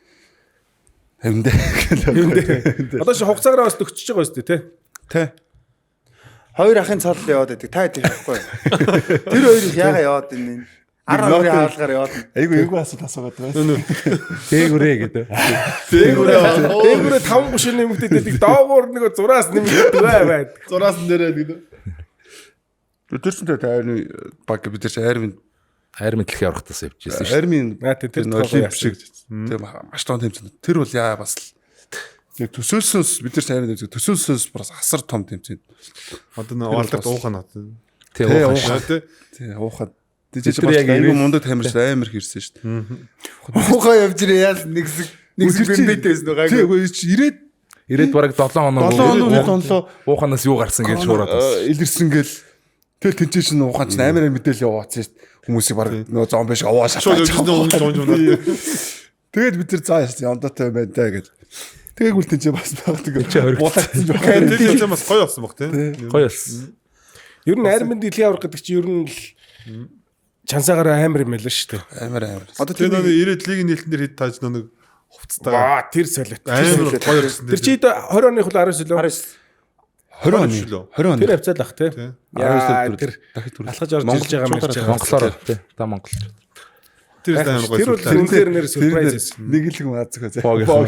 C: хэвдээ.
B: Одоо чи хугацаагаараа бас төгсөж байгаа шүү дээ, тий?
C: Тэ.
A: Хоёр ахын цол яваад байдаг. Та тийхгүй. Тэр хоёрыг яага яваад байна. Араа хаалгаар яваад.
C: Айгу асуулт асуугаад байна.
E: Дээгүрээ гэдэг.
B: Дээгүүрээ 5 гушин нэмэгдээд байдаг. Доогуур нэг 6-аас нэмэгдээд байд.
D: 6-аас нэрээ гэдэг.
C: Өдөрсөндөө таарны баг бид нар
E: Арим дэлхийн аврагтаас явж ирсэн шүү.
C: армийн
B: Тэр
C: олимп шиг тийм маш том тэмцээн. Тэр бол яа бас л яг төсөөлсөнс бид нар сайн үзэг төсөөлсөнс бас асар том тэмцээн.
D: Одоо нэг уалдагт уухана.
E: Тий,
C: Уухад. Дижитал яг айгүй мундаг тамирч амар хэрсэн шүү дээ.
A: Ухаа явж ирээ яал нэг хэсэг бэмбэтэйс нөгөө
C: Тий, үгүй чи ирээд
E: бараг 7 хоног
C: хоног
E: ууханаас юу гарсан гэж шуураад бас.
C: илэрсэн гэл тэгэл тэнцээ чинь ухаан чинь амар мэдээлэл яваацсан шүү дээ. Хүмүүсийг баг нөгөө зомби шиг аваа шатаж. Тэгээд бид нар заа яндаатай байна даа гэж. Тэгээд үл тэнцээ бас байгаа тэгээд булаацсан байна.
D: Тэр бас гоё болсон баг тий.
E: Гоё болсон.
B: Ер нь армин дэлхийн авраг гэдэг чинь ер нь л чансаагаар амар юм байл шүү дээ.
C: Амар.
A: Одоо
D: Тэр
A: тэр
D: нэг ирээд лигийн нээлтэн дээр хэд тааж нэг хувцастаа
B: Ваа, тэр солиот.
D: амар гоё болсон.
B: Тэр чи 20 оны хул 19 лөө.
C: 20 он.
B: Тэр авцал ах тий. Яа, тэр
C: дахид түр.
B: алхаж орж ирж байгаа мэрч байгаа.
E: Монголоор тий. Та Монголч.
D: Тэр амар гоё.
B: Тэр бол үнээр нэр surprise.
C: Нэг л юм аазах үү.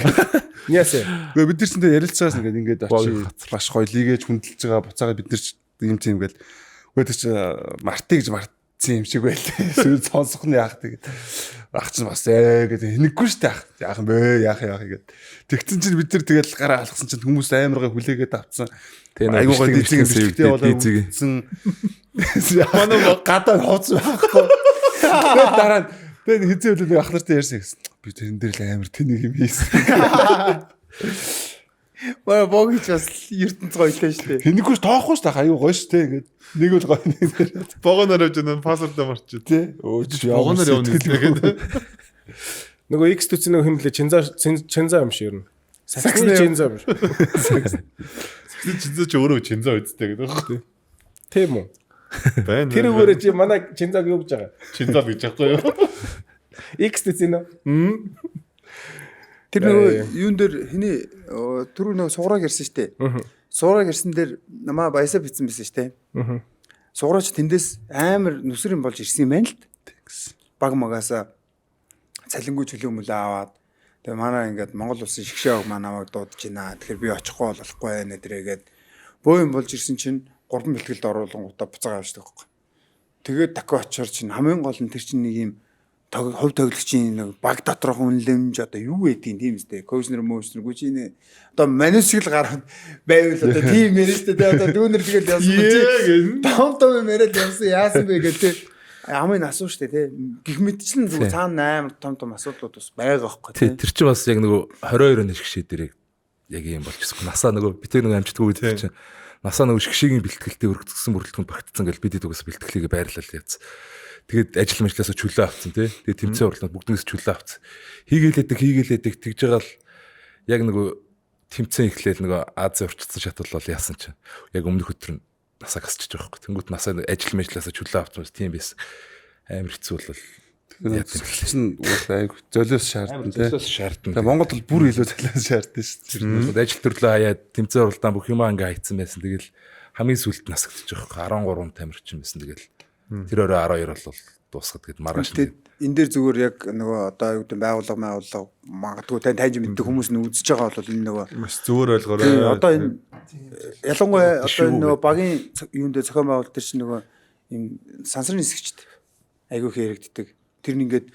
B: Яасэ.
C: Гэхдээ бид нар ч энэ ярилцлагаас ингээд очиж маш гоё лигэж хүндэлж байгаа буцаага бид нар ч юм тийм ингээл үгүй чи мартыг гэж мартсан юм шиг байл. Сүүл сонсох нь яах тэгээд ах чинь бас гэдэг хэнэггүй штэ ах. Яах юм бэ? Яах гэдэг. Тэгсэн чинь бид нар тэгэл гараа алхсан чинь хүмүүс амаргаа хүлээгээд авцсан. Айгуу гоё дизиг бишгтэй болоо. Манай гадаа хооц байхгүй. Тэгээд дараа нь тэгээд хизээ үлээ нэг ах нартай ярьсан гэсэн. Би тэрэн дээр л амар тэнийг юм хийсэн.
A: Баа богч бас ертөнц гоёлээ шүү дээ.
C: Хэнэггүй тоохгүй штэ аюу гоё штэ ингээд нэг л гоё нэг.
D: Богоноор явж байгаа пассворд марч тий.
C: Өөч
D: Богоноор явна гэдэг.
B: Нөгөө X төцний нөгөө хэмлээ Ченза юм шиг ер нь. Саксны Ченза юм шиг.
D: Чинзаа ч өөрөө чинзаа үсттэй гэдэг байхгүй.
B: Тийм үү?
D: Байна.
B: Тэр өгөөрэй чи манай Чензаг юу гэж байгаа?
D: чинзаа гэж байхгүй юу?
B: X төцний нөө.
A: Тэр нөгөө юун дээр хэний түрүү нөгөө суграг ирсэн штэ. Суграг ирсэн дээр намаа баясаа битсэн байсан штэ. Суграач тэндээс амар нүсэр юм болж ирсэн юм байна л д. Баг магаасаа цалингүй чөлөө мөлөө аваад тэгээ манай ингээд Монгол улсын шгшээ баг намайг дуудаж байна. Тэгэхээр би очихгүй болохгүй байна дээрээгээд боо юм болж ирсэн чинь 3 бэлтгэлд оруулангуудаа буцаага авчихдаг байхгүй. Тэгээд дахин очоор чинь хамгийн гол нь тэр чинь нэг юм хувь тоглогчийн нэг баг доторх үнэлэмж одоо юу гэдгийг тийм үстэй коучнер мөөчнөргүй чи нэ одоо манус шиг л гараад байвал одоо тийм ярина штэ одоо дүүнэр тэгэл явсан чи том яриад явсан яасан бэ гэдэг амын асуу штэ тий гих мэдчлэн зүгээр цаана амар том асуудлууд бас байгаа байхгүй
E: тий тэр чинь бас яг нөгөө 22 оны шгшээ дээр яг юм болчихсон. Насаа нөгөө битээ нөгөө амжтгүй гэдэг чинь насаа нөгөө шгшээгийн бэлтгэлтэй өргөцсөн бүрэлдэхүүнд багтцсан гэл бид дэгээс бэлтгэлийг байрлал яц. Тэгээд ажил мэжлээс чөлөө авцсан тий. Тэгээд тэмцээн урлаад бүгднээс чөлөө авцсан. Хийгээлээдэг тэгж байгаа л яг нөгөө тэмцээн ихлээл нөгөө Ази орчсон шатвал бол яасан чинь яг өмнөх өдөр нь насаа гасчих жоох байхгүй. Тэнгүүт насаа ажил мэжлээс чөлөө авцсан тийм байсан. Амар хэцүү бол
C: чинь айгу золиос шаардсан тий.
E: шаардна.
C: Тэгээ Монголд бол бүр илүү золиос шаардсан шүү дээ.
E: Ажил төрлөө хаяад тэмцээн уралдаан бүх юм ингээ хайцсан байсан. Тэгэл хамгийн сүлд насагдчих жоох 13 тамирчин байсан. Тэгэл тэр өөрөө 12 бол дуусгаад гээд маргааш нь.
A: Энэ дээр зүгээр яг нөгөө одоо юу гэдэг байгууллага магадгүй таньж мэддэг хүмүүс нь үзэж байгаа бол энэ нөгөө
D: Маш зүгээр ойлгоорой.
A: Одоо энэ ялангуяа одоо энэ нөгөө багийн юунд дээр зохион байгуулалт төр чинь нөгөө юм сансрын нисгчд айгүй хэрэгддэг. Тэр нь ингээд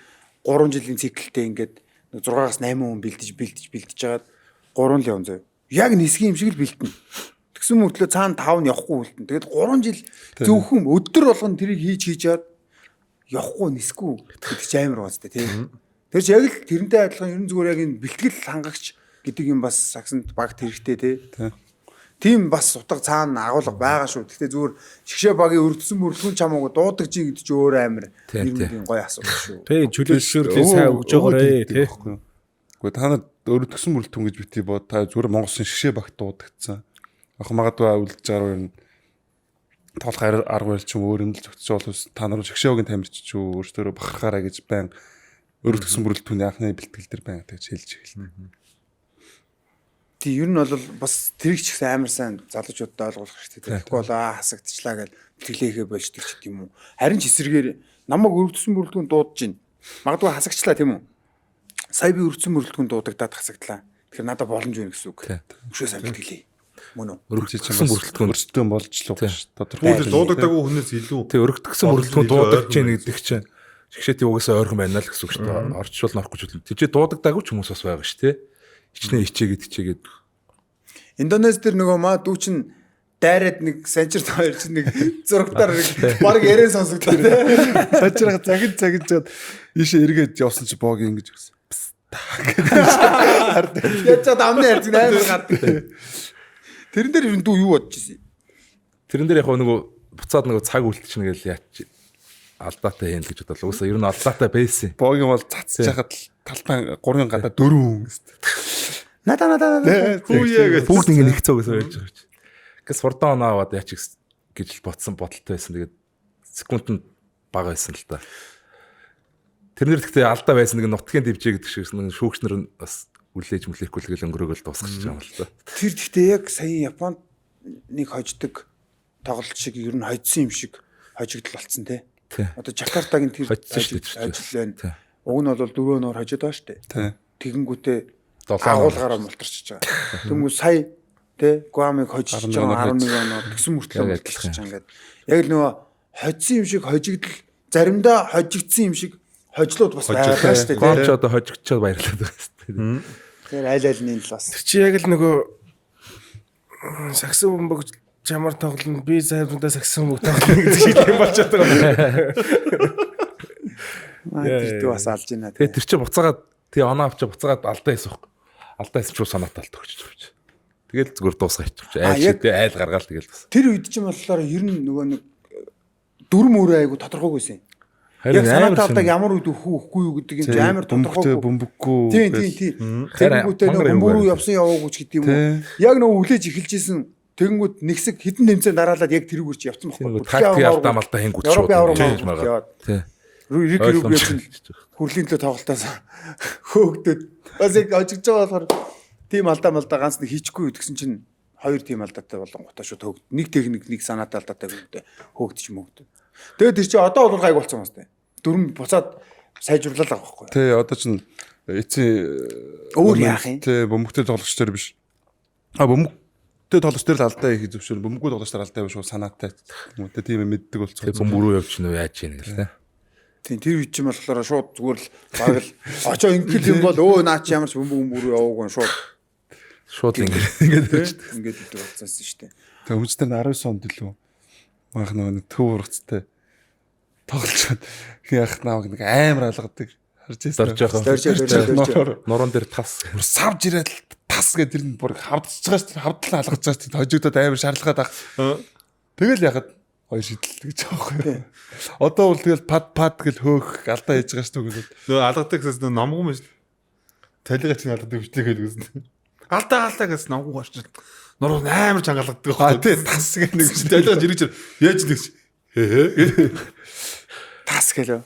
A: 3 жилийн циклтэй ингээд 6-8 хүн бэлдэж жагаад 3 л явна зөө. Яг нисгийн юм шиг л бэлтэнэ. Тэгсэн мөртлөө цаана 5 нь явахгүй үлдэн. Тэгээд 3 жил зөвхөн өдөр болгон тэрийг хийж яад явахгүй нисгүй гэдэг чи амар гоцтой тийм. Тэр чи яг л тэрнтэй адилхан ерөн зүгээр яг энэ бэлтгэл хангагч гэдэг юм бас сагсанд багт хэрэгтэй тийм. Тийм бас утга цаана агуулга байгаа шүү. Гэхдээ зүгээр шгшээ багийн өрдсөн мөрлгөн чамаагүй дуудаг чи гэдэг чи өөр амар юм гоё асуудал шүү.
B: Тийм чөлөөлшөөрлийн сайн өгж байгаарэ тийм.
C: Гэхдээ та нар өрдсөн мөрлтүн гэж бити бод та зүгээр Монголын шгшээ багт дуудагдсан. Яг магадгүй үлдэж байгаа юм тоглох арга барил ч өөр юм л зөгтөж болов та нар шгшээгийн тамирч ч өөртөө бахархаараа гэж байн өрдсөн мөрлтүний анхны бэлтгэл дээр байн гэж хэлж эхэлнэ.
A: Тий, ер нь бол бас тэрийг ч ихсэн амар сайн залуучуудад ойлгуулах хэрэгтэй. Тэгэхгүй бол хасагдчихлаа гэж бэлтгэлээхээ болждаг ч гэдэм үү. Харин ч эсэргээр намайг өрдсөн мөрлгөнд дуудаж гин. Магадгүй хасагчлаа тийм үү? Сая би өрдсөн мөрлгөнд дуудагдаад хасагдлаа. Тэгэхээр надад боломж байна гэсэн үг. Өшөө сайн бэлтгэлээ. Мөн үү?
E: Өргөдсөн бүрэлдэхүүн
C: болж л байгаа ш.
D: Тодорхой дуудагдаагүй хүнээс илүү.
E: Тэг өргөдсөн бүрэлдэхүүн дуудаж чинь гэдэг чинь шгшээти угаасаа ойрхон байна л гэсэн үг шүү дээ. Орчвол норохгүй ч үл. Тэжээ дуудагдаагүй ч хүмүүс бас байгаа шүү дээ. Хичнээн хичээгээд.
A: Индонез дээр нөгөө маа дүүчин дайраад нэг санчирт хоёр чинь нэг зурагтаар баг ярен сонсогдоо тий.
C: Санчираа загиж жаад ийшээ эргээд явсан чи боог ингэж өгсөн.
A: Яа чад амны ярьж амар гадаг. Тэрэн дээр дүү юу бодож ирсэн?
E: Тэрэн дээр яг нөгөө буцаад нөгөө цаг үлдчихнэ гэж яач алдаатай хийн гэж бодлоо. Уусаа ер нь алдаатай байсан.
C: Боогийн бол цацж хахад талбай 3 гадаа 4 хүн өст.
A: Надаа
E: хүүе гэж бүгд ингэ нэг цогоос байж байгаа чи. Гэс хурдан оноо аваад яач гэж ботсон бодолтой байсан. Тэгээд секундэд бага байсан л та. Тэрнэр гэхдээ алдаа байсан нэг нутгийн дэвжээ гэдэг шиг нэг шүүгчнэр бас үлээж мүлээхгүй л гэл өнгөрөөгөл дуусгачих юм л та.
A: Тэр гэхдээ яг сая Японд нэг хождог тоглолт шиг ер нь хожсон юм шиг хожигдол болцсон тий. Одоо Жакартагийн тэр ажил байна. Уг нь бол 4 ноор хожоод байгаа шүү дээ. Тэгэнгүүтээ агуулгаараа мултарч байгаа. Тэнгүү сая тий Гуамыг хожиж байгаа 11 оноо тэгсэн мөртлөө мултарч байгаа ингээд. Яг л нөгөө хожсон юм шиг хожигдол заримдаа хожигдсан юм шиг хожлууд бас байгаа шүү дээ.
E: Гомч одоо хожигдчод баярлаад байгаа шүү дээ.
A: Тэр аль-альны л бас.
B: Тэр чи яг л нөгөө саксон бөмбөг чамар тоглоно би сайруудаа саксон бөмбөг тоглоно гэж хэлсэн болчиход байгаа.
A: Тэр бас алж байна.
E: Тэгээ тэр чи буцаагаад тий оноо авчаа буцаагаад алдаа хийсэн хөөх. Алдаа хийсэн ч санаатай алт өгч байгаа. Тэгэл зүгээр дуусгаа хийчих. Айл гаргаал тэгэл бас.
A: Тэр үед ч юм болохоор ер нь нөгөө нэг дүрм өөрөө айгу тодорхойгүйсэн.
E: Яг
A: санаатaalдаг ямар үед өгөхгүй юу гэдэг юм амар тодорхойгүй.
C: Бөмбөггүй.
A: Тийм. Тэгэнгүүтээ нөгөө бөмбөрөө явсан яваагүй ч гэдэг юм уу. Яг нөгөө хүлээж эхэлжсэн тэгэнгүүт нэгсэг хідэн тэмцээн дараалаад яг тэр үрч явцсан байхгүй.
E: Тактик алдаа малдаа хийнгүүт шууд.
A: Тийм. Хүрлийн төлөө тоглолтоос хөөгдөд бас яг очиж байгаа болохоор тим алдаа ганц нэг хийчихгүй гэдгсэн чинь 2 тим алдаатай болон гутаа шууд хөөгд. Нэг техник нэг санаатай алдаатай хөөгдөж мөгдөд. Тэгээд тэр чинь одоо бол гайг болсон юм байна. Дөрөв буцаад сайжруулаад байгаа байхгүй.
C: Тий, одоо чинь эцсийн
A: өөр яах юм?
C: Тий, бөмбөгтэй тоглогч төр биш. Бөмбөгтэй тоглогч төр л алдаа хийх зөвшөөр. Бөмбөггүй тоглогч төр алдаа биш санаатай. Тийм мэддэг болцсон.
E: Бөмбөрөө явж нөө яаж чинь гэл тий.
A: Тийм тэр үе чинь болохоор шууд зүгээр л баг л очоо ингэл юм бол өө наа чи ямар ч бөмбөр яваагүй шууд ингэж хэлдэг болцсон шүү дээ.
C: Тэгээ өмнөд нь 19 онд илүү маах нэг төв ургацтай тоглолцоод яах нааг нэг амар алгадаг харж
E: ирсэн. Нуруунд дээр тас
C: савж ирээд тас гэдэг тэр нь бүр хавдж байгаа шүү дээ. Хавдлаа алгаж байгаа шүү дээ. Хожигдоод амар шаардлагатай баг. Тэгэл яхад хоёр шидэлдэг гэж байгаа юм. Одоо бол тэгэл пад гэл хөөх алдаа хийж байгаа шүү дээ.
D: Нөө алгадаг гэсэн номгон биш. Талига чинь алгадаг бичлэг хэлсэн. Алдаа гэсэн номгон гарч нуруу амар чангалгадаг
C: байхгүй. Тий тас гэх нэг чинь
D: талига жирэж яаж нэгч
A: тас гэлөө.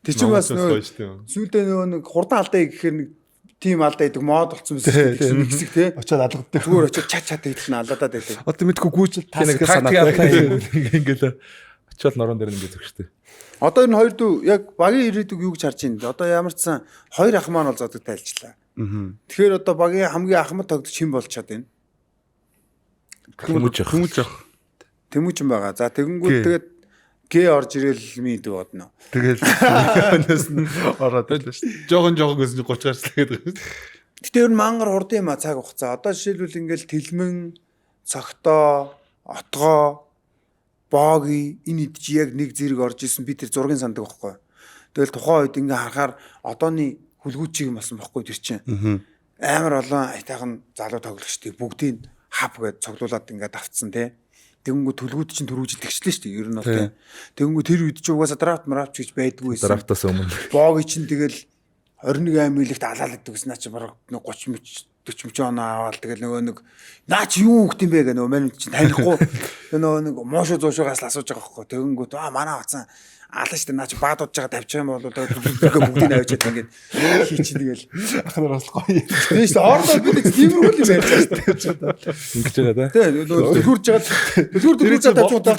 A: Тэг чи бас нөө сүйдээ нэг хурдан алдаа гэхээр нэг тим алдаа идэг мод болсон байсан гэсэн нэг хэсэг тий.
C: Очоод алгадаг.
A: Зүгээр очоод чат идэх нь алладаад байдаг.
C: Одоо мэдгүй гүйчил тас
E: гэх санаатай ингээл очоод нуруунд дээр ингэ зүгштэй.
A: Одоо энэ хоёр дүү яг багийн ирээдүг юу гэж харж байна? Одоо ямар ч сан хоёр ах маань бол зодод тайлжлаа. Тэгэхээр одоо багийн хамгийн ахмад тогтч хэн болж чад байна? Тэмүүж байгаа. За тэгэнгүүт тэгээд гээ орж ирэл мид бодно.
C: Тэгэл өнөөс нь ороод байлаа шүү.
D: Жогон гэсэн 30 гарчлаа гэдэг.
A: Гэтэ ер нь мангар хурд юм а цаг хугацаа. Одоо жишээлбэл ингээл тэлмэн цогтоо, отгоо, боги энэ идэж яг нэг зэрэг орж исэн би тэр зургийн сандаг байхгүй. Тэгэл тухайн үед ингээ харахаар одооны хүлгүүчийг юм болсон байхгүй тэр чинь. Амар олон айтайхан залуу тоглогчдыг бүгдийг хав гэж цоглуулад ингээ давцсан тий. Тэгэнгүү төлгүүд чинь төрүүж идэгчлээ шүү дээ. Ер нь бол тий. Тэгэнгүү тэр үед чи угаасаа драфт гэж байдгүй байсан.
E: Драфтаас өмнө.
A: Боги чинь тэгэл 21 милигт алаал гэдэг гэсэн чи бараг 30 40 оноо аваад тэгэл нөгөө нэг наа чи юу хөхт юм бэ гэх нөгөө мань чинь танихгүй нөгөө нэг моошо зуушгаас л асууж байгаа байхгүй. Тэгэнгүүт манай хацсан алаа штэ наа чи баадууд жага тавьчих юм бол бүгдийг авчиад ингээд хий чи тэгэл
C: Ахнаар бас гоё.
A: тийм штэ хоорондоо бид тиймэрхүү юм ярьж байгаа штэ.
E: Ингэж байгаа
A: тий төлгөрж байгаа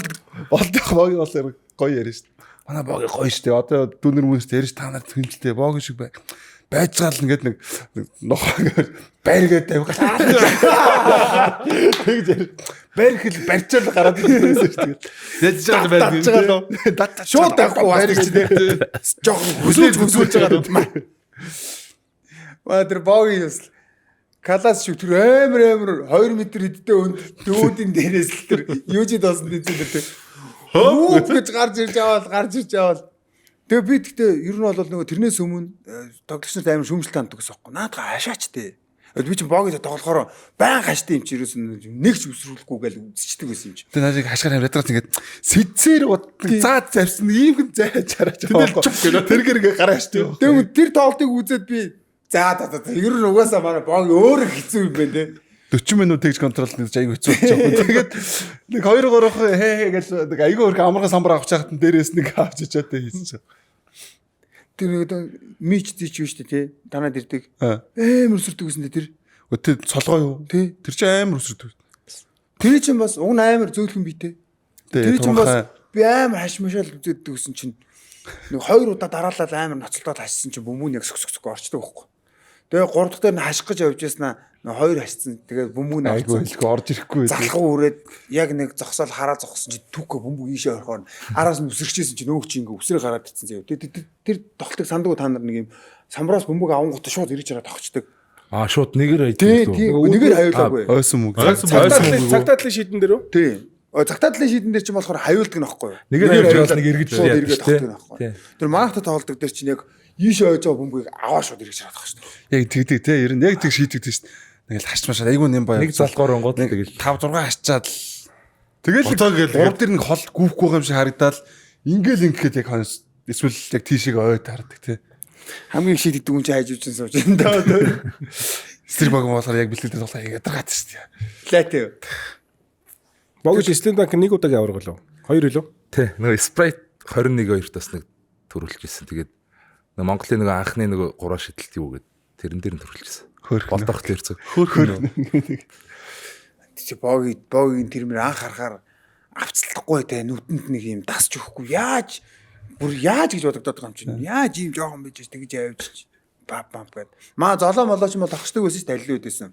C: Болдох боги болохоор гоё ярина шүү дээ. Манай боги гоё шүү дээ. Одоо дүүнэр мөнс ярьж та нарт хэмжлээ боги шиг байж байгаа л ингээд нэг нохоо байргээд тавих. Тэгж байрхэл барьчаал гараад ирсэн шүү дээ.
D: Ядж байгаа байр.
A: Шууд авахгүй байна чи тий. Жохон хөсүүлж байгаа. Маа тэр боги юус калас шүү тэр амар 2 м хэдтэй өнд дүүдийн дээрээс л тэр юужид болсон дээ тэр хөөг гэж гарч ирж аваад тэгээ би тэгтээ ер нь бол нөгөө тэрнээс өмнө тоглогч нарт амар шүүмжлэлт ханддаг гэсэн юм. Наадга хашаач дээ. Би чинь боги тоглохоор баян хаштай юм чи ерөөс нэг ч өсрүүлэхгүй гэж үзчихдэг байсан юм чи.
C: Тэгээ наажиг хашгаар хамраад ингээд сэдсээр заад завсан ийм хүн зайж хараач байгаа. Тэргээр ингээд гарааш тээ.
A: Тэгээ тэр тоглолтыг үзээд би за ер нь угаасаа манай боги өөрөө хэцүү юм байна те.
C: 40 минут тэгж контрол хийж айгүй хэцүү болж байгаа. Тэгээд нэг 2-3 хээ гэж нэг айгүй өөр амархан самбар авч яхад дээрээс нэг авч ичээд хийсэн чинь.
A: Тэр нэг мич зич юу штэ тий. Танаад ирдэг. Амар өсөрдөг гэсэн тэр.
C: Өтө цолгоо юу? Тий. Тэр чинь амар өсөрдөг.
A: Тэр чинь бас уг нь амар зөөлхөн битэй. Тэр чинь бас би амар хашмашаал үзэддэг гэсэн чинь нэг 2 удаа дараалал амар ноцолдоод хашсан чинь бөмбөг яг сөксөк орчдөг байхгүй. Тэгээ 3 дахь дээр нь хаших гэж явж яснаа 2 хашсан. Тэгээ бөмбөг нь
C: айгүй хэлгүй орж ирэхгүй.
A: Залхуу үрээд яг нэг зогсоол хараа зогссон чи түүхэ бөмбөг ийшээ орохоор араас нь үсэрчээсэн чи нөөх чи ингээ үсрээ гараад ицсэн заяа. Тэр тоглолтыг санддаг та нар нэг юм самбраас бөмбөг авангууд шууд ирж хараад тогчдөг.
E: Шууд нэгээр
A: хайдаг. Нэгээр хавиулаагүй.
C: Ойсон мөг.
B: Цагтаадлын шийдэн дээр үү?
A: Тий. Цагтаадлын шийдэн дээр чинь болохоор хавиулдаг нөхгүй юу?
E: Нэгээр хавиулаад нэг эргэж
A: тогтдог нөхгүй. Тэр манахта тоглолтог дээр чинь яг ийшээ ойж байгаа бөмбөгийг аваа шууд ирж хараад байгаа шүү дээ.
C: Яг тэгдэг те ер нь яг тэг шийдэгдэж шүү дээ. Нэг л хашмашаад айгүй нэм баяа.
E: Нэг залгуур онгод тэгэл
C: 5 6 хашчаад л тэгэл гурав дээр нэг хол гүүхгүй юм шиг харагдаад ингээл ингээд яг хонс эсвэл яг тийшээ ойд хардаг те.
A: Хамгийн шийдэгдэг хүн чи хайж үчин сууж энэ даа.
C: Стэр баг болохоор яг бэлтгэл дээр тоглоо ядаргаад шүү дээ.
A: Лээ тий.
B: Богж Стенданк нэг удаа авраг болов. 2 үлээ.
E: Тий. Нөгөө Sprite 21-2-таас нэг төрүүлж ирсэн. Тэгээд нөгөө Монголын нөгөө анхны нөгөө 3 шидэлт юу гэдэг тэрэн дээр нь төрүүлж ирсэн. Болдогт л ирсэн.
A: Чи богийн тэрмэр анх харахаар авцлахгүй те нүдэнд нэг юм дасч өгөхгүй яаж гэж бодогдоод байгаа юм чинь. Яаж ийм жоохон байж тэгж авиж бам гэд. Маа золоо молооч юм бол тогчдөг байсан ш талилуу үдээсэн.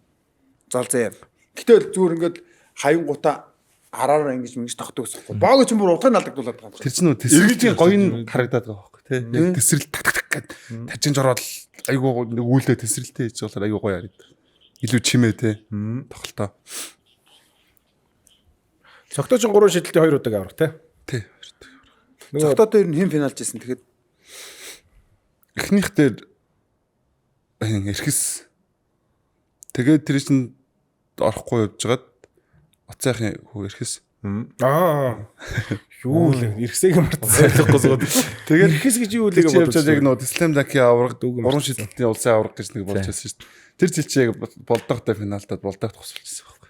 A: Зол заяа. Гэтэл зүгээр ингээд хаян гута араараа ингэж мэгж тогтдог гэсэн. Боог ч бүр утгыг алдагдуулаад байгаа юм.
C: Тэр чинь тесрэлтийн гоё нь харагдаад байгаа байхгүй тий. Яг тесрэл так гэд тавьчин жороод айгүй нэг үүлдээ тесрэлтэй хийж болохоор айгүй гоё харагдав. Илүү чимээ тий. Тоглолтоо.
B: Цогтооч 3 шидэлтийн 2 удаа аврах тий.
C: Тий.
A: Цогтоо дээр нь хэн финалж ирсэн тэгэхэд
C: эхнийх дээр эрхэс тэгээд тэр чинь орохгүй явжгаад оцайхын хүү эрхэс
B: юу л эрхэсийг мартсан ойлгохгүй.
C: Тэгээд
B: эрхэс гэж юу л
C: яг бодож яг нөө Slam Dunk-ийн авраг 3 шидэлтийн улсын авраг гэж нэг болж байсан шүү дээ. Тэр жил чи яг болдогтой финалдад болдогт тусалчихсан байхгүй.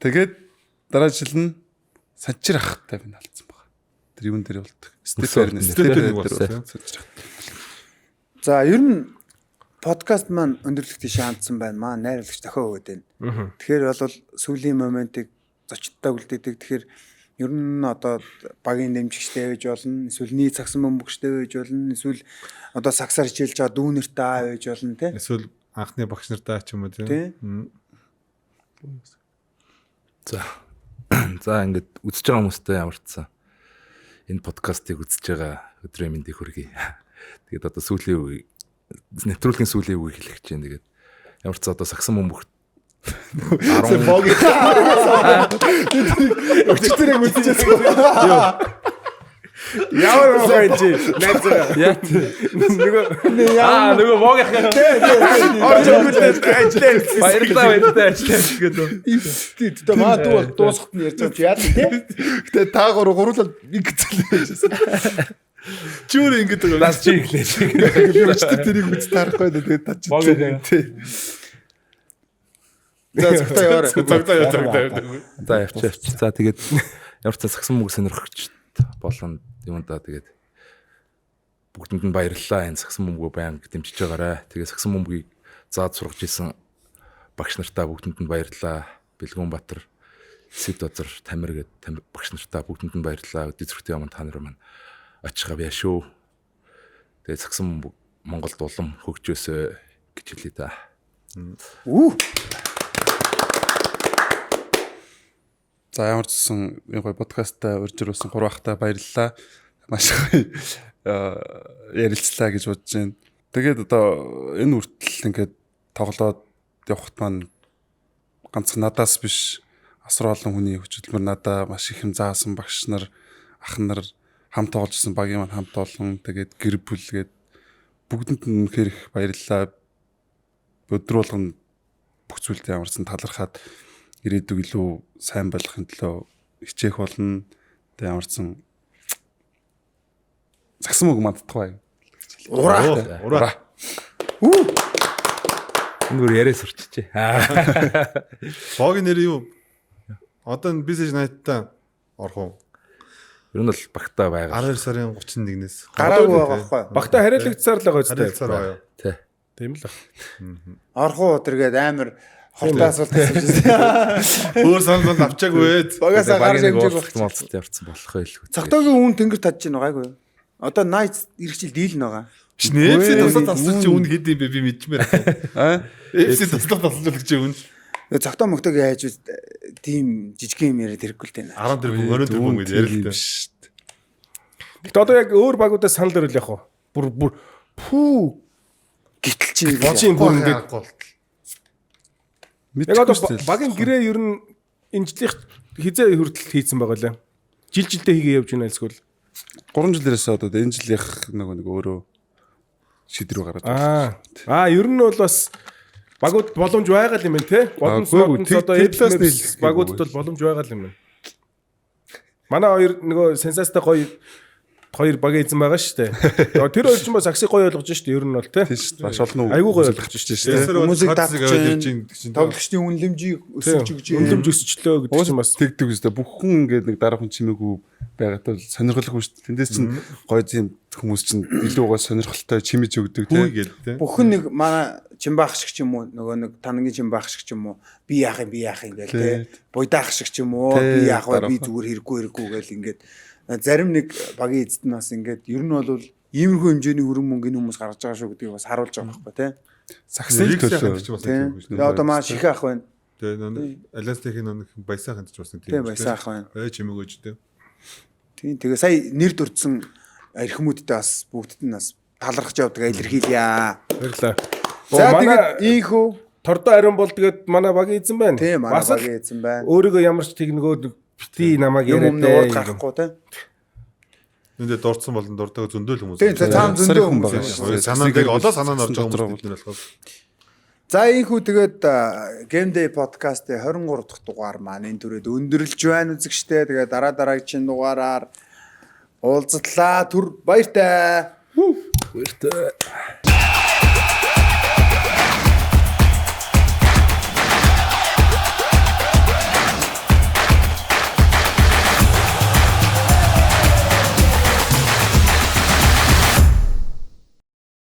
C: Тэгээд дараа жил нь Санчир ахтай финалдсан байна. Тэр юун дээр болдог. Степер болсон.
A: За ер нь подкаст маань өндөрлөгтөй шаандсан байна. Маа найруулагч дохио өгöd байна. Тэгэхээр бол сүүлийн моментыг зочдтой үлдээдэг. Тэгэхээр ер нь одоо багийн дэмжигчтэй байж болно. Эсвэл нийт цагсан бөмбөгчтэй байж болно. Эсвэл одоо саксаар хичээлж байгаа дүүнэртэй аа байж болно тий.
D: Эсвэл анхны багш нартай ч юм уу тий.
E: За ингээд үзэж байгаа хүмүүстэй ямарчсан. Энэ подкастыг үзэж байгаа өдрийн мэндийг хүргэе. Тэгээд одоо сүүлийн үе нэвтрүүлгийн сүүлийн үе хэлэх гэж байна. Тэгээд ямар ч одоо сагсан бөмбөгт
A: Боги. Өчтөрийг үзчихсэн.
B: Ямар байгаа юм чи? Найзаа.
E: Яа. Нөгөө боог яхаа.
A: Орж өгүүлээд ажиллаа.
E: Баярлалаа гэдэг.
A: Тэ маа дуу дуусахт нь ярьж байгаа чи яа тий.
C: Гэтэ та гурлал ингэцэл.
D: Чүр ингэж байгаа.
E: Лас чи ихлээ.
C: Би өчтөр тэрийг үз тарахгүй тэгээд та чи.
A: За цагтаа яваарай.
E: За явчих. За тэгээд ямар ч сагсан мөг сонирхогч болон юмдаа тэгээд бүгдэнд нь баярлалаа. Энэ сагсан мөмгөө баян дэмжиж байгаарай. Тэгээд сагсан мөмгийг заад сургаж исэн багш нартаа бүгдэнд нь баярлалаа. Бэлгүүнбаатар, Сэдвазар, Тамир гэдэг багш нартаа бүгдэнд нь баярлалаа. Дэвсгэртэй юм та нар маань очихаа бия шүү. Тэгээд сагсан Монголд улам хөгжөөсэй гэж хэлье да.
C: За ямар ч гэсэн энэ гоё подкастаа урьж ирүүлсэн 3 ахтай баярлалаа. Маш гоё ярилцлаа гэж бодож байна. Тэгээд одоо энэ үртэл ингээд тоглоод явахт маань ганцхан надаас биш асар олон хүний хөдөлмөр надаа маш их юм заасан багш нар, ах нар хамт тогложсэн багийн маань хамт олон тэгээд гэр бүлгээд бүгдэнд нь үнэхээр их баярлалаа. Өдөр болгон бүх зүйлд ямарсан талархаад ирээдүг илүү сайн болгохын төлөө хичээх болно. Тэг ямарсан сагсан мөг мандтгай. Ура.
E: Нүр яриа сурчжээ.
D: Богийн нэр юу? Одоо энэ бизнес найтаа орох уу?
E: Ер нь бол багтаа байгаа.
D: 12 сарын 31-ээс.
A: Гараагүй байгаа байхгүй.
B: Багтаа хариалагдсаар л байгаа үстэй.
D: Харилцаар байгаа.
E: Тий.
B: Тийм л.
A: Орох уу тэргээд амар хортой асуулт асууж.
D: Өөр санал авчаагүй.
A: Багасаа гарч хэмжээг
E: болцсон
A: баг.
E: молцолт явцсан болох байлгүй.
A: Цогтойгийн үн тэнгэр татж гин байгаагүй. Одоо найз иргэжил дийл байгаа.
D: Биш нээпси тусаад тасалж чи үн хэд юм бэ би мэдчмээр. Эпси тусаад тасалж чи үн.
A: Цогтой мөгтөг яаж үз тийм жижиг юм яриад хэрэггүй л дээ.
D: 10 тэрбум 20 тэрбум гэж ярилтай.
B: Гэтэ одоо яг өөр багуудаас санал өрөөл явах уу? Бүр пүү
A: Гítэл чи
B: божийн бүр ингээд яг одоо
C: Мэдчихгүй
B: багийн гэрээ ер нь энэ жилийн хизээ хүртэл хийцэн байгаа лээ. Жилдээ хийгээ явж байна эсвэл
C: 3 жилээс одоо энэ жилийнх нэг өөрөө шийдвэр гаргаад.
B: Ер нь бол бас багууд боломж байгаа юм байна те. Боломж одоо эдлээс багуудад бол боломж байгаа юм байна. Манай хоёр нөгөө сенсацтай хоёр баг эзэн байгаа шүү дээ. Тэр хоёр ч бас аксиг гоё ойлгож шүү дээ. Ер нь бол те.
C: Маш олон
B: айгүй гоё ойлгож шүү дээ.
A: хүмүүсийг
D: аваад ирж чинь
A: тоглогчдын үнэлэмжийг өсөж өгч
B: Үнэлэмж өсчлөө гэдэг чинь бас
C: тэгдэг үстэй бүхэн ингээд нэг дараахан чимээгүй байгаад сонирхолтой шүү дээ. Тэндээс чинь гоё зэм хүмүүс чинь илүү гоё сонирхолтой чимэж өгдөг
D: гэлтэй.
A: бүхэн нэг манай чимбаах шиг ч юм уу нөгөө нэг танагийн чимбаах шиг ч юм уу би яах юм гээл те. Буйдаах шиг ч юм уу би яах вэ би зүгээр хэрэггүй гээл ингээд зарим нэг багийн эзэд нь бас ингээд ер нь бол иймэрхүү хэмжээний хөрөнгө мөнгөний хүмүүс гаргаж байгаа шүү гэдгийг бас харуулж байгаа байхгүй тий.
C: Саксел төлөө.
A: Тэгээ одоо маа ших ах байна.
D: Тэгээ Аластихын нэг баясаахан ч бас нэг
A: тийм баясаах байна.
D: Чимээгөөж дээ.
A: Тийм тэгээ сая нэр дурдсан эрхмүүдтэй бас бүгдд нь бас талархаж явдаг илэрхийлье.
B: баярлаа.
A: За тэгээд ийхүү
B: Тордоо ариун бол тэгээд манай багийн эзэн байна.
A: тийм манай багийн эзэн байна.
B: Өөрийгөө ямар ч тэгнэгөө бити намайг
A: юм
B: яриад
A: гарахгүй тий.
D: Энд дурдсан болон дурдаг зөндөөл хүмүүс.
A: Тийм цаам зөндөө хүмүүс.
D: Санаа яг одоо санаа нь орж байгаа хүмүүс бид нар болохоор.
A: За ийхүү тэгээд Game Day podcast-ийн 23 дахь дугаар маань энэ түрээд өндөрлж байна үзэгчтэй. Тэгээд дараагийн дугаараар уулзтлаа. Түр баяртай.
E: Баяртай.